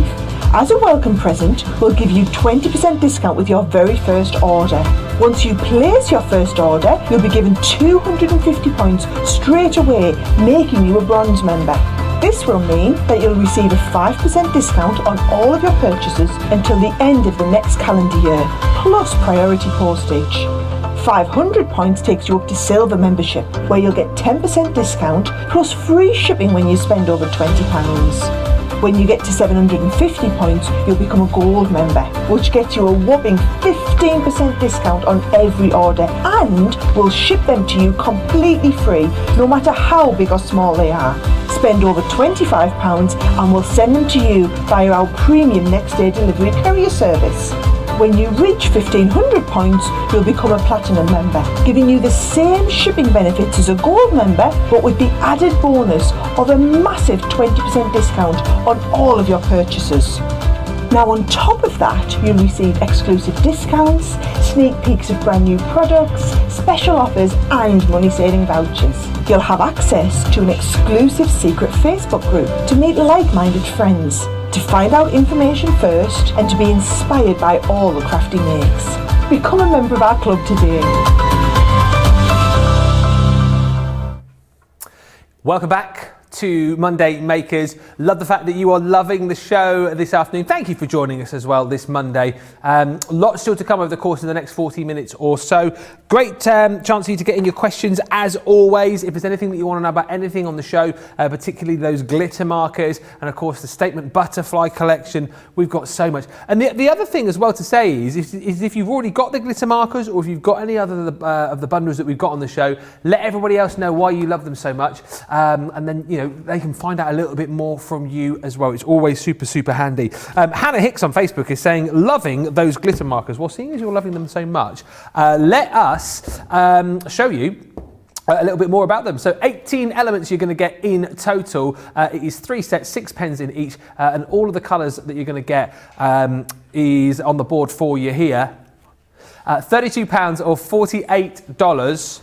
As a welcome present, we'll give you 20% discount with your very first order. Once you place your first order, you'll be given 250 points straight away, making you a bronze member. This will mean that you'll receive a 5% discount on all of your purchases until the end of the next calendar year, plus priority postage. 500 points takes you up to silver membership, where you'll get 10% discount plus free shipping when you spend over £20. When you get to 750 points, you'll become a gold member, which gets you a whopping 15% discount on every order, and we'll ship them to you completely free, no matter how big or small they are. Spend over £25 and we'll send them to you via our premium next day delivery courier service. When you reach 1500 points, you'll become a platinum member, giving you the same shipping benefits as a gold member, but with the added bonus of a massive 20% discount on all of your purchases. Now on top of that, you'll receive exclusive discounts, sneak peeks of brand new products, special offers and money saving vouchers. You'll have access to an exclusive secret Facebook group to meet like-minded friends, to find out information first and to be inspired by all the crafty makes. Become a member of our club today. Welcome back to Monday Makers. Love the fact that you are loving the show this afternoon. Thank you for joining us as well this Monday. Lots still to come over the course of the next 40 minutes or so. Great chance for you to get in your questions as always. If there's anything that you want to know about anything on the show, particularly those glitter markers and of course the Statement Butterfly collection, we've got so much. And the other thing as well to say is if you've already got the glitter markers or if you've got any other of the bundles that we've got on the show, let everybody else know why you love them so much. And then, you know, they can find out a little bit more from you as well. It's always super, super handy. Hannah Hicks on Facebook is saying, loving those glitter markers. Well, seeing as you're loving them so much, let us show you a little bit more about them. So 18 elements you're going to get in total. It is 3 sets, 6 pens in each, and all of the colours that you're going to get is on the board for you here. £32 or $48.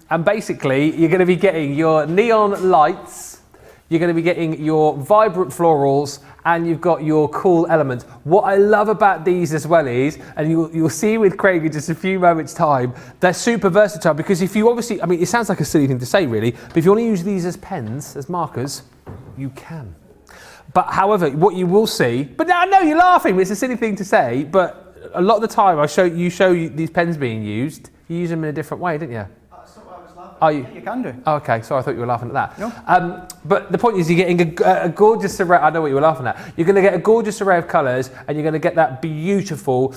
And basically, you're going to be getting your neon lights, you're going to be getting your vibrant florals, and you've got your cool elements. What I love about these as well is, and you'll see with Craig in just a few moments' time, they're super versatile because if you obviously, I mean, it sounds like a silly thing to say really, but if you want to use these as pens, as markers, you can. But however, what you will see, but I know you're laughing, it's a silly thing to say, but a lot of the time you show you these pens being used, you use them in a different way, didn't you? Oh, you can do. Oh, okay, so I thought you were laughing at that. No. But the point is you're getting a gorgeous array, I know what you were laughing at. You're going to get a gorgeous array of colours and you're going to get that beautiful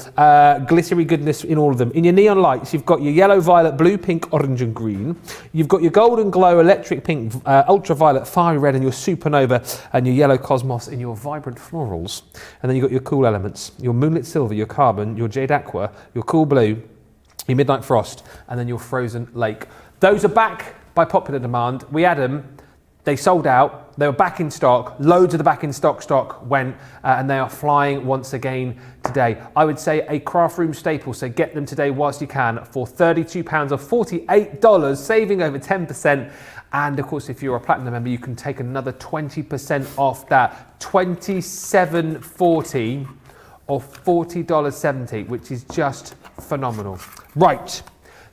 glittery goodness in all of them. In your neon lights, you've got your yellow, violet, blue, pink, orange and green. You've got your golden glow, electric pink, ultraviolet, fiery red and your supernova and your yellow cosmos and your vibrant florals. And then you've got your cool elements, your moonlit silver, your carbon, your jade aqua, your cool blue, your midnight frost and then your frozen lake. Those are back by popular demand. We had them, they sold out, they were back in stock, loads of the back in stock went, and they are flying once again today. I would say a craft room staple, so get them today whilst you can for £32 or $48, saving over 10%. And of course, if you're a platinum member, you can take another 20% off that, $27.40 or $40.70, which is just phenomenal. Right,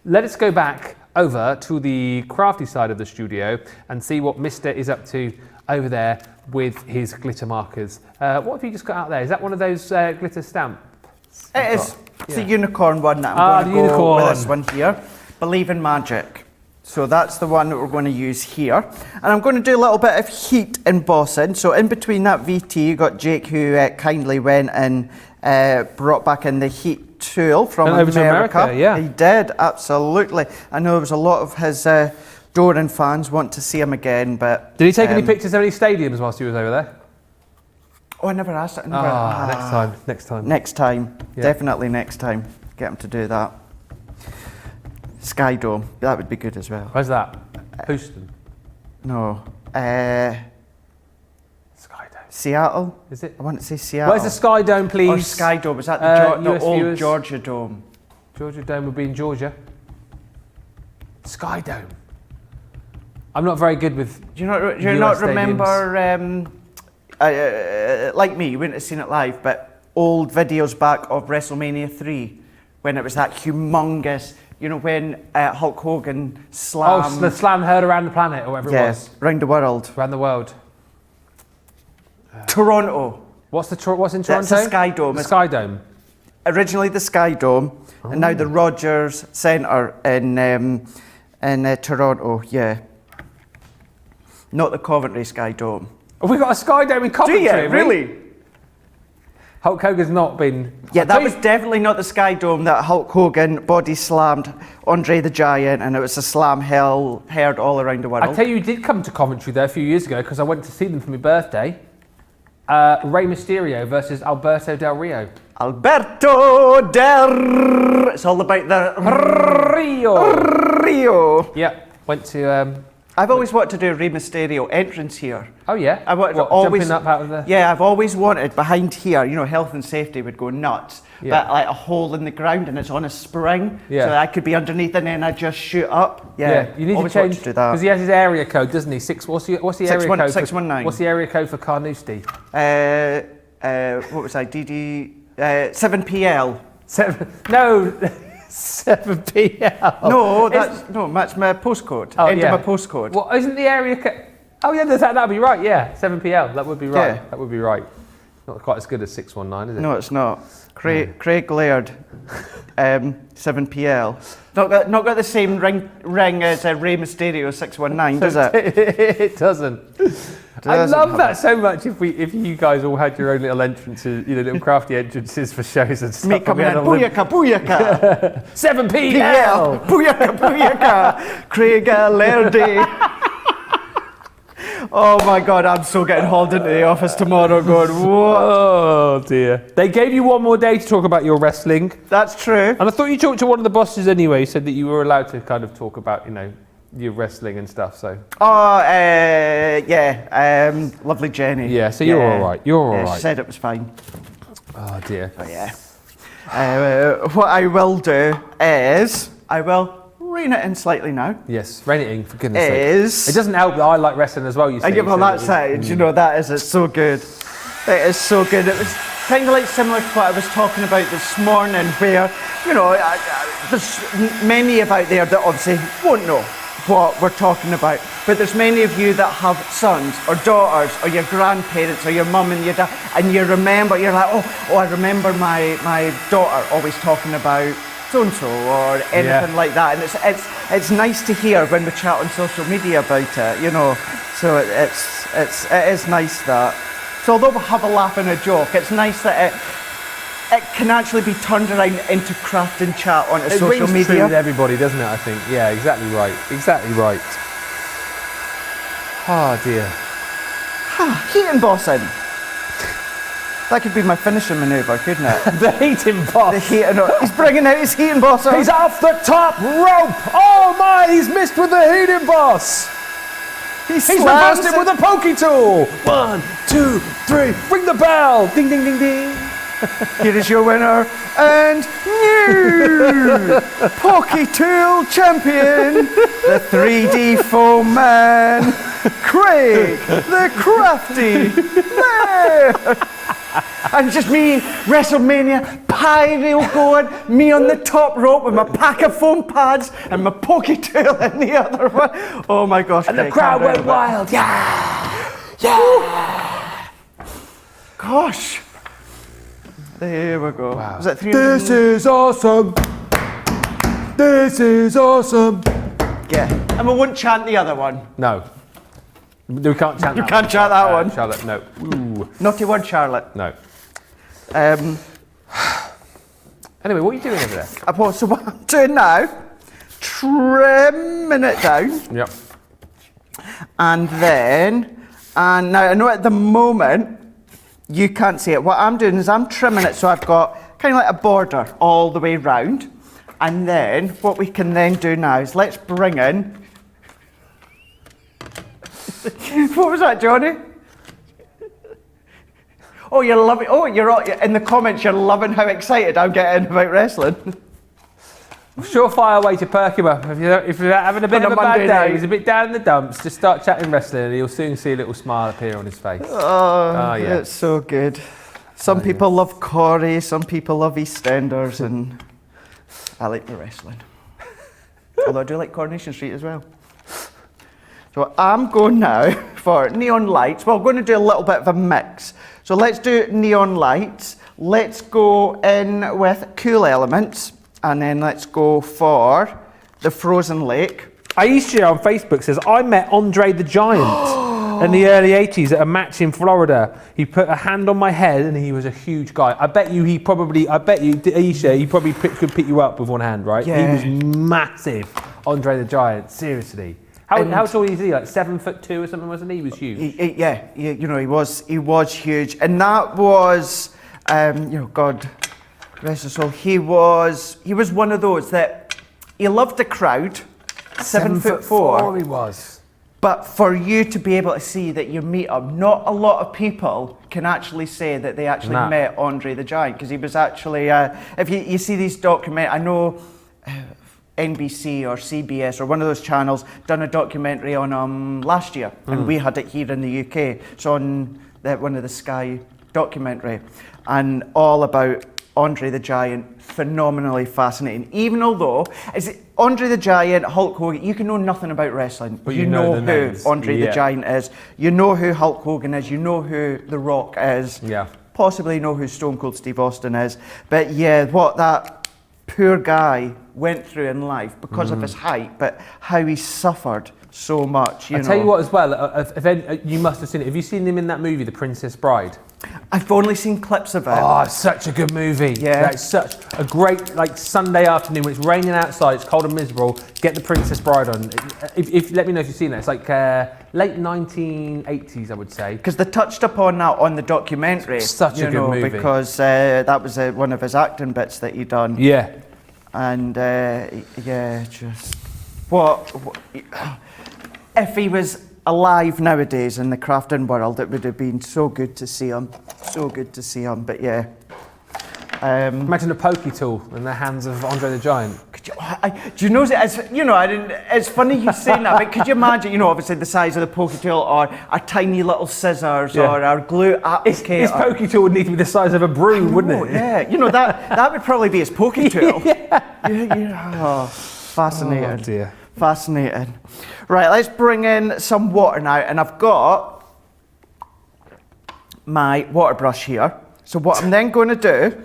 let us go back over to the crafty side of the studio and see what Mr. is up to over there with his glitter markers. What have you just got out there? Is that one of those glitter stamps? It is. It's a unicorn one that I'm going to go with this one here. Believe in Magic. So that's the one that we're going to use here. And I'm going to do a little bit of heat embossing. So in between that VT, you got Jake who kindly went and brought back in the heat tool from America. Yeah. He did, absolutely. I know there was a lot of his Doran fans want to see him again, but... Did he take any pictures of any stadiums whilst he was over there? Oh, I never asked it. Next time. Next time. Yeah. Definitely next time. Get him to do that. Sky Dome. That would be good as well. Where's that? Houston? No. Sky Dome. Seattle? Is it? I want to say Seattle. Where's the Sky Dome, please? Or Sky Dome. Is that the US old viewers? Georgia Dome? Georgia Dome would be in Georgia. Sky Dome. I'm not very good with Do you not US remember, like me, you wouldn't have seen it live, but old videos back of WrestleMania 3 when it was that humongous, you know, when Hulk Hogan slammed... Oh, the slam heard around the planet or whatever it was. Round the world. Around the world. Toronto. What's in Toronto? That's the Sky Dome. The Sky Dome. Originally the Sky Dome, and now the Rogers Centre in Toronto, yeah. Not the Coventry Sky Dome. Have we got a Sky Dome in Coventry? Do you? have we? Really? Hulk Hogan's not been... Yeah, that was definitely not the Sky Dome that Hulk Hogan body slammed Andre the Giant, and it was a slam heard all around the world. I tell you, you did come to Coventry there a few years ago because I went to see them for my birthday. Rey Mysterio versus Alberto Del Rio. Alberto Del... It's all about the... Rio. Yeah, went to... I've always wanted to do a Rey Mysterio entrance here. Oh yeah? I wanted What, always jumping up out of the... Yeah, I've always wanted behind here, you know, health and safety would go nuts. Yeah. But like a hole in the ground and it's on a spring, Yeah. so that I could be underneath and then I just shoot up. Yeah, you need always to wanted change to do that. because he has his area code, doesn't he? What's the area code? 619. What's the area code for Carnoustie? What was I? 7PL. 7PL. No, that's my postcode. Oh, End yeah. of my postcode. Well, isn't the area code? Oh yeah, that'd be right. Yeah, 7PL. That would be right. Yeah. That would be right. Not quite as good as 619, is it? No, it's not. Craig Laird, 7PL. Not got the same ring as Rey Mysterio 619, does it? It doesn't. I love that so much. If you guys all had your own little entrances, little crafty entrances for shows and stuff. Me coming in, booyaka, booyaka. 7PL. Booyaka, booyaka. Craig Laird. Oh my God, I'm so getting hauled into the office tomorrow going, what? Oh dear. They gave you one more day to talk about your wrestling. That's true. And I thought you talked to one of the bosses anyway, said that you were allowed to kind of talk about, your wrestling and stuff, so. Oh, yeah. Lovely Jenny. Yeah, so you're all right. You're all right. She said it was fine. Oh dear. But yeah. What I will do is, I will rein it in slightly now. Yes, rein it in, for goodness sake. It doesn't help that I like wrestling as well, you see. Well, that's it. That is, it's so good. It is so good. It was kind of like similar to what I was talking about this morning, where, there's many of out there that obviously won't know what we're talking about, but there's many of you that have sons or daughters or your grandparents or your mum and your dad, and you're like, oh, I remember my daughter always talking about so-and-so or anything like that, and it's nice to hear when we chat on social media about it, so it is nice that, so although we have a laugh and a joke, it's nice that it can actually be turned around into craft and chat on social media. It rings true with everybody, doesn't it, I think? Yeah, exactly right. Exactly right. Oh dear. Heating bossing. That could be my finishing manoeuvre, couldn't it? The heating boss. He's bringing out his heating boss. He's off the top rope. Oh my, he's missed with the heating boss. He's reversed it with a pokey tool. 1, 2, 3. Ring the bell. Ding, ding, ding, ding. Here is your winner and new Pokey Tool champion, the 3D foam man, Craig the Crafty Man. And just me, WrestleMania, pyro going, me on the top rope with my pack of foam pads and my Pokey Tool in the other one. Oh my gosh. And the crowd went wild. Yeah. Yeah. Gosh. There we go. Wow. Was that 300? This is awesome. This is awesome. Yeah. And we won't chant the other one. No. We can't chant that. You can't chant that one. Charlotte, no. Ooh. Naughty one, Charlotte. No. Anyway, what are you doing over there? So what I'm doing now, trimming it down. Yep. And now I know at the moment, you can't see it. What I'm doing is I'm trimming it so I've got kind of like a border all the way round. And then what we can then do now is let's bring in. What was that, Johnny? Oh, you're loving. Oh, you're all, in the comments. You're loving how excited I'm getting about wrestling. Surefire way to perk him up. If you're having a bit of a bad day, he's a bit down in the dumps, just start chatting wrestling and you'll soon see a little smile appear on his face. Oh yeah. It's so good. Some people love Corey, some people love EastEnders, and I like the wrestling. Although I do like Coronation Street as well. So I'm going now for neon lights. Well, we're going to do a little bit of a mix. So let's do neon lights. Let's go in with cool elements. And then let's go for the frozen lake. Aisha on Facebook says, I met Andre the Giant in the early 80s at a match in Florida. He put a hand on my head and he was a huge guy. I bet you, Aisha, he probably could pick you up with one hand, right? Yeah. He was massive, Andre the Giant, seriously. How tall is he? Like 7'2" or something, wasn't he? He was huge. He was huge. And that was, God rest his soul, he was one of those that he loved the crowd. 7'4" he was. But for you to be able to see that you meet him, not a lot of people can actually say that they actually met Andre the Giant, because he was actually, if you see these documentaries, I know NBC or CBS or one of those channels done a documentary on him last year, and we had it here in the UK. It's on one of the Sky documentary, and all about Andre the Giant phenomenally fascinating. Even although, Andre the Giant, Hulk Hogan, you can know nothing about wrestling. But you know who names. Andre the Giant is. You know who Hulk Hogan is. You know who The Rock is. Yeah. Possibly know who Stone Cold Steve Austin is. But yeah, what that poor guy went through in life because of his height, but how he suffered so much. I'll tell you what as well, you must have seen it. Have you seen him in that movie, The Princess Bride? I've only seen clips of it. Oh, it's such a good movie. Yeah. That's such a great, like, Sunday afternoon when it's raining outside, it's cold and miserable, get The Princess Bride on. If let me know if you've seen that. It's like late 1980s, I would say. Because they touched upon that on the documentary. Such a good movie. Because that was one of his acting bits that he done. Yeah. And yeah, just what if he was alive nowadays in the crafting world, it would have been so good to see him. So good to see him. But yeah. Imagine a pokey tool in the hands of Andre the Giant. Do you know, it's funny you saying that, but could you imagine, obviously the size of the pokey tool, or a tiny little scissors, or our glue applicator. His pokey tool would need to be the size of a broom, wouldn't it? Yeah, that would probably be his pokey tool. Oh, fascinating. Oh dear. Fascinating. Right, let's bring in some water now, and I've got my water brush here. So what I'm then going to do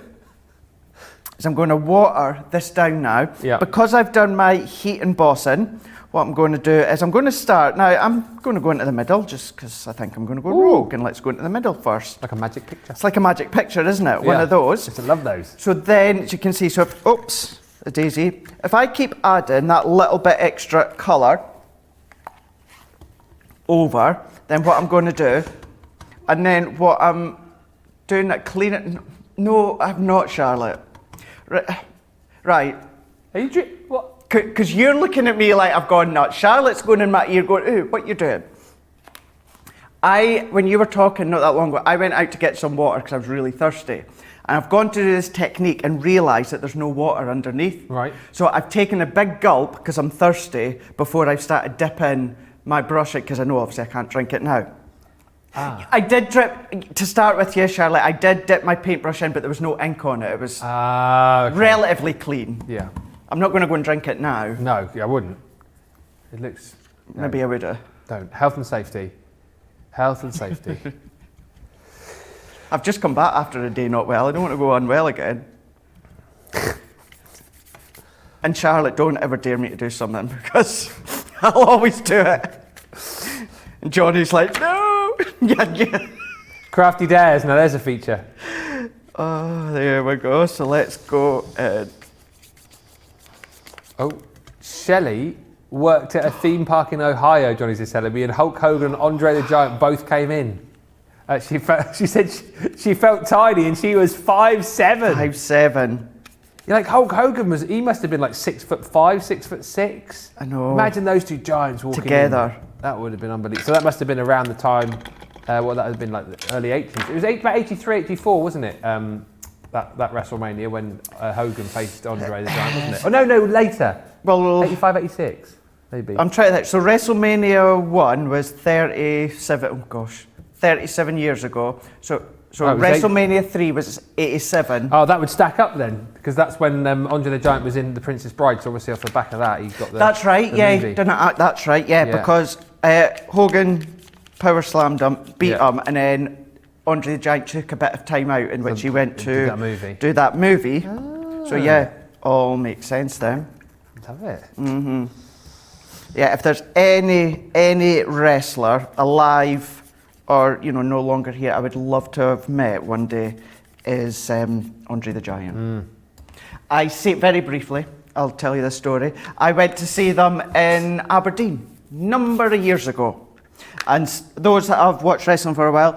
is I'm going to water this down now. Yeah. Because I've done my heat embossing, what I'm going to do is I'm going to start, now I'm going to go into the middle just because I think I'm going to go rogue, and let's go into the middle first. Like a magic picture. It's like a magic picture, isn't it? One of those. I love those. So then, as you can see, oops, a daisy. If I keep adding that little bit extra colour over, then what I'm going to do, and then what I'm doing, that clean it. No, I'm not, Charlotte. Right. Are you what? Because you're looking at me like I've gone nuts. Charlotte's going in my ear going, ooh, what you doing? When you were talking not that long ago, I went out to get some water because I was really thirsty. And I've gone to do this technique and realised that there's no water underneath. Right. So I've taken a big gulp because I'm thirsty before I've started dipping my brush in, because I know obviously I can't drink it now. I did drip, to start with, yes, Charlotte, I did dip my paintbrush in, but there was no ink on it. It was okay. relatively clean. Yeah. I'm not going to go and drink it now. No, I wouldn't. It looks... No. Maybe I would have. Don't. Health and safety. Health and safety. I've just come back after a day not well. I don't want to go unwell again. And Charlotte, don't ever dare me to do something, because I'll always do it. And Johnny's like, no! Yeah. Crafty dares. Now there's a feature. Oh, there we go. So let's go in. Oh, Shelley worked at a theme park in Ohio, Johnny's just telling me, and Hulk Hogan and Andre the Giant both came in. She said she felt tiny and she was 5'7". 5'7". You're like, Hulk Hogan he must have been like 6'5", 6'6". I know. Imagine those two giants walking together. In. That would have been unbelievable. So that must have been around the time, that would have been like the early 80s. It was about 83, 84, wasn't it? That WrestleMania when Hogan faced Andre the Giant, wasn't it? Oh no, later. Well, 85, 86, maybe. I'm trying to think. So WrestleMania 1 was 37 years ago. So WrestleMania 3 was 87. Oh, that would stack up then, because that's when Andre the Giant was in The Princess Bride. So obviously off the back of that, he got the. That's right. The Yeah, movie. that's right. Yeah, because Hogan power slammed him, beat him, and then Andre the Giant took a bit of time out in which he went to do that movie. So yeah, all makes sense then. Love it. Mm-hmm. Yeah, if there's any wrestler alive or no longer here, I would love to have met one day, is Andre the Giant. I see it very briefly. I'll tell you this story. I went to see them in Aberdeen a number of years ago. And those that have watched wrestling for a while,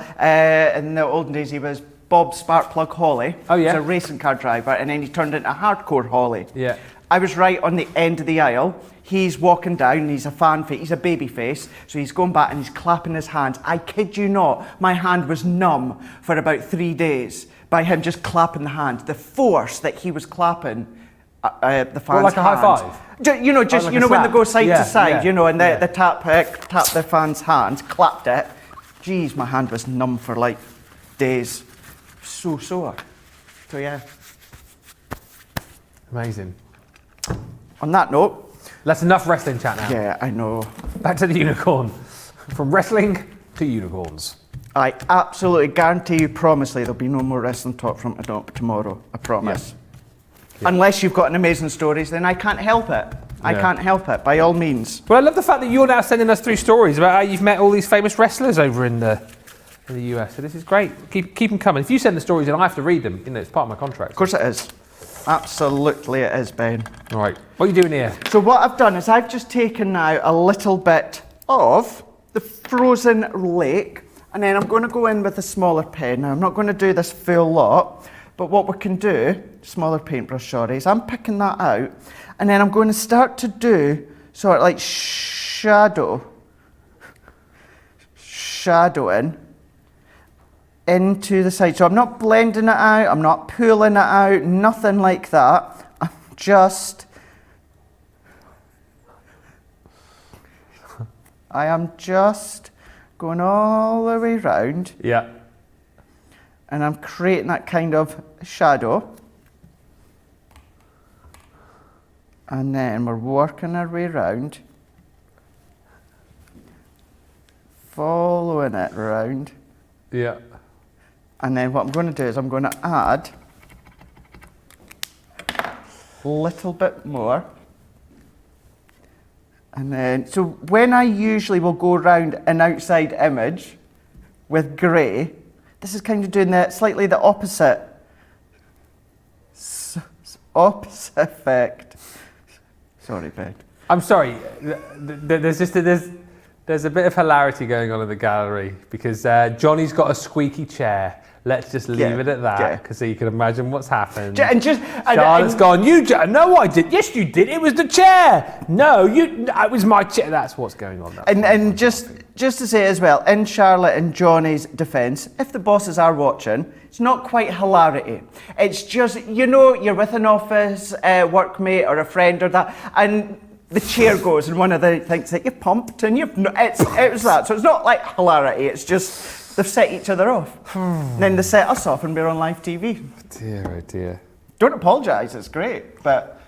in the olden days, he was Bob Sparkplug Holly. Oh, yeah. He was a racing car driver, and then he turned into Hardcore Holly. Yeah. I was right on the end of the aisle. He's walking down, he's a fan face, he's a baby face, so he's going back and he's clapping his hands. I kid you not, my hand was numb for about 3 days by him just clapping the hands. The force that he was clapping the fans' like a high hands. five? Like when when they go side to side, and they tap the fans' hands, clapped it. Geez, my hand was numb for like days. So sore. So yeah. Amazing. On that note, That's enough wrestling chat now. yeah, I know. Back to the unicorn. From wrestling to unicorns. I absolutely guarantee you, promisely, there'll be no more wrestling talk from tomorrow. I promise. Yeah. Unless you've got amazing stories, then I can't help it. I Yeah. can't help it, by all means. Well, I love the fact that you're now sending us through stories about how you've met all these famous wrestlers over in the US. So this is great. Keep them coming. If you send the stories in, I have to read them. You know, it's part of my contract. Of course it is. Absolutely it is, Ben. All right. What are you doing here? So what I've done is I've just taken now a little bit of the frozen lake, and then I'm going to go in with a smaller pen. Now, I'm not going to do this full lot, but what we can do, smaller paintbrush, sorry, is I'm picking that out, and then I'm going to start to do sort of like shadowing into the side. So I'm not blending it out, I'm not pulling it out, nothing like that. I'm just... I am just going all the way round, Yeah. and I'm creating that kind of shadow. And then we're working our way round, following it round. Yeah. And then what I'm going to do is I'm going to add a little bit more. And then, so when I usually will go around an outside image with grey, this is kind of doing the slightly the opposite effect. Sorry, Ben. I'm sorry. There's a bit of hilarity going on in the gallery because Johnny's got a squeaky chair. Let's just leave Yeah, it at that, yeah. because so you can imagine what's happened. And Charlotte's gone. No, I did. Yes, you did. It was the chair. No, it was my chair. That's what's going on. And just to say as well, in Charlotte and Johnny's defence, if the bosses are watching, it's not quite hilarity. It's just, you know, you're with an office workmate or a friend or that, and the chair goes, and one of the things that you pumped, and it was that. So it's not like hilarity. It's just they've set each other off. Then they set us off, and we're on live TV. Dear, oh dear. Don't apologise. It's great, but.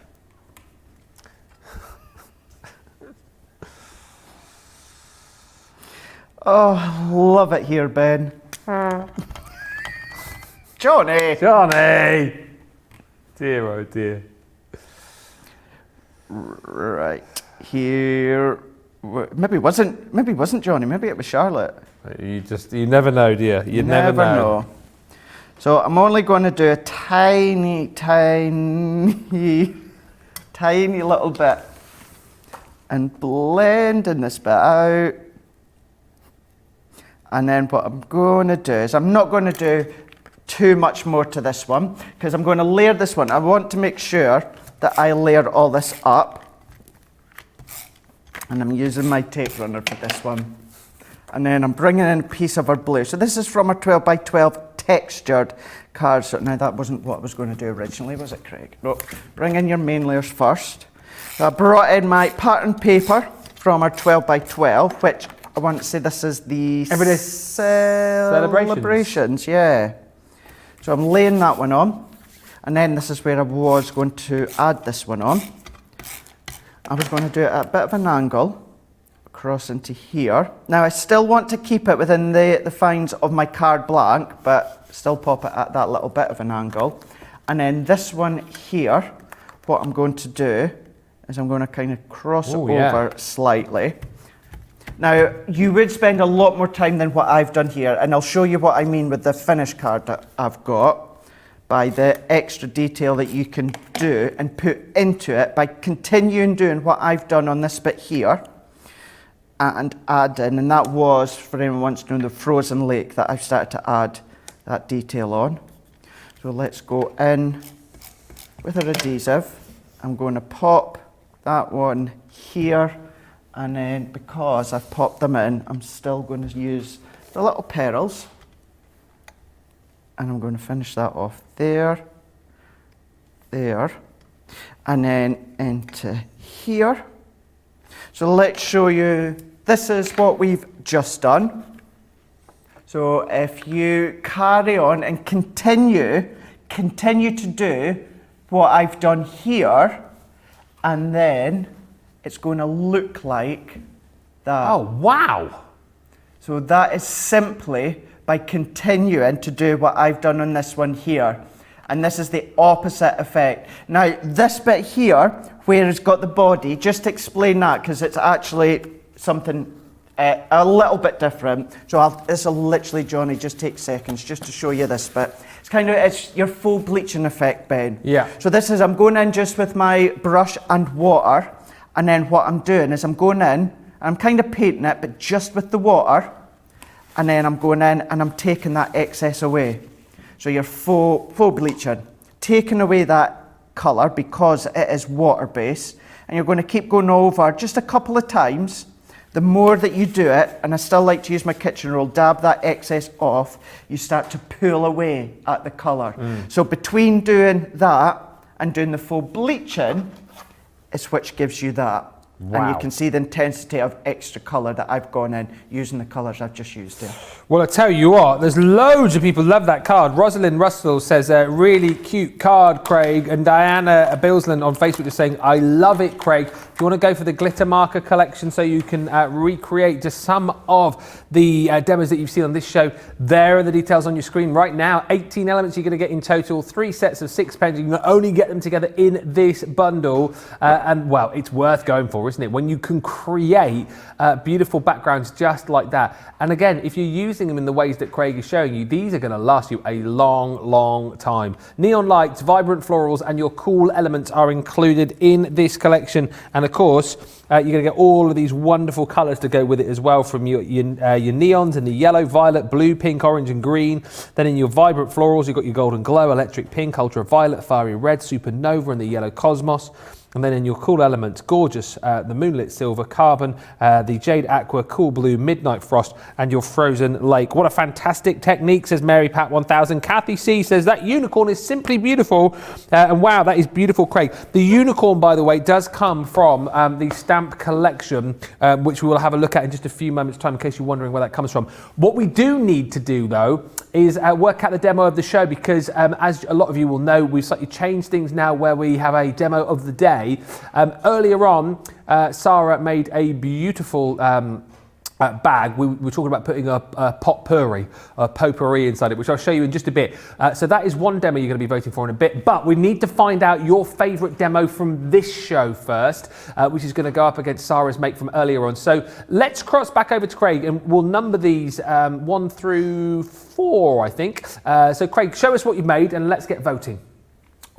Oh, love it here, Ben. Johnny! Johnny! Dear, oh dear. Right, here. Maybe it wasn't Johnny, maybe it was Charlotte. You never know, dear. You never know. So I'm only going to do a tiny little bit and blending this bit out. And then what I'm going to do is I'm not going to do too much more to this one because I'm going to layer this one. I want to make sure that I layer all this up. And I'm using my tape runner for this one. And then I'm bringing in a piece of our blue. So this is from our 12 by 12 textured card. So now that wasn't what I was going to do originally, was it, Craig? No, bring in your main layers first. So I brought in my pattern paper from our 12 by 12, which I want to say this is the Everyday Celebrations, yeah. So I'm laying that one on. And then this is where I was going to add this one on. I was going to do it at a bit of an angle, across into here. Now I still want to keep it within the fines of my card blank, but still pop it at that little bit of an angle. And then this one here, what I'm going to do is I'm going to kind of cross it over slightly. Now, you would spend a lot more time than what I've done here, and I'll show you what I mean with the finished card that I've got, by the extra detail that you can do and put into it by continuing doing what I've done on this bit here and add in, and that was, for anyone who wants to know, the frozen lake that I've started to add that detail on. So let's go in with our adhesive. I'm going to pop that one here, and then because I've popped them in, I'm still going to use the little petals. And I'm going to finish that off there, and then into here. So let's show you, this is what we've just done. So if you carry on and continue to do what I've done here, and then it's going to look like that. Oh, wow. So that is simply by continuing to do what I've done on this one here. And this is the opposite effect. Now, this bit here, where it's got the body, just to explain that, because it's actually something a little bit different. So this will literally, Johnny, just take seconds just to show you this bit. It's your full bleaching effect, Ben. Yeah. So this is, I'm going in just with my brush and water, and then what I'm doing is I'm going in, and I'm kind of painting it, but just with the water, and then I'm going in and I'm taking that excess away. So you're full bleaching, taking away that colour because it is water-based, and you're going to keep going over just a couple of times. The more that you do it, and I still like to use my kitchen roll, dab that excess off, you start to pull away at the colour. So between doing that and doing the full bleaching is which gives you that. Wow. And you can see the intensity of extra colour that I've gone in using the colours I've just used there. Well, I tell you what, there's loads of people love that card. Rosalind Russell says, really cute card, Craig. And Diana Billsland on Facebook is saying, I love it, Craig. If you want to go for the glitter marker collection so you can recreate just some of the demos that you've seen on this show, there are the details on your screen right now. 18 elements you're going to get in total, 3 sets of 6 pens. You can only get them together in this bundle. And, well, it's worth going for, isn't it? When you can create beautiful backgrounds just like that. And again, if you're using them in the ways that Craig is showing you, these are going to last you a long, long time. Neon lights, vibrant florals, and your cool elements are included in this collection. And of course, you're going to get all of these wonderful colours to go with it as well, from your neons in the yellow, violet, blue, pink, orange and green. Then in your vibrant florals, you've got your golden glow, electric pink, ultraviolet, fiery red, supernova and the yellow cosmos. And then in your cool elements, gorgeous, the moonlit silver, carbon, the jade aqua, cool blue, midnight frost, and your frozen lake. What a fantastic technique, says Mary Pat 1000. Kathy C says that unicorn is simply beautiful. And wow, that is beautiful, Craig. The unicorn, by the way, does come from the stamp collection, which we will have a look at in just a few moments' time, in case you're wondering where that comes from. What we do need to do, though, is work out the demo of the show, because as a lot of you will know, we've slightly changed things now where we have a demo of the day. Earlier on, Sarah made a beautiful bag. We were talking about putting a potpourri inside it, which I'll show you in just a bit. So that is one demo you're going to be voting for in a bit, but we need to find out your favourite demo from this show first, which is going to go up against Sarah's make from earlier on. So let's cross back over to Craig and we'll number these 1 through 4, I think. So Craig, show us what you've made and let's get voting.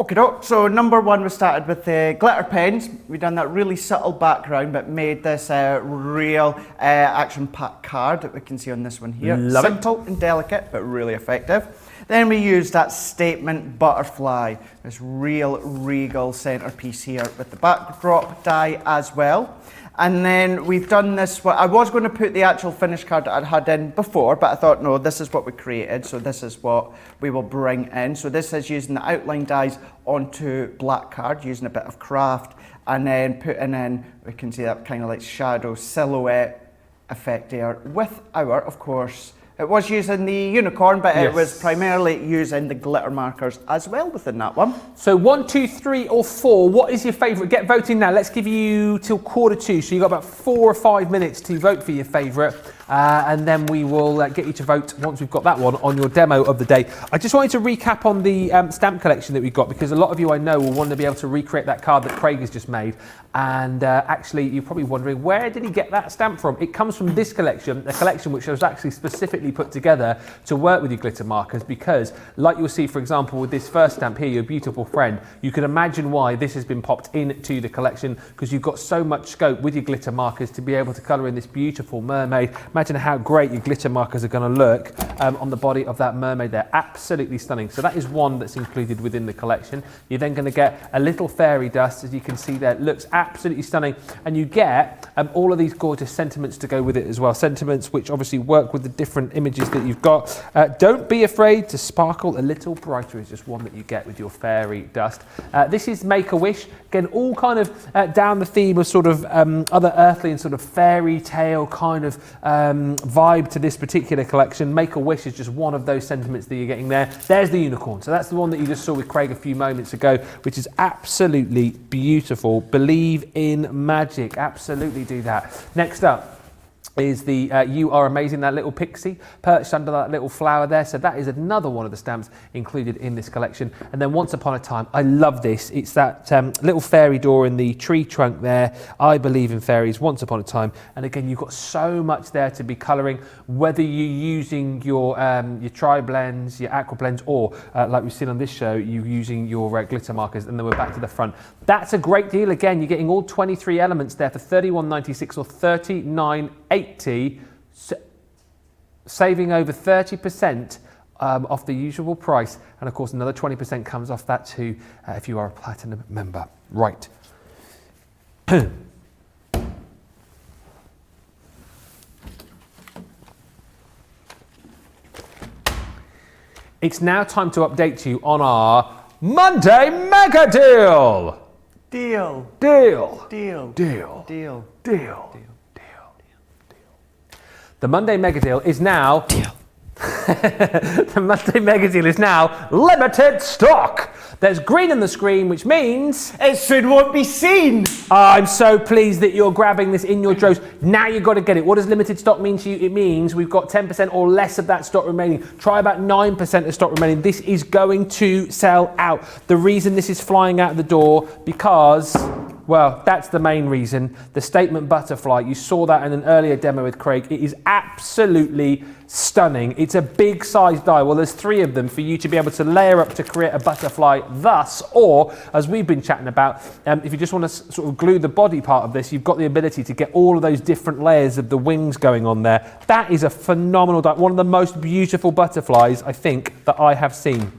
Okay, so number 1, we started with the glitter pens. We've done that really subtle background, but made this real action-packed card that we can see on this one here. Love it. Simple and delicate, but really effective. Then we used that statement butterfly, this real regal centerpiece here with the backdrop die as well. And then we've done this, I was going to put the actual finished card that I'd had in before, but I thought, no, this is what we created, so this is what we will bring in. So this is using the outline dies onto black card, using a bit of craft, and then putting in, we can see that kind of like shadow silhouette effect there with our, of course, it was using the unicorn, but yes, it was primarily using the glitter markers as well within that one. So 1, 2, 3 or 4, what is your favourite? Get voting now. Let's give you till 1:45, so you've got about 4 or 5 minutes to vote for your favourite. And then we will get you to vote once we've got that one on your demo of the day. I just wanted to recap on the stamp collection that we've got, because a lot of you I know will want to be able to recreate that card that Craig has just made. And actually, you're probably wondering, where did he get that stamp from? It comes from this collection, a collection which was actually specifically put together to work with your glitter markers, because like you'll see, for example, with this first stamp here, Your Beautiful Friend, you can imagine why this has been popped into the collection, because you've got so much scope with your glitter markers to be able to colour in this beautiful mermaid. Imagine how great your glitter markers are going to look on the body of that mermaid there. Absolutely stunning. So that is one that's included within the collection. You're then going to get a little fairy dust, as you can see there. It looks absolutely stunning. And you get all of these gorgeous sentiments to go with it as well. Sentiments which obviously work with the different images that you've got. Don't be afraid to sparkle a little brighter is just one that you get with your fairy dust. This is Make-A-Wish. Again, all kind of down the theme of sort of other earthly and sort of fairy tale kind of vibe to this particular collection. Make-A-Wish is just one of those sentiments that you're getting there. There's the unicorn. So that's the one that you just saw with Craig a few moments ago, which is absolutely beautiful. Believe in magic. Absolutely do that. Next up is the You Are Amazing, that little pixie perched under that little flower there. So that is another one of the stamps included in this collection. And then Once Upon a Time, I love this. It's that little fairy door in the tree trunk there. I believe in fairies, Once Upon a Time. And again, you've got so much there to be colouring, whether you're using your tri-blends, your aqua blends, or like we've seen on this show, you using your glitter markers. And then we're back to the front. That's a great deal. Again, you're getting all 23 elements there for $31.96 or $39.80, saving over 30% off the usual price. And of course, another 20% comes off that too if you are a platinum member. Right. It's now time to update you on our Monday Mega Deal. Deal. Deal. Deal. Deal. Deal. Deal. The Monday Mega Deal is now... The Monday Mega Deal is now limited stock. There's green on the screen, which means... It soon won't be seen. I'm so pleased that you're grabbing this in your droves. Now you've got to get it. What does limited stock mean to you? It means we've got 10% or less of that stock remaining. Try about 9% of stock remaining. This is going to sell out. The reason this is flying out the door, because... well, that's the main reason. The statement butterfly, you saw that in an earlier demo with Craig. It is absolutely stunning. It's a big size die. Well, there's 3 of them for you to be able to layer up to create a butterfly thus, or as we've been chatting about, if you just want to sort of glue the body part of this, you've got the ability to get all of those different layers of the wings going on there. That is a phenomenal die. One of the most beautiful butterflies, I think, that I have seen.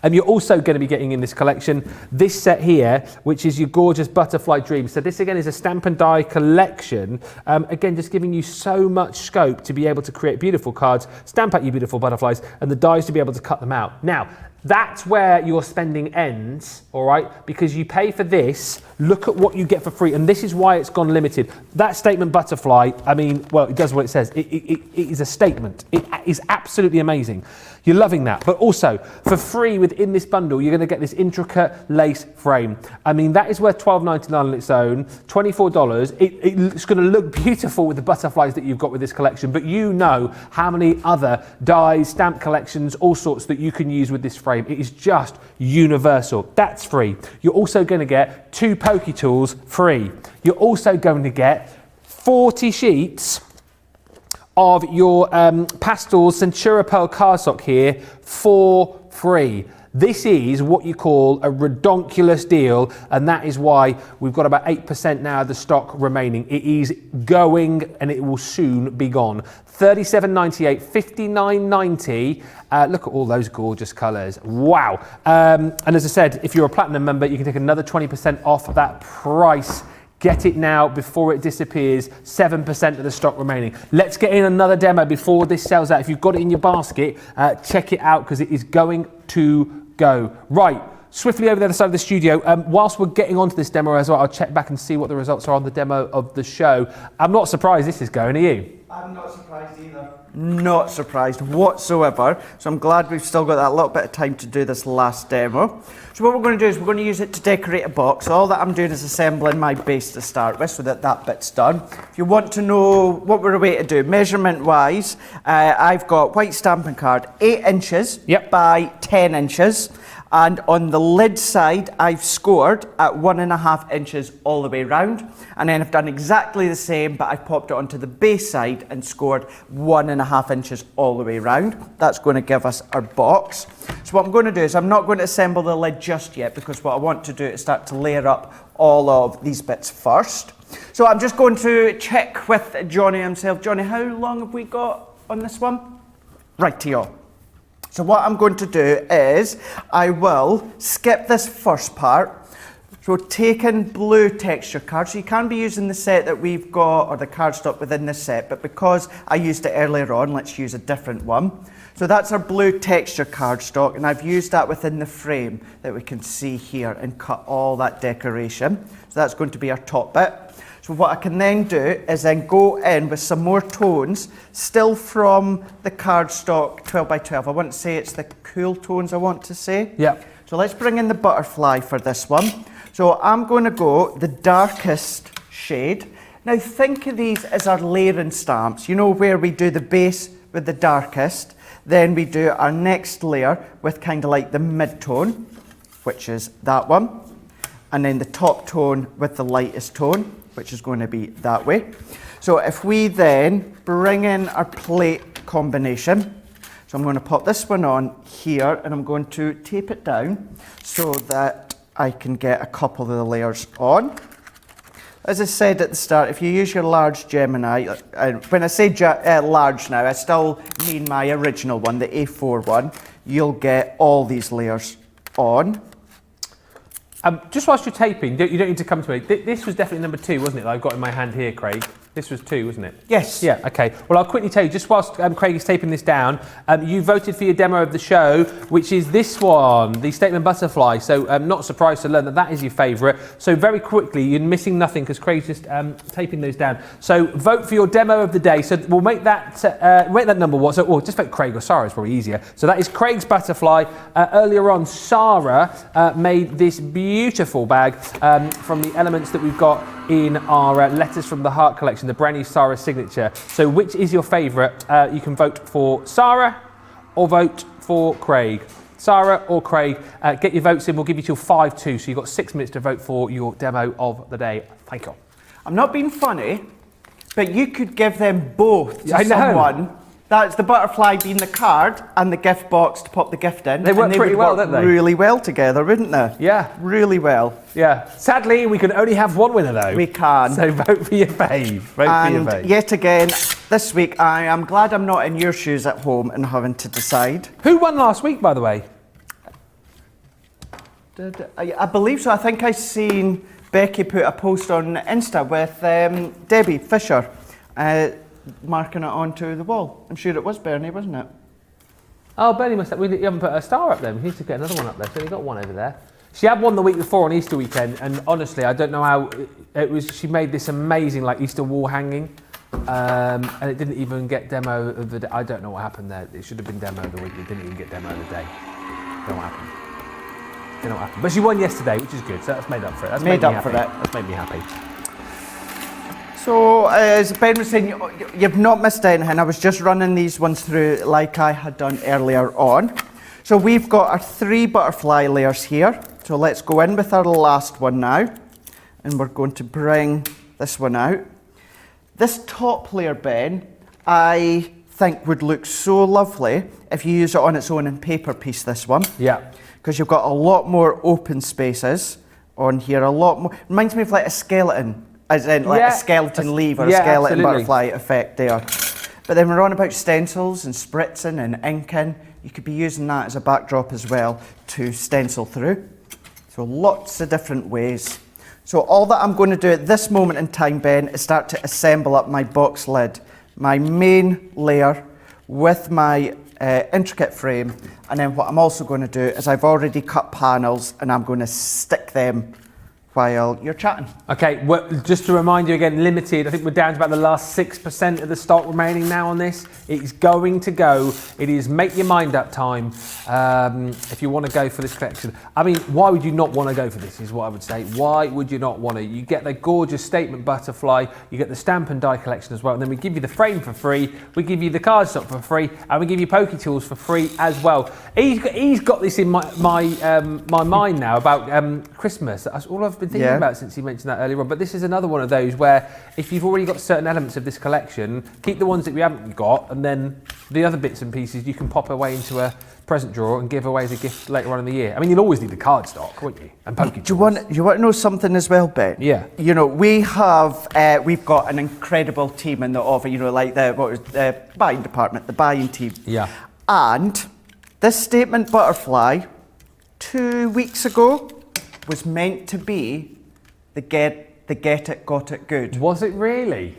You're also going to be getting in this collection this set here, which is your gorgeous Butterfly Dream. So this again is a stamp and die collection. Again, just giving you so much scope to be able to create beautiful cards, stamp out your beautiful butterflies, and the dies to be able to cut them out. Now, that's where your spending ends, all right? Because you pay for this, look at what you get for free, and this is why it's gone limited. That statement butterfly, I mean, well, it does what it says. It is a statement. It is absolutely amazing. You're loving that. But also, for free within this bundle, you're going to get this intricate lace frame. I mean, that is worth $12.99 on its own, $24. It's going to look beautiful with the butterflies that you've got with this collection, but you know how many other dies, stamp collections, all sorts that you can use with this frame. It is just universal. That's free. You're also going to get 2 Poke Tools free. You're also going to get 40 sheets of your Pastels Centura Pearl cardstock here for free. This is what you call a redonkulous deal, and that is why we've got about 8% now of the stock remaining. It is going, and it will soon be gone. $37.98, $59.90. Look at all those gorgeous colours. Wow. And as I said, if you're a platinum member, you can take another 20% off that price. Get it now before it disappears. 7% of the stock remaining. Let's get in another demo before this sells out. If you've got it in your basket, check it out because it is going to go. Right, swiftly over the other side of the studio. Whilst we're getting onto this demo as well, I'll check back and see what the results are on the demo of the show. I'm not surprised this is going, are you? I'm not surprised either. Not surprised whatsoever. So I'm glad we've still got that little bit of time to do this last demo. So what we're going to do is we're going to use it to decorate a box. So all that I'm doing is assembling my base to start with so that that bit's done. If you want to know what we're away to do, measurement wise, I've got white stamping card, 8 inches by 10 inches. And on the lid side, I've scored at 1.5 inches all the way round. And then I've done exactly the same, but I've popped it onto the base side and scored 1.5 inches all the way round. That's going to give us our box. So what I'm going to do is I'm not going to assemble the lid just yet, because what I want to do is start to layer up all of these bits first. So I'm just going to check with Johnny himself. Johnny, how long have we got on this one? Rightio. So what I'm going to do is I will skip this first part. So taking blue texture cards, so you can be using the set that we've got, or the cardstock within the set, but because I used it earlier on, let's use a different one. So that's our blue texture cardstock, and I've used that within the frame that we can see here and cut all that decoration. So that's going to be our top bit. So what I can then do is then go in with some more tones, still from the cardstock 12 by 12. I want to say it's the cool tones I want to say. Yeah. So let's bring in the butterfly for this one. So I'm going to go the darkest shade. Now think of these as our layering stamps, you know, where we do the base with the darkest, then we do our next layer with kind of like the mid-tone, which is that one, and then the top tone with the lightest tone, which is going to be that way. So if we then bring in our plate combination, so I'm going to pop this one on here and I'm going to tape it down so that I can get a couple of the layers on. As I said at the start, if you use your large Gemini, when I say large now, I still mean my original one, the A4 one, you'll get all these layers on. Just whilst you're taping, you don't need to come to me. This was definitely number 2, wasn't it, that I've got in my hand here, Craig? This was 2, wasn't it? Yes. Yeah, okay. Well, I'll quickly tell you, just whilst Craig is taping this down, you voted for your demo of the show, which is this one, the Statement Butterfly. So not surprised to learn that that is your favourite. So very quickly, you're missing nothing because Craig's just taping those down. So vote for your demo of the day. So we'll make that number one. So just vote Craig or Sarah is probably easier. So that is Craig's Butterfly. Earlier on, Sarah made this beautiful bag from the elements that we've got in our Letters from the Heart collection, the brand new Sarah signature. So which is your favourite? You can vote for Sarah or vote for Craig. Sarah or Craig, get your votes in. We'll give you till 5-2, so you've got 6 minutes to vote for your demo of the day. Thank you. I'm not being funny, but you could give them both to I know. someone. That's the butterfly being the card and the gift box to pop the gift in. They work and pretty would well, work don't they? really well together, wouldn't they? Yeah. Really well. Yeah. Sadly, we can only have one winner, though. We can. So vote for your fave. Vote for your And fave. yet again, this week, I am glad I'm not in your shoes at home and having to decide. Who won last week, by the way? I believe so. I think I seen Becky put a post on Insta with Debbie Fisher marking it onto the wall. I'm sure it was Bernie, wasn't it? Oh, Bernie must have. You haven't put a star up there. We need to get another one up there. So we got one over there. She had one the week before on Easter weekend, and honestly, I don't know how it was. She made this amazing like Easter wall hanging, and it didn't even get demo of the day. I don't know what happened there. It should have been demo of the week. It didn't even get demo of the day. Don't know what happened. Don't know what happened. But she won yesterday, which is good. So that's made up for it. That's Made me up for happy. it. That's made me happy. So, as Ben was saying, you've not missed anything. I was just running these ones through like I had done earlier on. So we've got our 3 butterfly layers here. So let's go in with our last one now. And we're going to bring this one out. This top layer, Ben, I think would look so lovely if you use it on its own in paper piece, this one. Yeah. Because you've got a lot more open spaces on here, a lot more. Reminds me of like a skeleton. As in like a skeleton leaf or a skeleton absolutely. butterfly effect there. But then we're on about stencils and spritzing and inking. You could be using that as a backdrop as well to stencil through. So lots of different ways. So all that I'm going to do at this moment in time, Ben, is start to assemble up my box lid. My main layer with my intricate frame. And then what I'm also going to do is I've already cut panels and I'm going to stick them while you're chatting. Okay, well, just to remind you again, limited. I think we're down to about the last 6% of the stock remaining now on this. It's going to go. It is make your mind up time if you want to go for this collection. I mean, why would you not want to go for this is what I would say. Why would you not want to? You get the gorgeous Statement Butterfly, you get the stamp and die collection as well, and then we give you the frame for free, we give you the cardstock for free, and we give you Poke Tools for free as well. He's got this in my mind now about Christmas. That's all I've been thinking about since you mentioned that earlier on. But this is another one of those where if you've already got certain elements of this collection, keep the ones that we haven't got, and then the other bits and pieces you can pop away into a present drawer and give away as a gift later on in the year. I mean, you'll always need the cardstock, won't you? And Poke Tools. Do you want to know something as well, Ben? Yeah. You know, we've got an incredible team in the office. You know, like the buying department, the buying team. Yeah. And this Statement Butterfly 2 weeks ago was meant to be the get it, got it good. Was it really?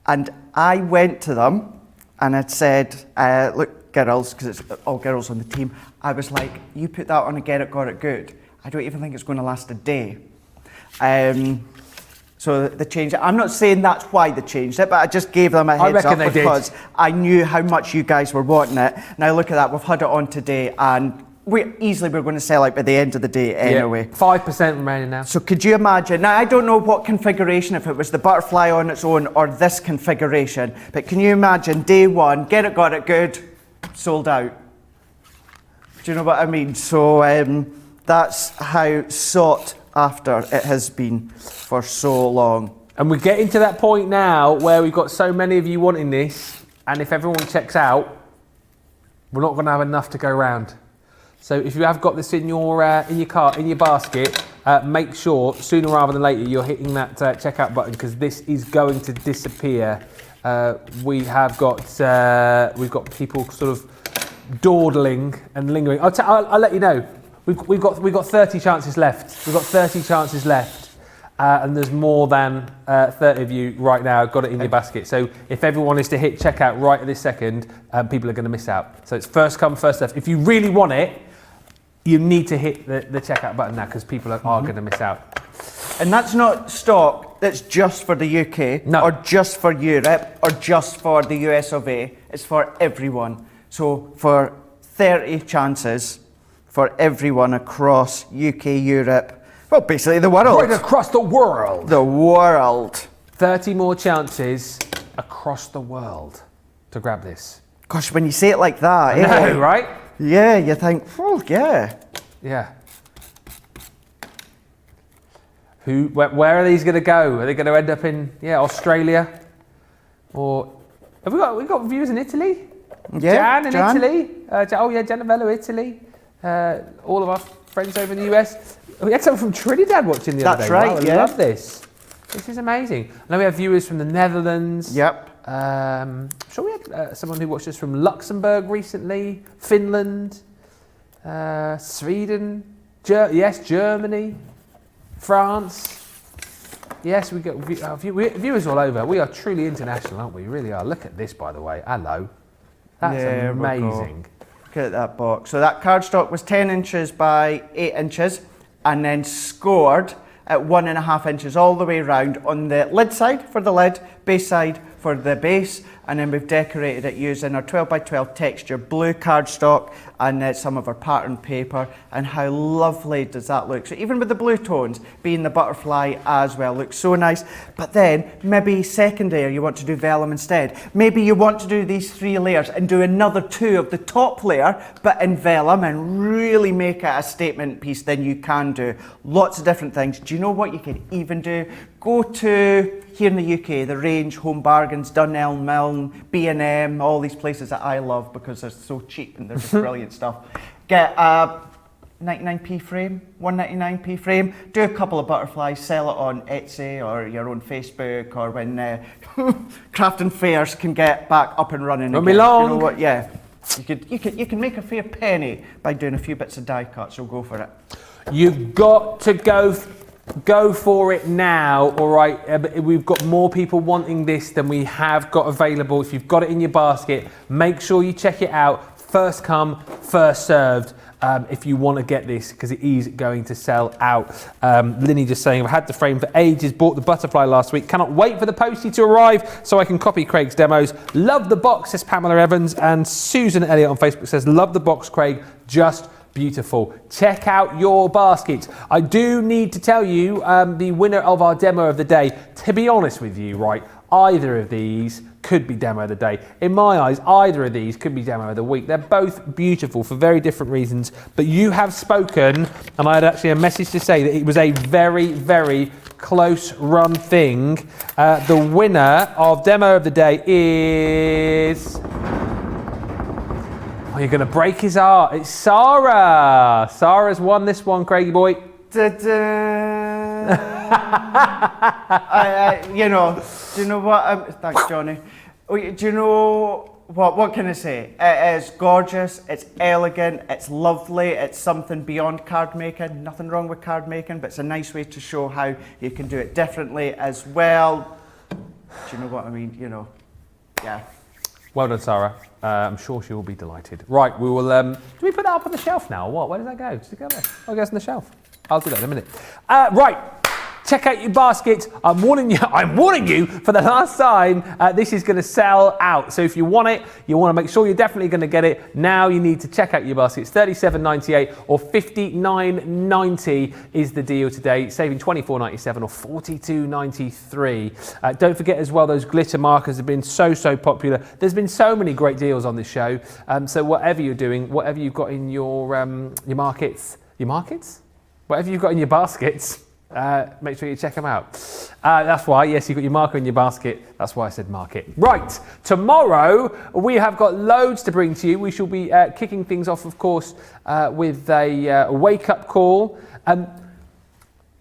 And I went to them and I'd said, look, girls, because it's all girls on the team, I was like, you put that on a get it, got it good. I don't even think it's going to last a day. So they changed it. I'm not saying that's why they changed it, but I just gave them a heads up because I knew how much you guys were wanting it. Now look at that, we've had it on today and we're going to sell out by the end of the day anyway. 5% remaining now. So could you imagine, now I don't know what configuration, if it was the butterfly on its own or this configuration, but can you imagine day one, get it, got it, good, sold out. Do you know what I mean? So that's how sought after it has been for so long. And we're getting to that point now where we've got so many of you wanting this, and if everyone checks out, we're not going to have enough to go around. So if you have got this in your cart, in your basket, make sure sooner rather than later you're hitting that checkout button because this is going to disappear. We've got people sort of dawdling and lingering. I'll let you know. We've got 30 chances left. We've got 30 chances left, and there's more than 30 of you right now got it in your basket. So if everyone is to hit checkout right at this second, people are going to miss out. So it's first come, first served. If you really want it, you need to hit the checkout button now because people are going to miss out. And that's not stock that's just for the UK or just for Europe or just for the US of A. It's for everyone. So for 30 chances for everyone across UK, Europe, well, basically the world. Right across the world. The world. 30 more chances across the world to grab this. Gosh, when you say it like that, I know, right? Yeah, you think, oh, yeah. Yeah. Where are these going to go? Are they going to end up in Australia? Or have we got viewers in Italy? Yeah, Jan in Italy. Giannavello, Italy. All of our friends over in the US. We had someone from Trinidad watching the other day. That's right. Wow, I love this. This is amazing. I know we have viewers from the Netherlands. Yep. I'm sure we had someone who watched us from Luxembourg recently, Finland, Sweden, Germany, France. Yes, we got viewers all over. We are truly international, aren't we? We really are. Look at this, by the way. Hello. That's amazing. Look at that box. So that cardstock was 10 inches by 8 inches and then scored at 1.5 inches all the way around on the lid side for the lid, base side for the base, and then we've decorated it using our 12 by 12 texture blue cardstock and some of our pattern paper. And how lovely does that look? So even with the blue tones being the butterfly as well, looks so nice. But then maybe second layer you want to do vellum instead. Maybe you want to do these 3 layers and do another 2 of the top layer but in vellum and really make it a statement piece. Then you can do lots of different things. Do you know what you can even do? Go to, here in the UK, the Range, Home Bargains, Dunelm, Milne, B&M, all these places that I love because they're so cheap and they're just brilliant stuff. Get a 99p frame, 199p frame, do a couple of butterflies, sell it on Etsy or your own Facebook, or when crafting fairs can get back up and running again. Be long. You know what? Yeah. You can make a fair penny by doing a few bits of die cut, so go for it. You've got to go for it now, all right? We've got more people wanting this than we have got available. If you've got it in your basket, make sure you check it out. First come, first served. If you want to get this, because it is going to sell out. Linny just saying, I've had the frame for ages, bought the butterfly last week, cannot wait for the postie to arrive so I can copy Craig's demos. Love the box, says Pamela Evans, and Susan Elliott on Facebook says, love the box, Craig, just beautiful. Check out your baskets. I do need to tell you the winner of our demo of the day. To be honest with you, right, either of these could be demo of the day. In my eyes, either of these could be demo of the week. They're both beautiful for very different reasons, but you have spoken, and I had actually a message to say that it was a very, very close run thing. The winner of demo of the day is... Oh, you're going to break his heart. It's Sarah. Sarah's won this one, Craigie boy. You know, do you know what? Thanks, Johnny. Do you know what? What can I say? It is gorgeous. It's elegant. It's lovely. It's something beyond card making. Nothing wrong with card making, but it's a nice way to show how you can do it differently as well. Do you know what I mean? You know, yeah. Well done, Sarah. I'm sure she will be delighted. Right, we will. Do we put that up on the shelf now or what? Where does that go? Does it go there? Oh, it goes on the shelf. I'll do that in a minute. Right. check out your baskets. I'm warning you for the last time, this is going to sell out. So if you want it, you want to make sure you're definitely going to get it. Now you need to check out your baskets. $37.98 or $59.90 is the deal today, saving $24.97 or $42.93. Don't forget as well, those glitter markers have been so popular. There's been so many great deals on this show. So whatever you're doing, whatever you've got in your markets, whatever you've got in your baskets, make sure you check them out. That's why, yes, you've got your marker in your basket. That's why I said market. Right, tomorrow we have got loads to bring to you. We shall be kicking things off, of course, with a wake-up call.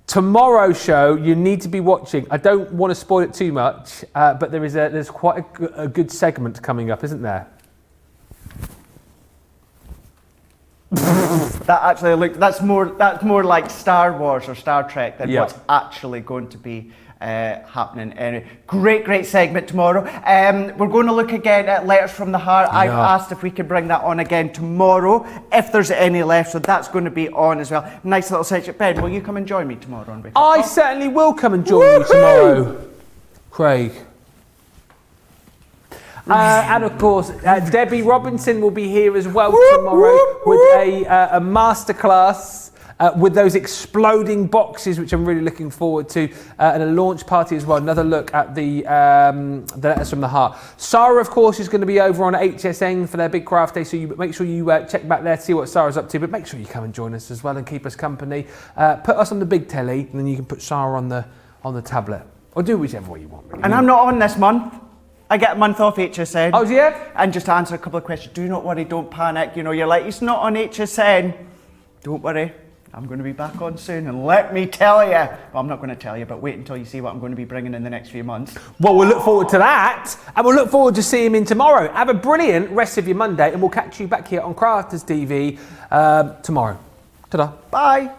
Tomorrow's show, you need to be watching. I don't want to spoil it too much, but there's quite a good segment coming up, isn't there? That's more like Star Wars or Star Trek than what's actually going to be happening. Anyway, great segment tomorrow. We're going to look again at Letters from the Heart. I've asked if we can bring that on again tomorrow, if there's any left, so that's going to be on as well. Nice little section. Ben, will you come and join me tomorrow on Wake Up? I certainly will come and join you tomorrow, Craig. And of course, Debbie Robinson will be here as well tomorrow with a masterclass with those exploding boxes, which I'm really looking forward to, and a launch party as well. Another look at the Letters from the Heart. Sarah, of course, is going to be over on HSN for their big craft day, so you make sure you check back there to see what Sarah's up to. But make sure you come and join us as well and keep us company. Put us on the big telly, and then you can put Sarah on the tablet, or do whichever way you want. Really. And I'm not on this month. I get a month off HSN. Oh, yeah? And just to answer a couple of questions, do not worry, don't panic. You know, you're like, it's not on HSN. Don't worry, I'm going to be back on soon. And let me tell you, well, I'm not going to tell you, but wait until you see what I'm going to be bringing in the next few months. Well, we'll look forward to that. And we'll look forward to seeing him in tomorrow. Have a brilliant rest of your Monday, and we'll catch you back here on Crafters TV tomorrow. Ta-da. Bye.